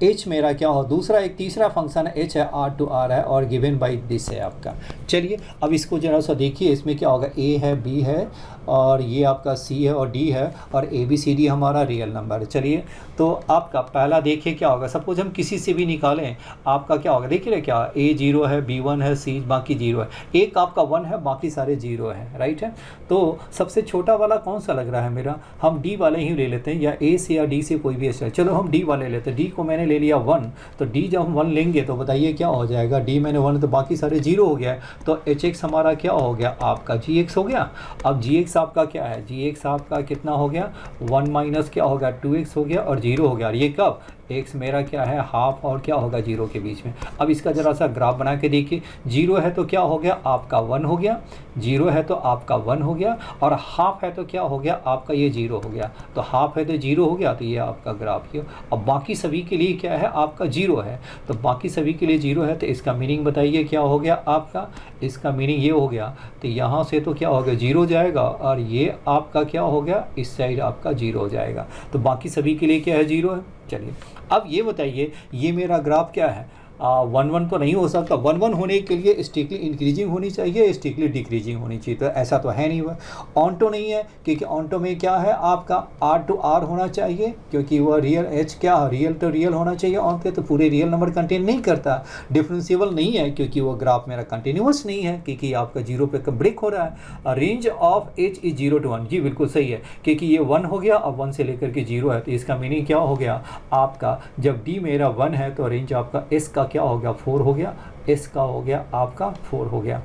h मेरा क्या हो, दूसरा एक तीसरा फंक्शन है h है r to r है और गिवन बाय दिस है आपका। चलिए अब इसको जरा सा देखिए, इसमें क्या होगा a है b है और ये आपका c है और d है और a b c d हमारा रियल नंबर है। चलिए तो आपका पहला देखिए क्या होगा, सपोज हम किसी से भी निकालें आपका क्या होगा, देखिए क्या a 0 है, b 1 है, c बाकी 0 है, एक आपका 1 है, बाकी सारे 0 है, राइट है। तो सबसे छोटा वाला कौन सा लग रहा है मेरा, हम d वाले ही ले लेते हैं, या a से या d से कोई भी ऐसा। चलो हम d वाले लेते हैं, d को मैंने ले लिया 1, तो d जब हम 1 लेंगे तो बताइए क्या हो जाएगा, d मैंने 1 तो बाकी सारे 0 हो गया है, तो hx हमारा क्या हो गया आपका gx हो गया। अब gx आपका क्या है, gx आपका कितना हो गया 1 माइनस क्या होगा 2x हो गया और 0 हो गया। और ये कब, x मेरा क्या है हाफ और क्या होगा 0 के बीच में। अब इसका ज़रा सा ग्राफ बना के देखिए, 0 है तो क्या हो गया आपका 1 हो गया, 0 है तो आपका 1 हो गया, और हाफ है तो क्या हो गया आपका ये 0 हो गया। तो हाफ है तो 0 हो गया, तो ये आपका ग्राफ ये। अब बाकी सभी के लिए क्या है आपका 0 है, तो बाकी सभी के लिए 0 है, तो इसका मीनिंग बताइए क्या हो गया आपका, इसका मीनिंग ये हो गया, तो यहाँ से तो क्या हो गया 0 जाएगा, और ये आपका क्या हो गया इस साइड आपका 0 हो जाएगा। तो बाकी सभी के लिए क्या है 0 है। चलिए अब ये बताइए, ये मेरा ग्राफ क्या है, 1 तो नहीं हो सकता, 1 होने के लिए स्ट्रिक्टली इंक्रीजिंग होनी चाहिए, स्ट्रिक्टली डिक्रीजिंग होनी चाहिए, तो ऐसा तो है नहीं हुआ। ऑन्टो नहीं है क्योंकि ऑन्टो में क्या है आपका r to r होना चाहिए, क्योंकि वह रियल h क्या रियल तो रियल होना चाहिए, ऑन तो पूरे रियल नंबर कंटेन नहीं करता। डिफरेंशिएबल नहीं है क्योंकि वो ग्राफ मेरा कंटिन्यूस नहीं है, क्योंकि आपका 0 पे ब्रेक हो रहा है। Range of h is 0 to 1, जी बिल्कुल सही है, क्योंकि ये 1 हो गया, अब 1 से लेकर के 0 है, तो इसका मीनिंग क्या हो गया आपका, जब d मेरा 1 है तो रेंज आपका s का क्या हो गया 4 हो गया, s का हो गया आपका 4 हो गया,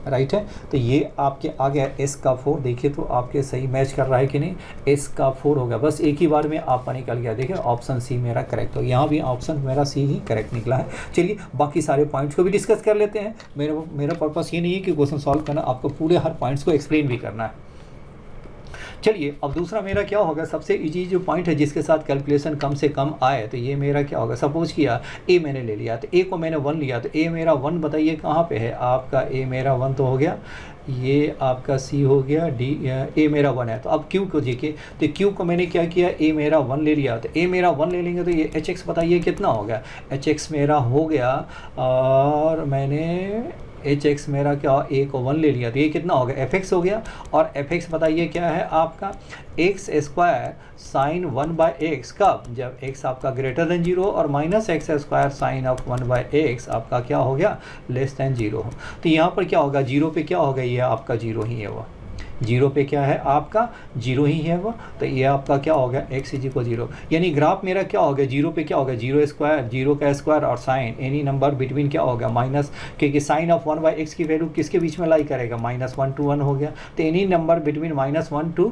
राइट है। तो ये आपके आ गया s का 4, देखिए तो आपके सही मैच कर रहा है कि नहीं, s का 4 हो गया, बस एक ही बार में आपका निकल गया। देखिए ऑप्शन सी मेरा करेक्ट हो, यहाँ भी ऑप्शन मेरा सी ही करेक्ट निकला है। चलिए बाकी सारे पॉइंट्स को भी डिस्कस कर लेते हैं। मेरा पर्पस ये नहीं है कि क्वेश्चन सॉल्व करना, आपको पूरे हर पॉइंट्स को एक्सप्लेन भी करना है। चलिए अब दूसरा मेरा क्या होगा, सबसे इजी जो पॉइंट है जिसके साथ कैलकुलेशन कम से कम आए, तो ये मेरा क्या होगा, सपोज किया a मैंने ले लिया, तो a को मैंने 1 लिया, तो a मेरा 1 बताइए कहाँ पे है आपका, a मेरा 1 तो हो गया, ये आपका c हो गया, a मेरा 1 है। तो अब q को देखिए, तो q को मैंने क्या किया, a मेरा 1 ले लिया, तो a मेरा 1 ले लेंगे तो ये hx बताइए कितना हो गया, hx मेरा हो गया, और मैंने hx मेरा क्या a को 1 ले लिया, तो ये कितना हो गया fx हो गया, और fx बताइए क्या है आपका x² साइन 1/x, कब, जब x आपका ग्रेटर देन 0 और -x² साइन ऑफ 1/x आपका क्या हो गया लेस देन 0 हो। तो यहाँ पर क्या होगा 0 पे क्या होगा, ये आपका 0 ही है वो, 0 पे क्या है आपका 0 ही है वो, तो ये आपका क्या हो गया x इज इक्वल 0, यानी ग्राफ मेरा क्या हो गया 0 पे क्या होगा 0 का स्क्वायर और साइन एनी नंबर बिटवीन क्या होगा माइनस, क्योंकि साइन ऑफ 1/x की वैल्यू किसके बीच में लाई करेगा -1 to 1 हो गया, तो एनी नंबर बिटवीन -1 to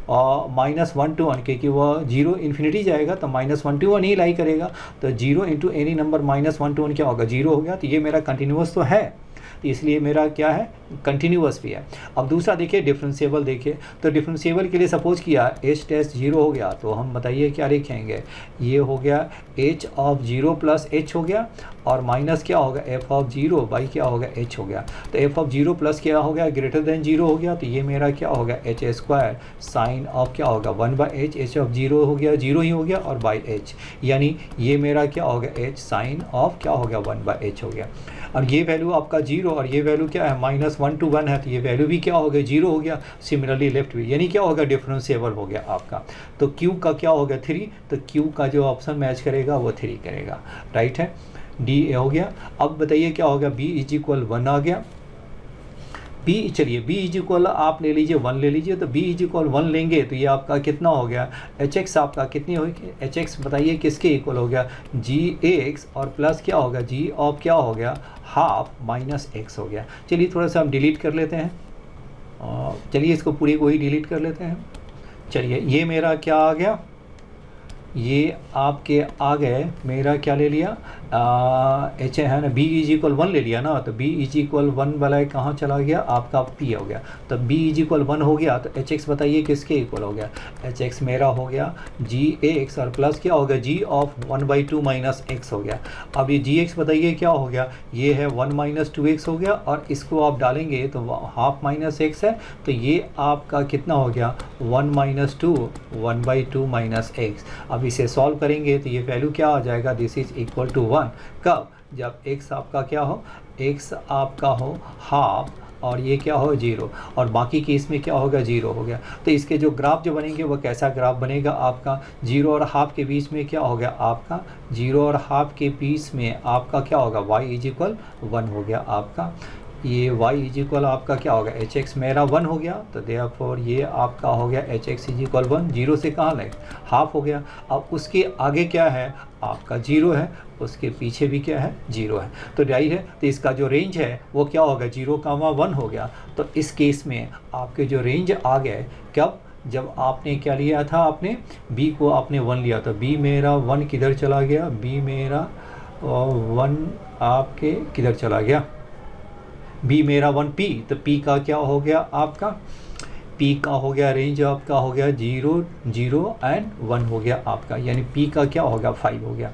-1 क्योंकि वह 0 इन्फिनिटी जाएगा तो -1 to 1 ही लाई करेगा, तो 0 इंटू एनी नंबर -1 to 1 क्या होगा 0 हो गया। तो ये मेरा कंटिन्यूस तो है, तो इसलिए मेरा क्या है कंटिन्यूस भी है। अब दूसरा देखिए डिफरेंशिएबल, देखिए तो डिफरेंशिएबल के लिए सपोज किया h टेस्ट 0 हो गया, तो हम बताइए क्या लिखेंगे, ये हो गया h ऑफ 0 प्लस h हो गया, और माइनस क्या होगा f ऑफ 0 बाई क्या होगा h हो गया, तो f ऑफ 0 प्लस क्या हो गया ग्रेटर देन 0 हो गया, तो ये मेरा क्या होगा h² साइन ऑफ क्या होगा 1/h, h ऑफ 0 हो गया 0 ही हो गया, और बाई h, यानी ये मेरा क्या होगा h साइन ऑफ क्या हो गया 1/h हो गया। और ये वैल्यू आपका 0 जीरो, और ये वैल्यू क्या है -1 to 1 है, तो ये वैल्यू भी क्या हो गया 0 हो गया। सिमिलरली लेफ्ट भी, यानी क्या होगा डिफरेंशिएबल हो गया आपका। तो Q का क्या हो गया 3, तो Q का जो ऑप्शन मैच करेगा वो 3 करेगा, राइट है। डी हो गया। अब बताइए क्या हो गया, B इज इक्वल 1 आ गया। B चलिए B इज इक्वल आप ले लीजिए 1 ले लीजिए, तो B इज इक्वल 1 लेंगे तो ये आपका कितना हो गया, HX आपका कितनी होगी, HX बताइए किसके इक्वल हो गया, GX और प्लस क्या होगा G ऑफ क्या हो गया हाफ माइनस X हो गया। चलिए थोड़ा सा हम डिलीट कर लेते हैं, चलिए इसको पूरी को ही डिलीट कर लेते हैं। चलिए ये मेरा क्या आ गया, ये आपके आ गए, मेरा क्या ले लिया एच है ना, B इज इक्वल 1 ले लिया ना, तो B इज इक्वल 1 वाला कहाँ चला गया आपका P हो गया। तो B इज इक्वल 1 हो गया, तो HX बताइए किसके इक्वल हो गया, HX मेरा हो गया GX और प्लस क्या हो गया G ऑफ 1/2 माइनस X हो गया। अब ये GX बताइए क्या हो गया, ये है 1 माइनस 2X हो गया, और इसको आप डालेंगे तो हाफ माइनस X है, तो ये आपका कितना हो गया 1 माइनस 2 1/2 माइनस X। अब इसे सॉल्व करेंगे तो ये वैल्यू क्या आ जाएगा, दिस इज इक्वल टू 1। कब, जब x आपका क्या हो, x आपका हो हाफ और ये क्या हो 0, और बाकी केस में क्या होगा 0 हो गया। तो इसके जो ग्राफ जो बनेंगे वो कैसा ग्राफ बनेगा आपका, 0 और हाफ के बीच में क्या हो गया आपका, 0 और हाफ के बीच में आपका क्या होगा y इज इक्वल 1 हो गया आपका। ये y इज इक्वल आपका क्या होगा, HX मेरा 1 हो गया, तो देयरफॉर ये आपका हो गया HX इज इक्वल 1, 0 से कहाँ लगे हाफ हो गया। अब उसके आगे क्या है आपका 0 है, उसके पीछे भी क्या है 0 है, तो राइट है। तो इसका जो रेंज है वो क्या होगा 0,1 हो गया। तो इस केस में आपके जो रेंज आ गए कब, जब आपने क्या लिया था, आपने B को आपने 1 लिया, तो B मेरा 1 किधर चला गया, B मेरा 1 आपके किधर चला गया, B मेरा 1P, तो P का क्या हो गया आपका, P का हो गया रेंज आपका हो गया 0 0 एंड 1 हो गया आपका, यानी P का क्या हो गया 5 हो गया।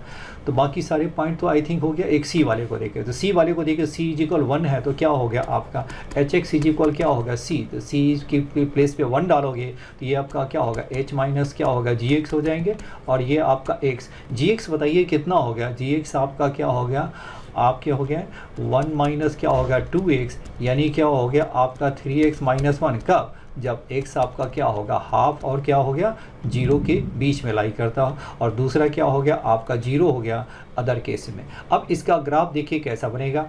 तो बाकी सारे पॉइंट तो आई थिंक हो गया। एक C वाले को देखे, तो C वाले को देखे C इज इक्वल 1 है, तो क्या हो गया आपका HX इज इक्वल क्या होगा C, तो C की प्लेस पे 1 डालोगे तो ये आपका क्या होगा H माइनस क्या होगा GX हो जाएंगे, और ये आपका X, GX बताइए कितना हो गया, GX आपका क्या हो गया आपके हो गया 1 माइनस क्या होगा 2x, यानी क्या हो गया आपका 3x माइनस 1। कब, जब x आपका क्या होगा हाफ और क्या हो गया 0 के बीच में लाई करता हो, और दूसरा क्या हो गया आपका 0 हो गया अदर केस में। अब इसका ग्राफ देखिए कैसा बनेगा,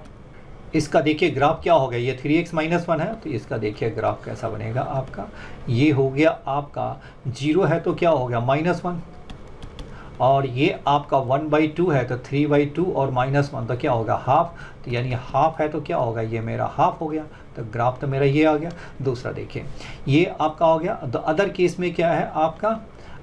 इसका देखिए ग्राफ क्या हो गया, ये 3x माइनस 1 है, तो इसका देखिए ग्राफ कैसा बनेगा आपका, ये हो गया आपका 0 है तो क्या हो गया -1, और ये आपका 1/2 है तो 3/2 और -1 तो क्या होगा हाफ, तो यानी हाफ है तो क्या होगा ये मेरा हाफ हो गया। तो ग्राफ तो मेरा ये आ गया। दूसरा देखिए ये आपका हो गया, तो अदर केस में क्या है आपका,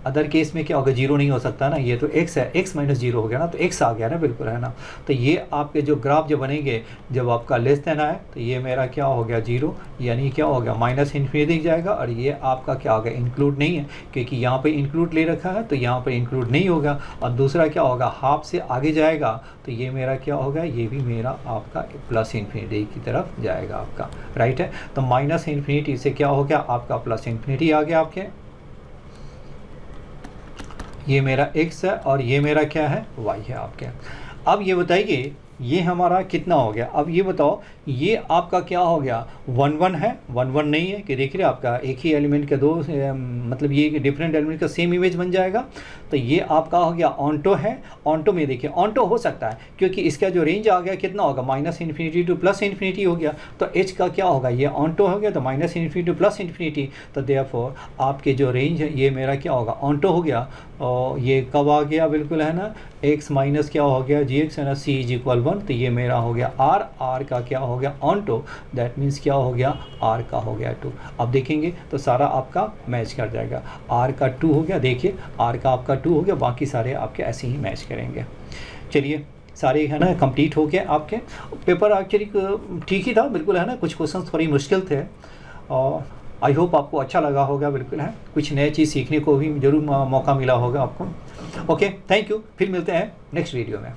अदर केस में क्या होगा 0 नहीं हो सकता ना, ये तो x है, x माइनस 0 हो गया ना, तो x आ गया ना, बिल्कुल है ना। तो ये आपके जो ग्राफ जो बनेंगे जब आपका लेस देन है, तो ये मेरा क्या हो गया 0, यानी क्या हो गया -∞ जाएगा, और ये आपका क्या हो गया इंक्लूड नहीं है, क्योंकि यहाँ पे इंक्लूड ले रखा है तो यहाँ पर इंक्लूड नहीं होगा। और दूसरा क्या होगा हाफ से आगे जाएगा, तो ये मेरा क्या होगा, ये भी मेरा आपका +∞ की तरफ जाएगा आपका, राइट है। तो -∞ से क्या हो गया आपका +∞ आ गया आपके, ये मेरा x है और ये मेरा क्या है y है आपके। अब ये बताइए ये हमारा कितना हो गया, अब ये बताओ ये आपका क्या हो गया 1 1 है, 1 1 नहीं है कि देख रहे आपका एक ही एलिमेंट का दो मतलब ये डिफरेंट एलिमेंट का सेम इमेज बन जाएगा। तो ये आपका हो गया ऑन्टो है, ऑन्टो में देखिए ऑन्टो हो सकता है क्योंकि इसका जो रेंज आ गया कितना होगा -∞ टू +∞ हो गया, तो h का क्या होगा ये ऑन्टो हो गया, तो -∞ टू +∞, तो देयरफॉर आपके जो रेंज है ये मेरा क्या होगा ऑन्टो हो गया। और ये कब आ गया बिल्कुल है ना, x माइनस क्या हो गया gx है ना, c इज इक्वल 1, तो ये मेरा हो गया r का क्या हो गया ऑन्टो, दैट मीन्स क्या हो गया r का हो गया 2। अब देखेंगे तो सारा आपका मैच कर जाएगा, r का 2 हो गया, देखिए r का आपका 2 हो गया, बाकी सारे आपके ऐसे ही मैच करेंगे। चलिए सारे है ना कंप्लीट हो गए आपके। पेपर एक्चुअली ठीक ही था बिल्कुल है ना, कुछ क्वेश्चन थोड़ी मुश्किल थे और आई होप आपको अच्छा लगा होगा बिल्कुल है, कुछ नए चीज़ सीखने को भी ज़रूर मौका मिला होगा आपको। ओके थैंक यू, फिर मिलते हैं नेक्स्ट वीडियो में।